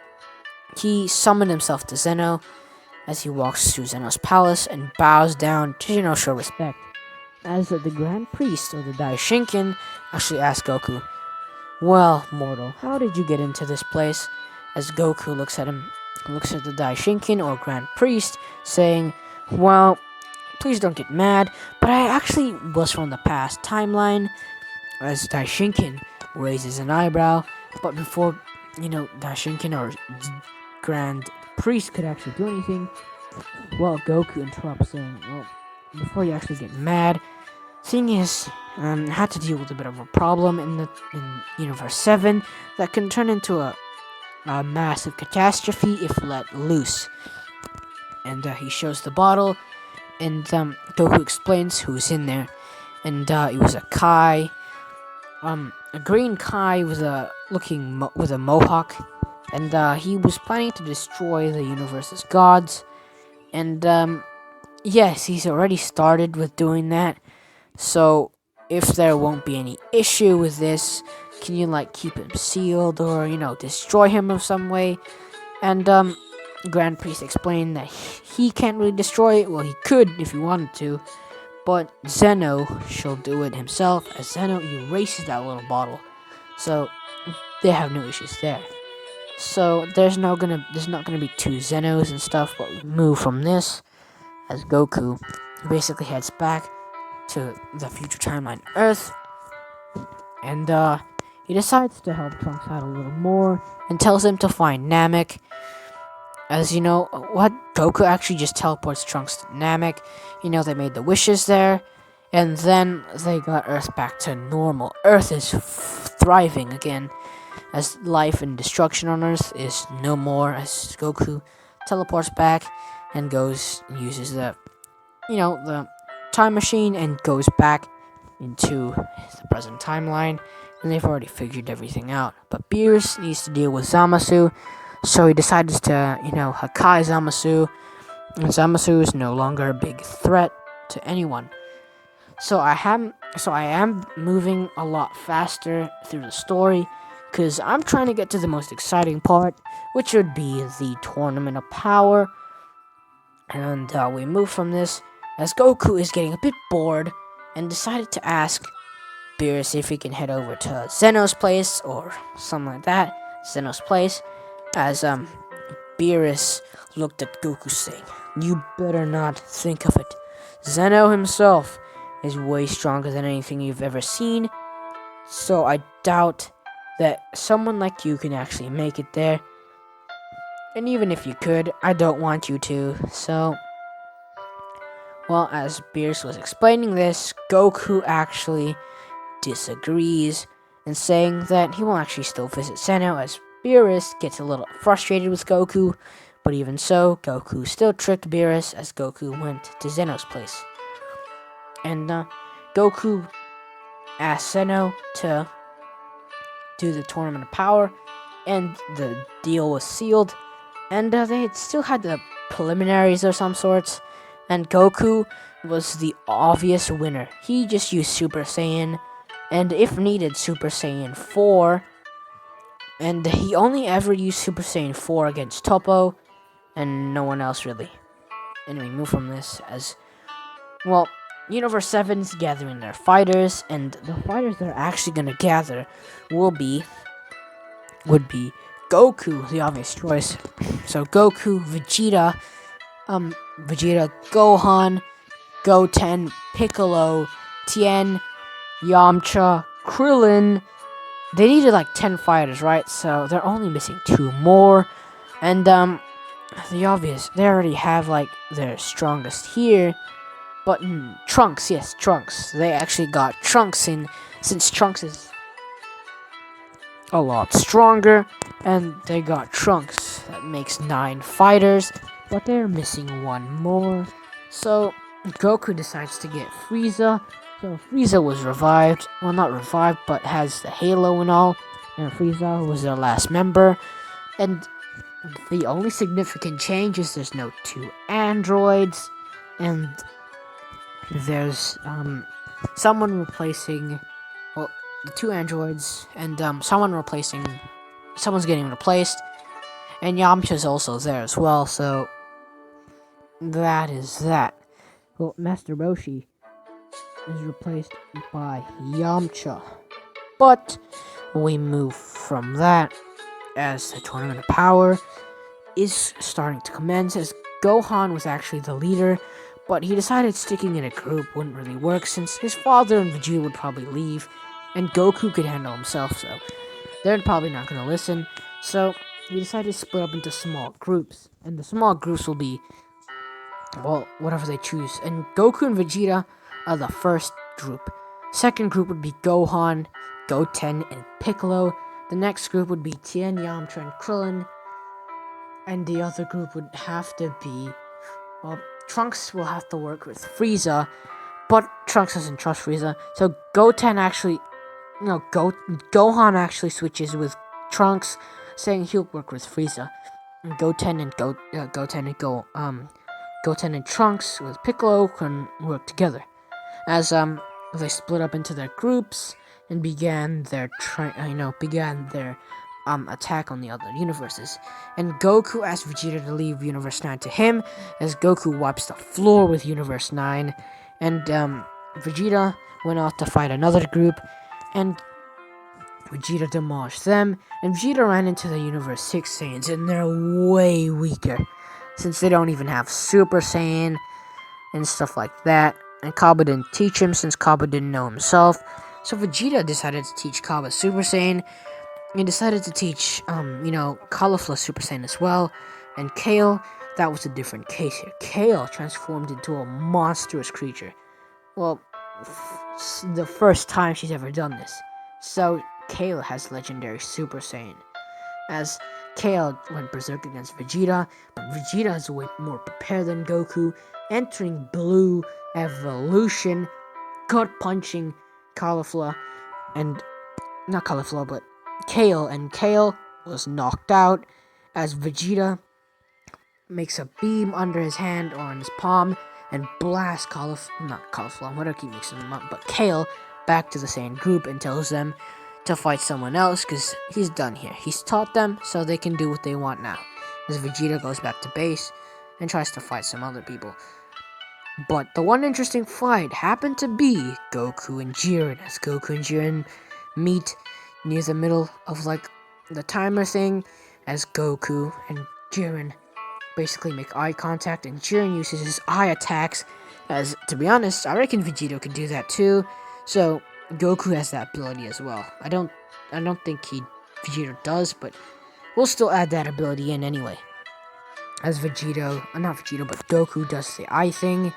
Speaker 1: he summoned himself to Zeno as he walks through Zeno's palace and bows down to, show respect. As the Grand Priest, or the Daishinken, actually asks Goku, "Well, mortal, how did you get into this place?" As Goku looks at the Daishinken, or Grand Priest, saying, "Well, please don't get mad, but I actually was from the past timeline." As Daishinken raises an eyebrow, but before, Daishinken or Grand Priest could actually do anything, Goku interrupts, saying, "Before you actually get mad, thing is, had to deal with a bit of a problem in Universe 7 that can turn into a massive catastrophe if let loose." And he shows the bottle, and Goku explains who's in there, and it was a Kai, a green Kai with a mohawk, and he was planning to destroy the universe's gods, and yes, he's already started with doing that. So if there won't be any issue with this, can you like keep him sealed or destroy him in some way? And Grand Priest explained that he can't really destroy it. Well, he could if he wanted to, but Zeno shall do it himself, as Zeno erases that little bottle. So they have no issues there. So there's not gonna be two Zenos and stuff, but we move from this as Goku basically heads back to the future timeline Earth, and he decides to help Trunks out a little more and tells him to find Namek. As you know, what Goku actually just teleports Trunks to Namek. They made the wishes there, and then they got Earth back to normal. Earth is thriving again, as life and destruction on Earth is no more. As Goku teleports back and goes and uses the time machine and goes back into the present timeline, and they've already figured everything out. But Beerus needs to deal with Zamasu. So he decides to, Hakai Zamasu, and Zamasu is no longer a big threat to anyone. So I am moving a lot faster through the story, because I'm trying to get to the most exciting part, which would be the Tournament of Power. And we move from this, as Goku is getting a bit bored, and decided to ask Beerus if he can head over to Zeno's place, or something like that, Zeno's place. As Beerus looked at Goku saying, "You better not think of it. Zeno himself is way stronger than anything you've ever seen, so I doubt that someone like you can actually make it there. And even if you could, I don't want you to." So, well, as Beerus was explaining this, Goku actually disagrees and saying that he will actually still visit Zeno, as Beerus gets a little frustrated with Goku, but even so, Goku still tricked Beerus as Goku went to Zeno's place. And Goku asked Zeno to do the Tournament of Power, and the deal was sealed, and they still had the preliminaries of some sorts, and Goku was the obvious winner. He just used Super Saiyan, and if needed, Super Saiyan 4, and he only ever used Super Saiyan 4 against Toppo, and no one else really. Anyway, move from this as, well, Universe 7's gathering their fighters, and the fighters that are actually going to gather would be Goku, the obvious choice. So Goku, Vegeta, Gohan, Goten, Piccolo, Tien, Yamcha, Krillin. They needed like 10 fighters, right? So they're only missing 2 more. And the obvious, they already have like their strongest here. But Trunks, yes, Trunks. They actually got Trunks in, since Trunks is a lot stronger, and they got Trunks. That makes 9 fighters, but they're missing 1 more. So Goku decides to get Frieza. So Frieza was revived. Well, not revived, but has the halo and all. And Frieza was their last member. And the only significant change is there's no 2 androids. And there's someone replacing, well, the 2 androids, and someone's getting replaced, and Yamcha's also there as well. So that is that. Well, Master Roshi is replaced by Yamcha, but we move from that as the Tournament of Power is starting to commence, as Gohan was actually the leader, but he decided sticking in a group wouldn't really work, since his father and Vegeta would probably leave, and Goku could handle himself, so they're probably not going to listen. So he decided to split up into small groups, and the small groups will be, well, whatever they choose. And Goku and Vegeta are the first group. Second group would be Gohan, Goten, and Piccolo. The next group would be Tien, Yamcha, and Krillin. And the other group would have to be, well, Trunks will have to work with Frieza, but Trunks doesn't trust Frieza. So Gohan actually switches with Trunks, saying he'll work with Frieza. And Goten and Trunks with Piccolo can work together. As they split up into their groups, and began their attack on the other universes. And Goku asked Vegeta to leave Universe 9 to him, as Goku wipes the floor with Universe 9, and Vegeta went off to fight another group, and Vegeta demolished them, and Vegeta ran into the Universe 6 Saiyans, and they're way weaker, since they don't even have Super Saiyan and stuff like that. And Kaba didn't teach him, since Kaba didn't know himself. So Vegeta decided to teach Kaba Super Saiyan. He decided to teach, Caulifla Super Saiyan as well. And Kale, that was a different case here. Kale transformed into a monstrous creature. Well, the first time she's ever done this. So Kale has legendary Super Saiyan, as Kale went berserk against Vegeta, but Vegeta is way more prepared than Goku, entering Blue Evolution, gut punching Caulifla, and not Caulifla, but Kale, and Kale was knocked out as Vegeta makes a beam under his hand or in his palm and blasts Caulifla, what I keep mixing them up, but Kale back to the Saiyan group and tells them to fight someone else because he's done here. He's taught them, so they can do what they want now. As Vegeta goes back to base and tries to fight some other people. But the one interesting fight happened to be Goku and Jiren, as Goku and Jiren meet near the middle of the timer thing, as Goku and Jiren basically make eye contact, and Jiren uses his eye attacks, as, to be honest, I reckon Vegito could do that too, so Goku has that ability as well. I don't think Vegito does, but we'll still add that ability in anyway. As Goku does the eye thing,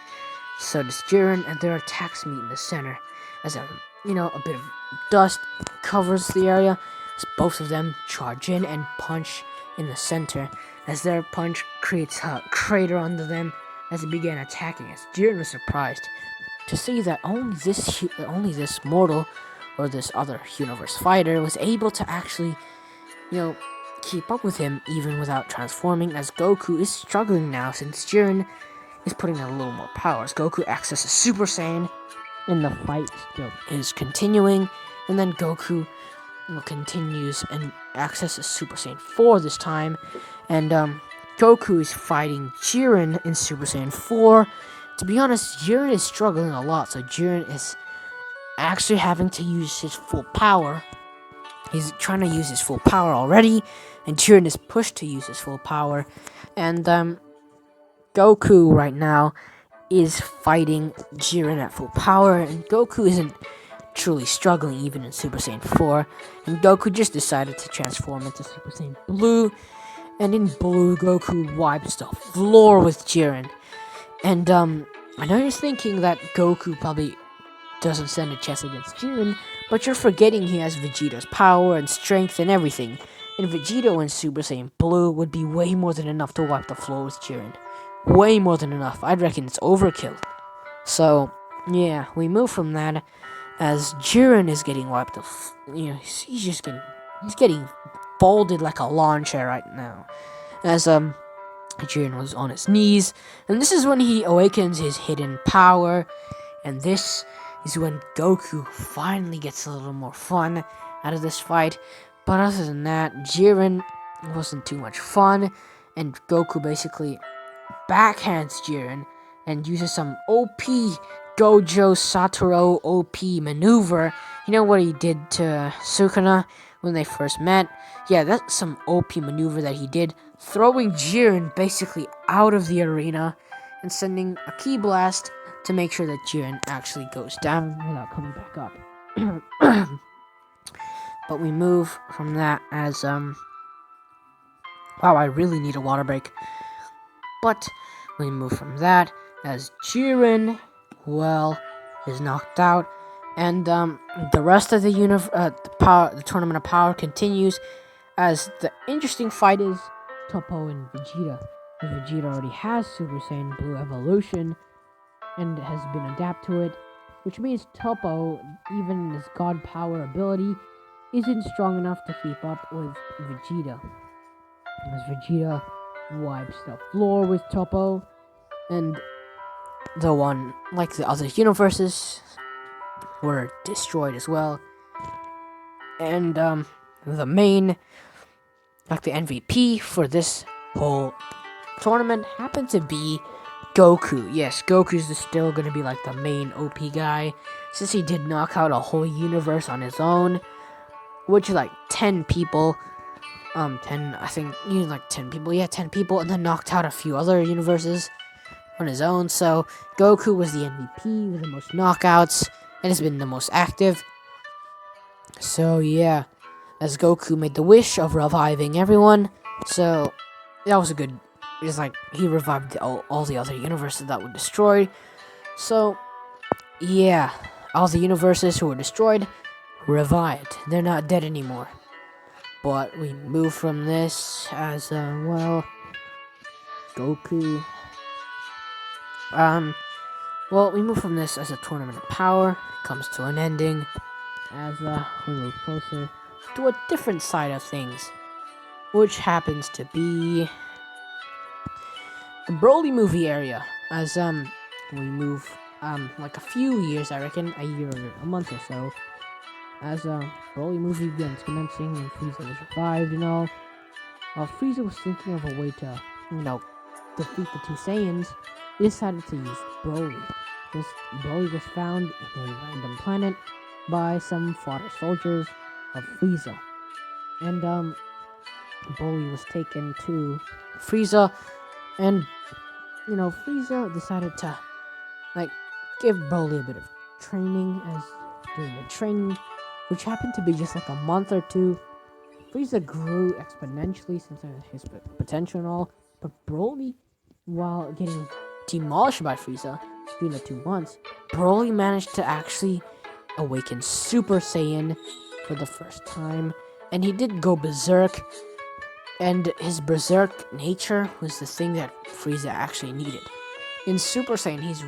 Speaker 1: so does Jiren, and their attacks meet in the center, as a bit of dust covers the area, as both of them charge in and punch in the center, as their punch creates a crater under them as they began attacking us. Jiren was surprised to see that only this mortal, or this other universe fighter, was able to actually, keep up with him even without transforming, as Goku is struggling now since Jiren is putting in a little more power. As Goku accesses Super Saiyan, and the fight still is continuing, and then Goku continues and accesses Super Saiyan 4 this time, and Goku is fighting Jiren in Super Saiyan 4. To be honest, Jiren is struggling a lot, so Jiren is actually having to use his full power. He's trying to use his full power already, and Jiren is pushed to use his full power, and Goku right now is fighting Jiren at full power, and Goku isn't truly struggling even in Super Saiyan 4, and Goku just decided to transform into Super Saiyan Blue, and in Blue, Goku wipes the floor with Jiren. And I know you're thinking that Goku probably doesn't stand a chance against Jiren, but you're forgetting he has Vegito's power and strength and everything, and Vegito in Super Saiyan Blue would be way more than enough to wipe the floor with Jiren. Way more than enough. I'd reckon it's overkill. So, yeah, we move from that as Jiren is getting wiped off. He's getting folded like a lawn chair right now. As Jiren was on his knees, and this is when he awakens his hidden power, and this is when Goku finally gets a little more fun out of this fight. But other than that, Jiren wasn't too much fun, and Goku basically backhands Jiren and uses some OP Gojo Satoru OP maneuver. You know what he did to Sukuna when they first met? Yeah, that's some OP maneuver that he did, throwing Jiren basically out of the arena and sending a ki blast to make sure that Jiren actually goes down without coming back up. But we move from that as wow, I really need a water break. But we move from that as Jiren, is knocked out, and the rest of the the Tournament of Power continues, as the interesting fight is Toppo and Vegeta. And Vegeta already has Super Saiyan Blue Evolution and has been adapted to it, which means Toppo, even his God Power ability, isn't strong enough to keep up with Vegeta. As Vegeta wipes the floor with Toppo, and the other universes were destroyed as well. And the main, like the MVP for this whole tournament happened to be Goku. Yes, Goku's still gonna be like the main OP guy, since he did knock out a whole universe on his own, which is like 10 people. 10, I think, like 10 people, yeah, 10 people, and then knocked out a few other universes on his own. So Goku was the MVP with the most knockouts, and has been the most active. So yeah, as Goku made the wish of reviving everyone, so that was a good. It's like he revived all the other universes that were destroyed. So yeah, all the universes who were destroyed revived. They're not dead anymore. But we move from this as Goku. We move from this as a tournament of power comes to an ending as we move closer to a different side of things, which happens to be the Broly movie area. As we move like a few years, I reckon a year or a month or so, as Broly movie begins commencing and Frieza was revived and all. While Frieza was thinking of a way to, defeat the two Saiyans, he decided to use Broly. This Broly was found in a random planet by some fodder soldiers of Frieza. And Broly was taken to Frieza, and Frieza decided to give Broly a bit of training as during the training, which happened to be just like a month or two. Frieza grew exponentially since his potential and all, but Broly, while getting demolished by Frieza during the 2 months, Broly managed to actually awaken Super Saiyan for the first time, and he did go berserk, and his berserk nature was the thing that Frieza actually needed. In Super Saiyan, he's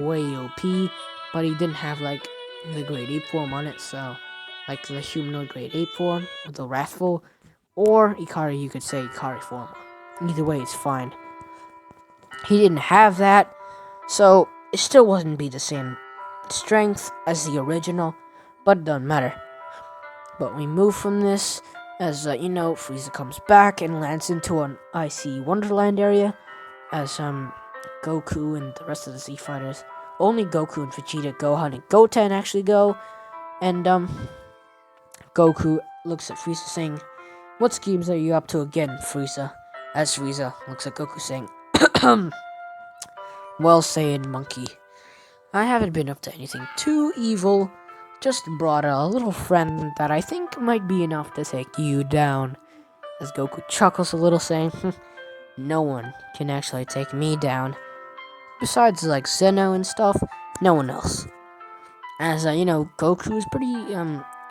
Speaker 1: way OP, but he didn't have the Grade 8 form on it, so the humanoid Grade 8 form, the Wrathful, or Ikari, you could say Ikari form. Either way, it's fine. He didn't have that, so it still wouldn't be the same strength as the original, but it doesn't matter. But we move from this as, Frieza comes back and lands into an icy Wonderland area as, Goku and the rest of the Z Fighters. Only Goku and Vegeta, Gohan, and Goten actually go, and, Goku looks at Frieza saying, "What schemes are you up to again, Frieza?" As Frieza looks at Goku saying, "Well said, monkey. I haven't been up to anything too evil. Just brought a little friend that I think might be enough to take you down." As Goku chuckles a little, saying, "No one can actually take me down. Besides, Zeno and stuff, no one else." As, Goku is pretty,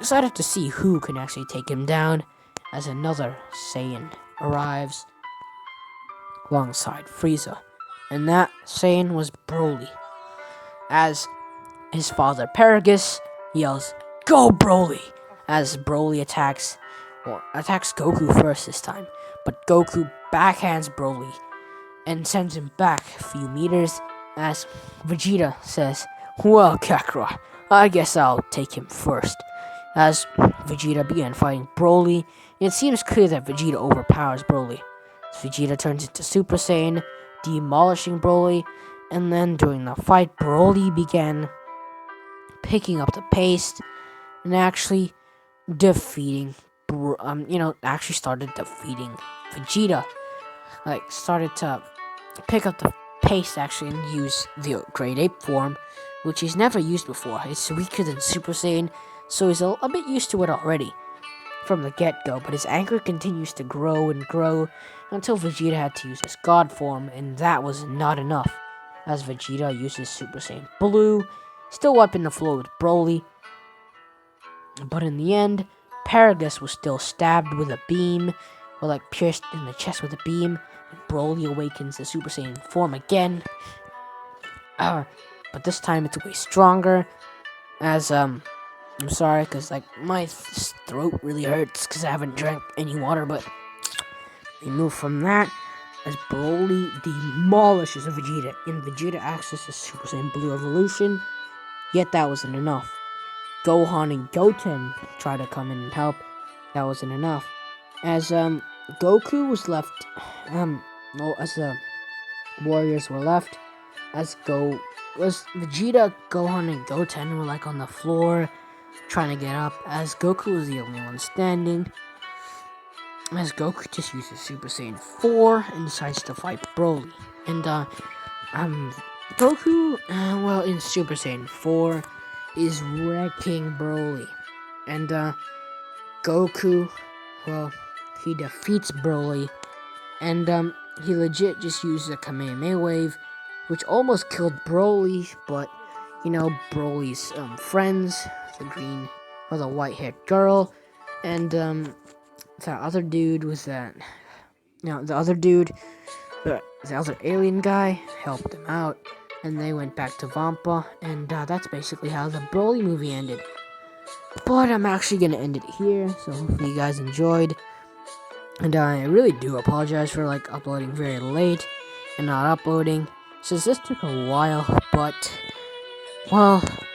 Speaker 1: excited to see who can actually take him down, as another Saiyan arrives alongside Frieza. And that Saiyan was Broly. As his father Paragus yells, "Go, Broly!" As Broly attacks Goku first this time, but Goku backhands Broly and sends him back a few meters as Vegeta says, "Well, Kakarot, I guess I'll take him first." As Vegeta began fighting Broly, it seems clear that Vegeta overpowers Broly. As Vegeta turns into Super Saiyan, demolishing Broly, and then during the fight, Broly began picking up the pace and actually started defeating Vegeta. Started to pick up the pace actually and use the Grade 8 form, which he's never used before. It's weaker than Super Saiyan, so he's a bit used to it already from the get-go, but his anger continues to grow and grow until Vegeta had to use his God form, and that was not enough, as Vegeta uses Super Saiyan Blue, still wiping the floor with Broly. But in the end, Paragus was still stabbed with a beam, or pierced in the chest with a beam, and Broly awakens the Super Saiyan form again. But this time it's way stronger, as, I'm sorry, because, my throat really hurts, because I haven't drank any water, but we move from that, as Broly demolishes Vegeta, and Vegeta accesses Super Saiyan Blue Evolution, yet that wasn't enough. Gohan and Goten try to come in and help. That wasn't enough. As Goku was left, as the warriors were left, was Vegeta, Gohan, and Goten were like on the floor trying to get up, as Goku was the only one standing. As Goku just uses Super Saiyan 4 and decides to fight Broly. And Goku, in Super Saiyan 4 is wrecking Broly. And Goku, he defeats Broly. And he legit just uses a Kamehameha wave, which almost killed Broly, but Broly's friends, the white-haired girl, and the other dude was that, the other dude, the other alien guy helped him out, and they went back to Vampa, and that's basically how the Broly movie ended. But I'm actually gonna end it here, so hopefully you guys enjoyed. And I really do apologize for uploading very late and not uploading, since this took a while. But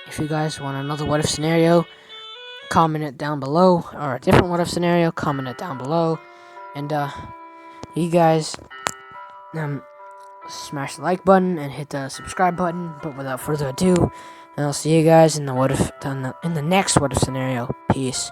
Speaker 1: if you guys want another what if scenario, comment it down below, or a different what if scenario, comment it down below. And you guys smash the like button and hit the subscribe button. But without further ado, I'll see you guys in the next what if scenario. Peace.